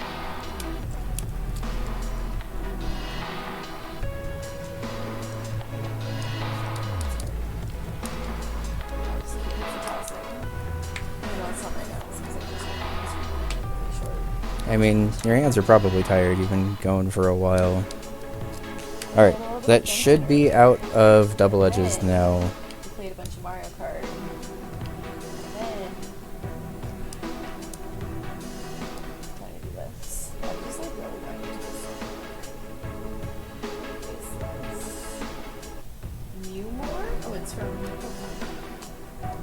I mean, your hands are probably tired. You've been going for a while. Alright. That should be out of double edges now. We played a bunch of Mario Kart. And then I'm trying to do this. I just like really want to do this. Mew more? Oh, it's from Pokemon.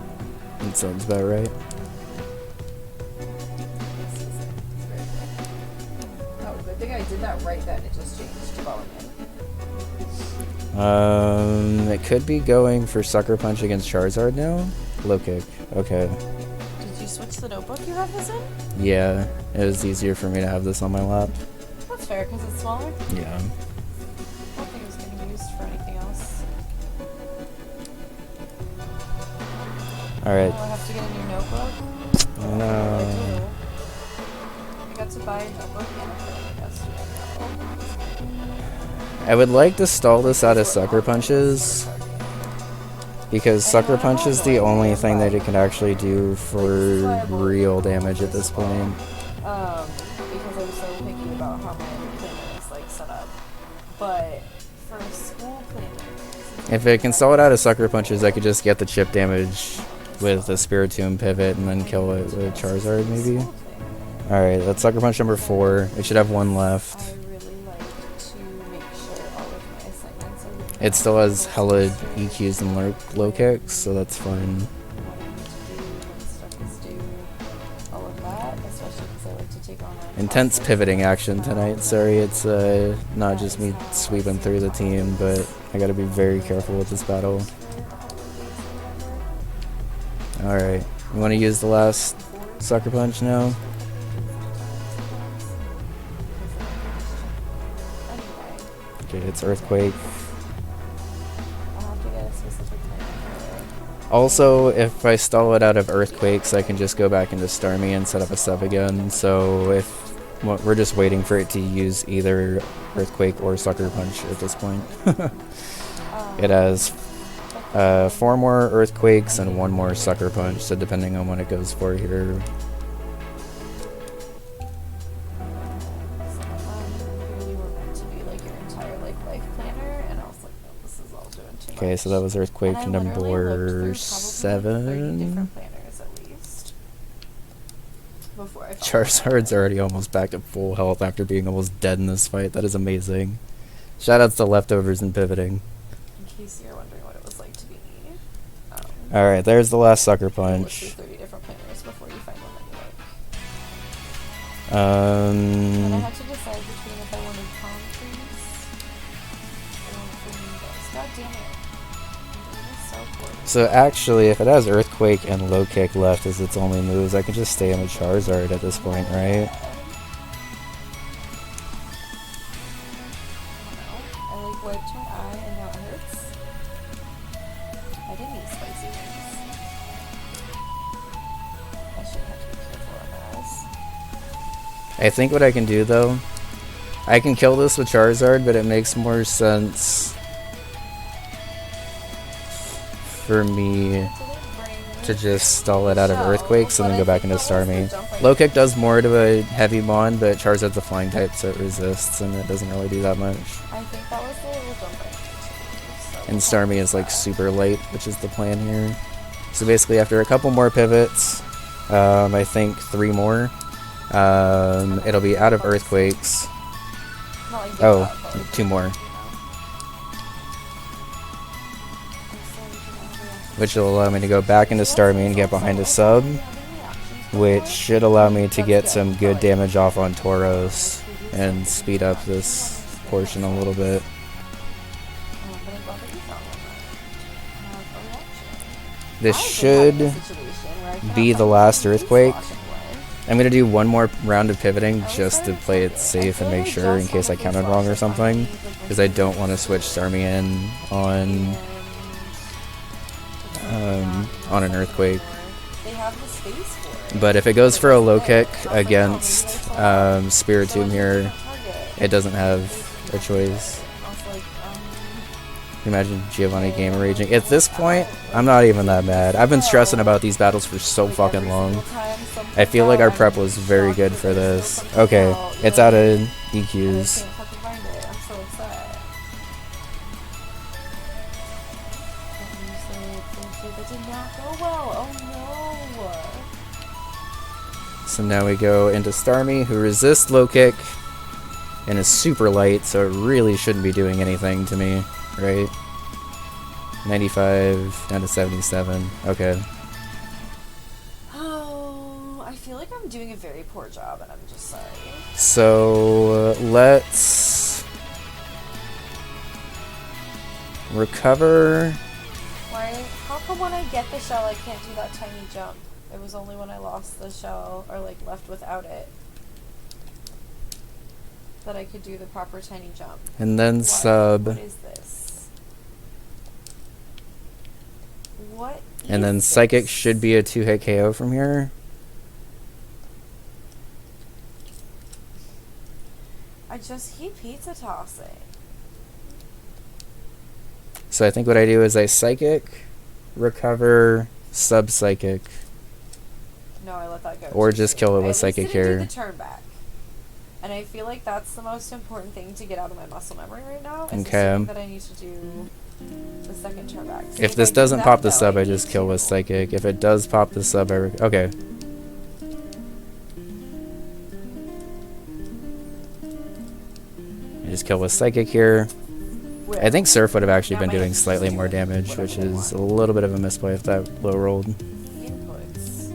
That sounds about right. Oh, I think I did that right then. It just changed to volume. It could be going for Sucker Punch against Charizard now. Low kick. Okay. Did you switch the notebook you have this in? Yeah, it was easier for me to have this on my lap. That's fair because it's smaller. Yeah. I don't think it was getting used for anything else. Alright. Oh, I have to get a new notebook. No. I got to buy a notebook and a pen yesterday. I would like to stall this out of Sucker Punches, because Sucker Punch is the only thing that it can actually do for real damage at this point. Because I was so picky about how my planner is like set up. But for a school planner, If it can stall it out of Sucker Punches, I could just get the chip damage with the Spiritomb pivot and then kill it with Charizard maybe. Alright, that's Sucker Punch number 4. It should have one left. I really like to make sure all of my assignments are It still has hella EQs and low kicks, so that's fine. all of that, especially because I like to take on Intense pivoting action tonight. Sorry, it's not just me sweeping through the team, but I gotta be very careful with this battle. Alright, you want to use the last Sucker Punch now? Okay, it's Earthquake. I'll have to get a specific plan. Also, if I stall it out of Earthquakes, I can just go back into Starmie and set up a sub again. So if we're just waiting for it to use either Earthquake or Sucker Punch at this point. It has 4 more Earthquakes and 1 more Sucker Punch, so depending on what it goes for here. Okay, so that was Earthquake number 7. Charizard's already almost back to full health after being almost dead in this fight. That is amazing. Shoutouts to leftovers and pivoting. In case you're wondering what it was like to be me. Alright, there's the last Sucker Punch. 30 different planners before you find one that you like. And I had to decide between if I wanted palm trees or flamingos. God damn it. So actually, if it has Earthquake and Low Kick left as its only moves, I can just stay in with Charizard at this point, right? I like wiped my eye and now it hurts. I didn't eat spicy wings. I should have to be careful of my eyes. I think what I can do though, I can kill this with Charizard, but it makes more sense for me to just stall it out of Earthquakes and then go back into Starmie. Low Kick does more to a heavy mon, but Charizard's a flying type, so it resists, and it doesn't really do that much. I think that was the little jump. And Starmie is like super light, which is the plan here. So basically after a couple more pivots, I think 3 more, it'll be out of Earthquakes. Oh, 2 more. Which will allow me to go back into Starmie and get behind a sub, which should allow me to get some good damage off on Tauros and speed up this portion a little bit. This should be the last Earthquake. I'm going to do 1 more round of pivoting just to play it safe and make sure in case I counted wrong or something, because I don't want to switch Starmie in on an Earthquake. But if it goes for a low kick against Spiritomb here, it doesn't have a choice. Imagine Giovanni Gamer raging. At this point, I'm not even that mad. I've been stressing about these battles for so fucking long. I feel like our prep was very good for this. Okay, it's out of EQs. So now we go into Starmie, who resists low kick and is super light, so it really shouldn't be doing anything to me, right? 95 down to 77. Okay. Oh, I feel like I'm doing a very poor job, and I'm just sorry. So let's recover. Why? How come when I get the shell, I can't do that tiny jump? It was only when I lost the shell, or like left without it, that I could do the proper tiny jump. And then sub. What is this? What? And then Psychic should be a 2-hit KO from here. I just keep pizza tossing. So I think what I do is I Psychic, recover, sub Psychic. No, I let that go. Or just kill it with Psychic here. Do the turn back. And I feel like that's the most important thing to get out of my muscle memory right now. Is Okay. that I need to do the second turn back. So If this I do doesn't that, pop the though, sub, I need just kill with to- Psychic. If it does pop the sub, okay. I just kill with Psychic here. Where? I think Surf would have actually That been might doing just slightly do more damage, whatever which they is a want. little bit of a misplay if that low rolled. Inputs.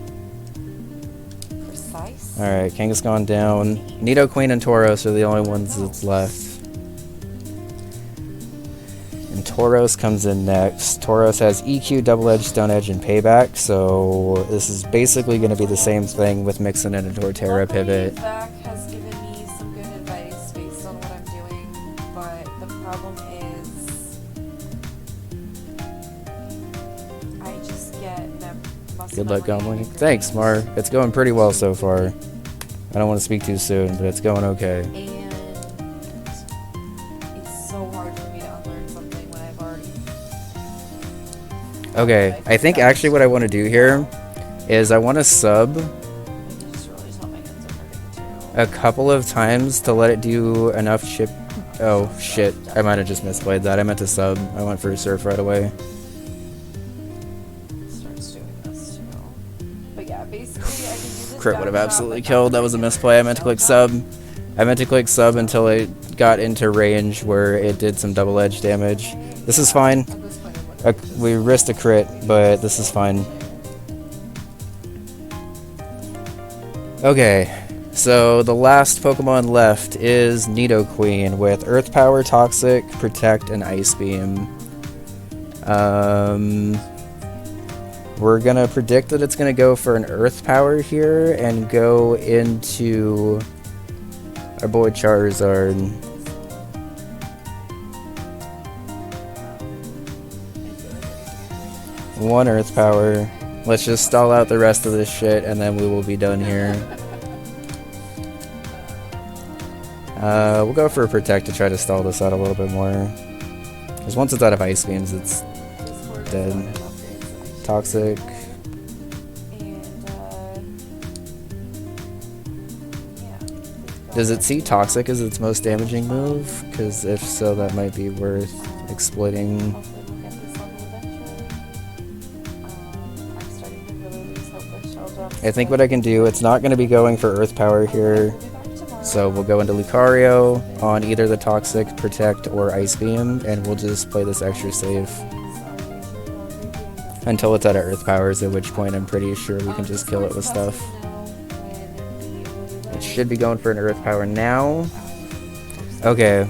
Precise. Alright, Kangaskhan gone down. Nidoqueen and Tauros are the only ones that's left. And Tauros comes in next. Tauros has EQ, Double Edge, Stone Edge, and Payback, so this is basically going to be the same thing with mixing in a Torterra Luckily, pivot. Zach has given me some good advice based on what I'm doing, but the problem is I just get muscle Good luck, memory. Goblin. Thanks, Mar. It's going pretty well so far. I don't want to speak too soon, but it's going okay. And it's so hard for me to unlearn something when I've already. Okay, I think actually what I want to do here is I want to sub I can just really tell my hands are hurting too. a couple of times to let it do enough chip. Oh shit, I might have just misplayed that. I meant to sub. I went for a Surf right away. Starts doing this too. But yeah, basically I can do this. Crit would have down absolutely drop, killed. That was a misplay. I meant to click sub. I meant to click sub until it got into range where it did some double edge damage. This is fine. At this point, I'm looking We risked a crit, but this is fine. Okay, so the last Pokemon left is Nidoqueen with Earth Power, Toxic, Protect, and Ice Beam. We're gonna predict that it's gonna go for an Earth Power here and go into our boy Charizard. One Earth Power. Let's just stall out the rest of this shit and then we will be done here. We'll go for a Protect to try to stall this out a little bit more. Because once it's out of Ice Beams, it's dead. Toxic. Does it see Toxic as its most damaging move? Because if so, that might be worth exploiting. I think what I can do, it's not going to be going for Earth Power here. So we'll go into Lucario on either the Toxic, Protect, or Ice Beam, and we'll just play this extra safe until it's out of Earth Powers, at which point I'm pretty sure we can just kill it with stuff. It should be going for an Earth Power now. Okay.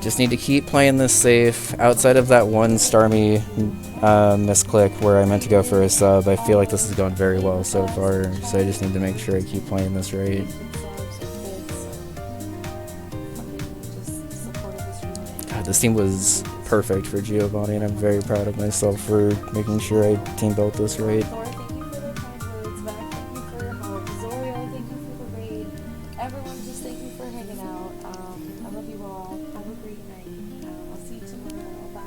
Just need to keep playing this safe. Outside of that one Starmie misclick where I meant to go for a sub, I feel like this is going very well so far, so I just need to make sure I keep playing this right. God, this team was perfect for Giovanni, and I'm very proud of myself for making sure I team built this right. Thor, thank you for the kind words. Mac, thank you for your help. Zorio, thank you for the raid. Everyone, just thank you for hanging out. I love you all. Have a great night. I'll see you tomorrow. Bye.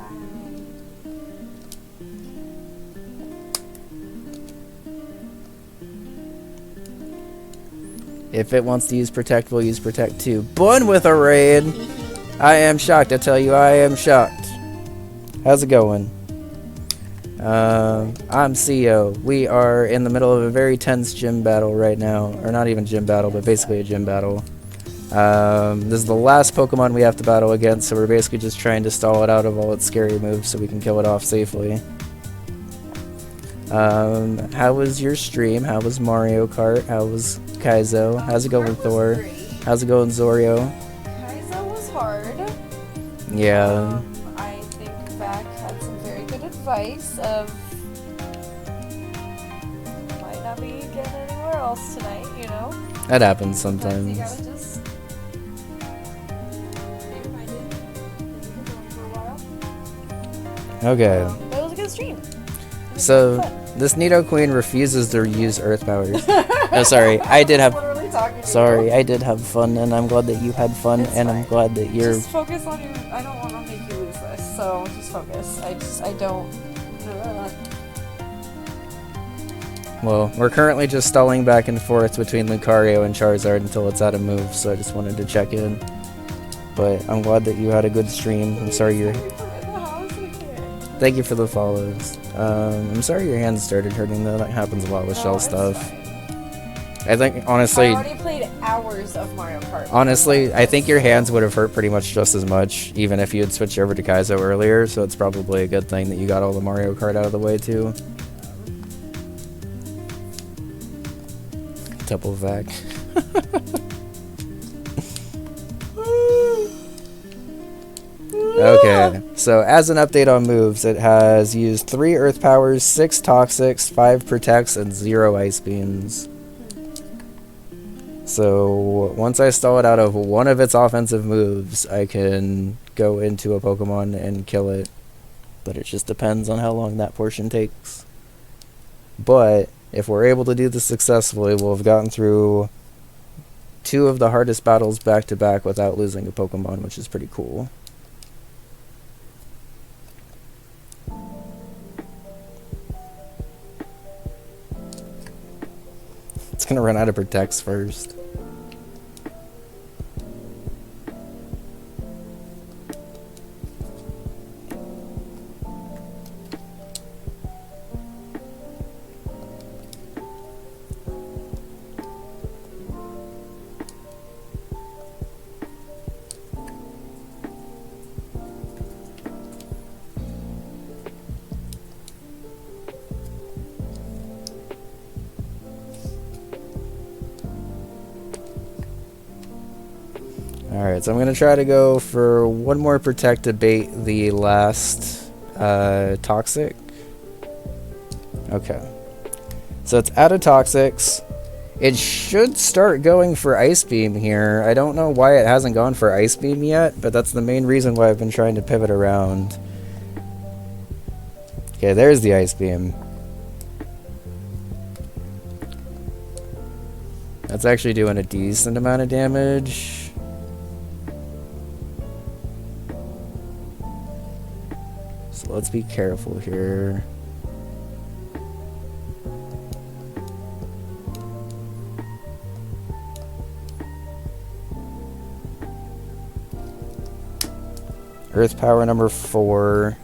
If it wants to use Protect, we'll use Protect too. Bun with a raid! I am shocked, I tell you, I am shocked. How's it going? I'm CEO. We are in the middle of a very tense gym battle right now. Or not even gym battle, but basically a gym battle. This is the last Pokemon we have to battle against, so we're basically just trying to stall it out of all its scary moves so we can kill it off safely. How was your stream? How was Mario Kart? How was Kaizo? How's it going with Thor? How's it going, Zorio? Kaizo was hard. Yeah. I think Vac had some very good advice of might not be getting anywhere else tonight, you know? That happens Sometimes you sometimes. gotta just stay reminded that you can go for a while. Okay. But it was a good stream. So, this Nidoqueen refuses to use Earth Powers. Oh, sorry. I did have... Literally talking to you. Sorry, I did have fun, and I'm glad that you had fun, It's and I'm fine. glad that you're... Just focus on your. I don't want to make you lose this, so just focus. I don't. Well, we're currently just stalling back and forth between Lucario and Charizard until it's out of moves, so I just wanted to check in. But I'm glad that you had a good stream. I'm sorry you're... Thank you for the follows. I'm sorry your hands started hurting though. That happens a lot with shell stuff. I think, honestly... I already played hours of Mario Kart. Honestly, I think your hands would have hurt pretty much just as much, even if you had switched over to Kaizo earlier, so it's probably a good thing that you got all the Mario Kart out of the way too. Double vac. Okay, so as an update on moves, it has used 3 Earth Powers, 6 Toxics, 5 Protects, and 0 Ice Beams. So once I stall it out of one of its offensive moves, I can go into a Pokemon and kill it. But it just depends on how long that portion takes. But if we're able to do this successfully, we'll have gotten through 2 of the hardest battles back to back without losing a Pokemon, which is pretty cool. It's gonna run out of Protects first. Alright, so I'm going to try to go for one more Protect to bait the last Toxic. Okay. So it's out of Toxics. It should start going for Ice Beam here. I don't know why it hasn't gone for Ice Beam yet, but that's the main reason why I've been trying to pivot around. Okay, there's the Ice Beam. That's actually doing a decent amount of damage. So let's be careful here. Earth Power number 4.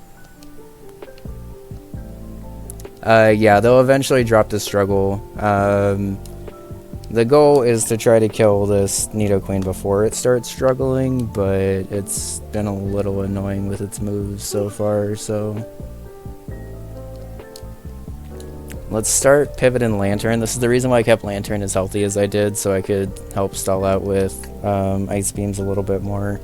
Yeah, they'll eventually drop the struggle. The goal is to try to kill this Nidoqueen before it starts struggling, but it's been a little annoying with its moves so far, so... Let's start pivoting Lantern. This is the reason why I kept Lantern as healthy as I did, so I could help stall out with Ice Beams a little bit more.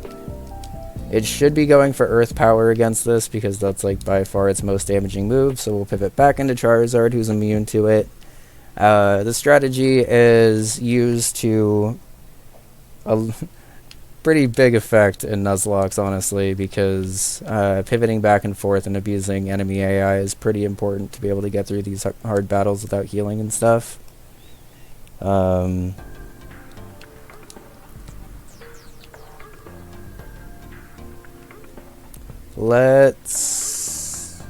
It should be going for Earth Power against this, because that's like by far its most damaging move, so we'll pivot back into Charizard, who's immune to it. The strategy is used to a pretty big effect in Nuzlocke, honestly, because pivoting back and forth and abusing enemy AI is pretty important to be able to get through these hard battles without healing and stuff. Let's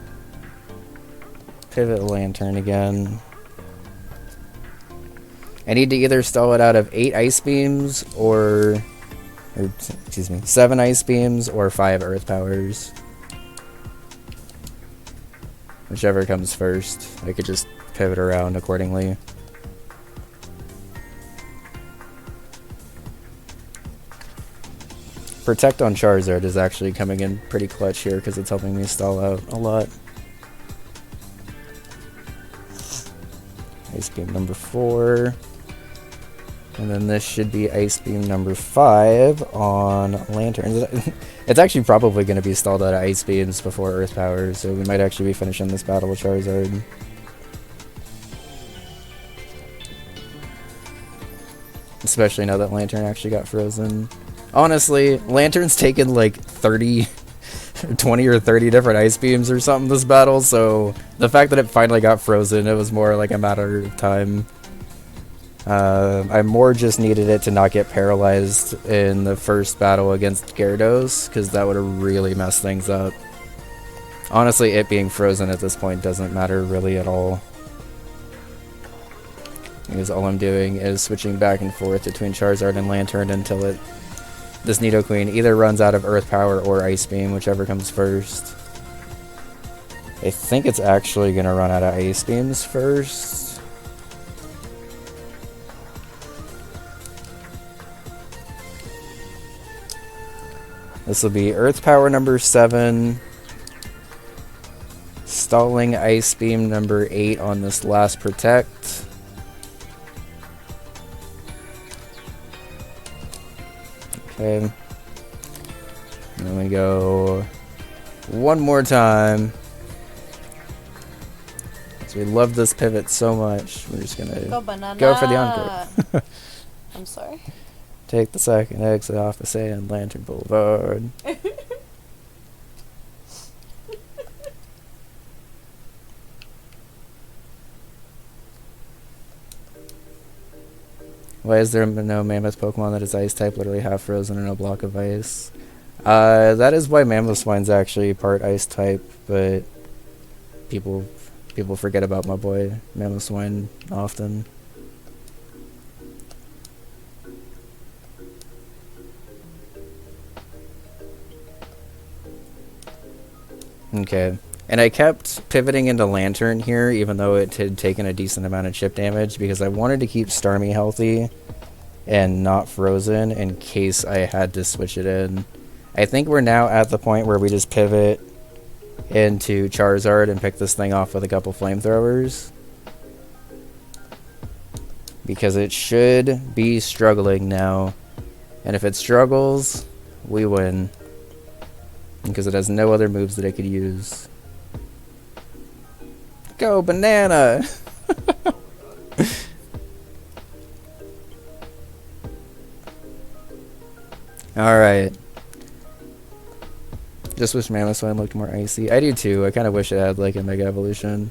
pivot Lantern again. I need to either stall it out of 8 Ice Beams or excuse me, 7 Ice Beams or 5 Earth Powers. Whichever comes first. I could just pivot around accordingly. Protect on Charizard is actually coming in pretty clutch here because it's helping me stall out a lot. Ice Beam number 4. And then this should be Ice Beam number 5 on Lantern. It's actually probably going to be stalled out of Ice Beams before Earth Power, so we might actually be finishing this battle with Charizard. Especially now that Lantern actually got frozen. Honestly, Lantern's taken like 20 or 30 different Ice Beams or something this battle, so the fact that it finally got frozen, it was more like a matter of time. I more just needed it to not get paralyzed in the first battle against Gyarados, because that would have really messed things up. Honestly, it being frozen at this point doesn't matter really at all. Because all I'm doing is switching back and forth between Charizard and Lantern until this Nidoqueen either runs out of Earth Power or Ice Beam, whichever comes first. I think it's actually going to run out of Ice Beams first. This will be Earth Power number 7, stalling Ice Beam number 8 on this last Protect. Okay. And then we go one more time. So we love this pivot so much. We're just gonna go for the Encore. I'm sorry. Take the second exit off of Sand Lantern Boulevard. Why is there no Mammoth Pokemon that is Ice type, literally half frozen in a block of ice? That is why Mamoswine's actually part Ice type, but people forget about my boy Mamoswine often. Okay, and I kept pivoting into Lantern here, even though it had taken a decent amount of chip damage, because I wanted to keep Starmie healthy and not frozen in case I had to switch it in. I think we're now at the point where we just pivot into Charizard and pick this thing off with a couple flamethrowers. Because it should be struggling now, and if it struggles, we win. Because it has no other moves that I could use. Go banana! Alright. Just wish Mamoswine looked more icy. I do too. I kind of wish it had like a Mega Evolution.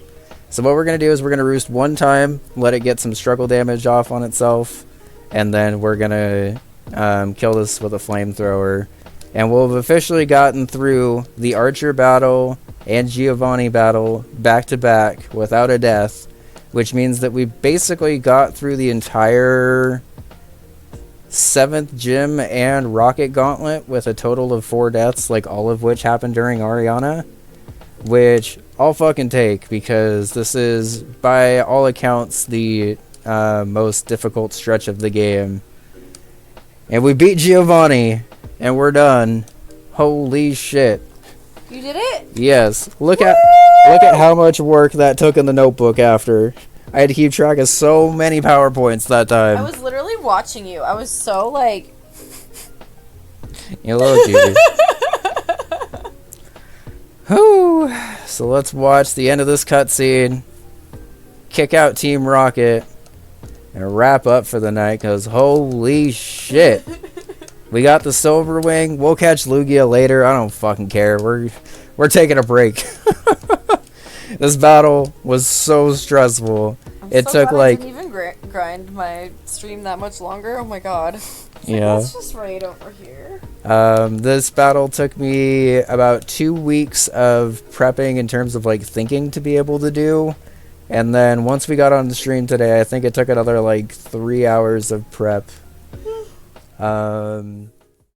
So what we're going to do is we're going to roost one time, let it get some struggle damage off on itself, and then we're going to kill this with a flamethrower. And we'll have officially gotten through the Archer battle and Giovanni battle back to back without a death, which means that we basically got through the entire 7th gym and Rocket Gauntlet with a total of 4 deaths, like all of which happened during Ariana, which I'll fucking take, because this is by all accounts the most difficult stretch of the game. And we beat Giovanni. And we're done. Holy shit. You did it? Yes. Look at how much work that took in the notebook after. I had to keep track of so many PowerPoints that time. I was literally watching you. I was so like... You little cutie. Whew. So let's watch the end of this cutscene. Kick out Team Rocket. And wrap up for the night, because holy shit. We got the Silver Wing. We'll catch Lugia later. I don't fucking care. We're taking a break. This battle was so stressful. It took like... I didn't even grind my stream that much longer. Oh my god. Yeah. Let's just raid over here. This battle took me about 2 weeks of prepping in terms of like thinking to be able to do. And then once we got on the stream today, I think it took another like 3 hours of prep.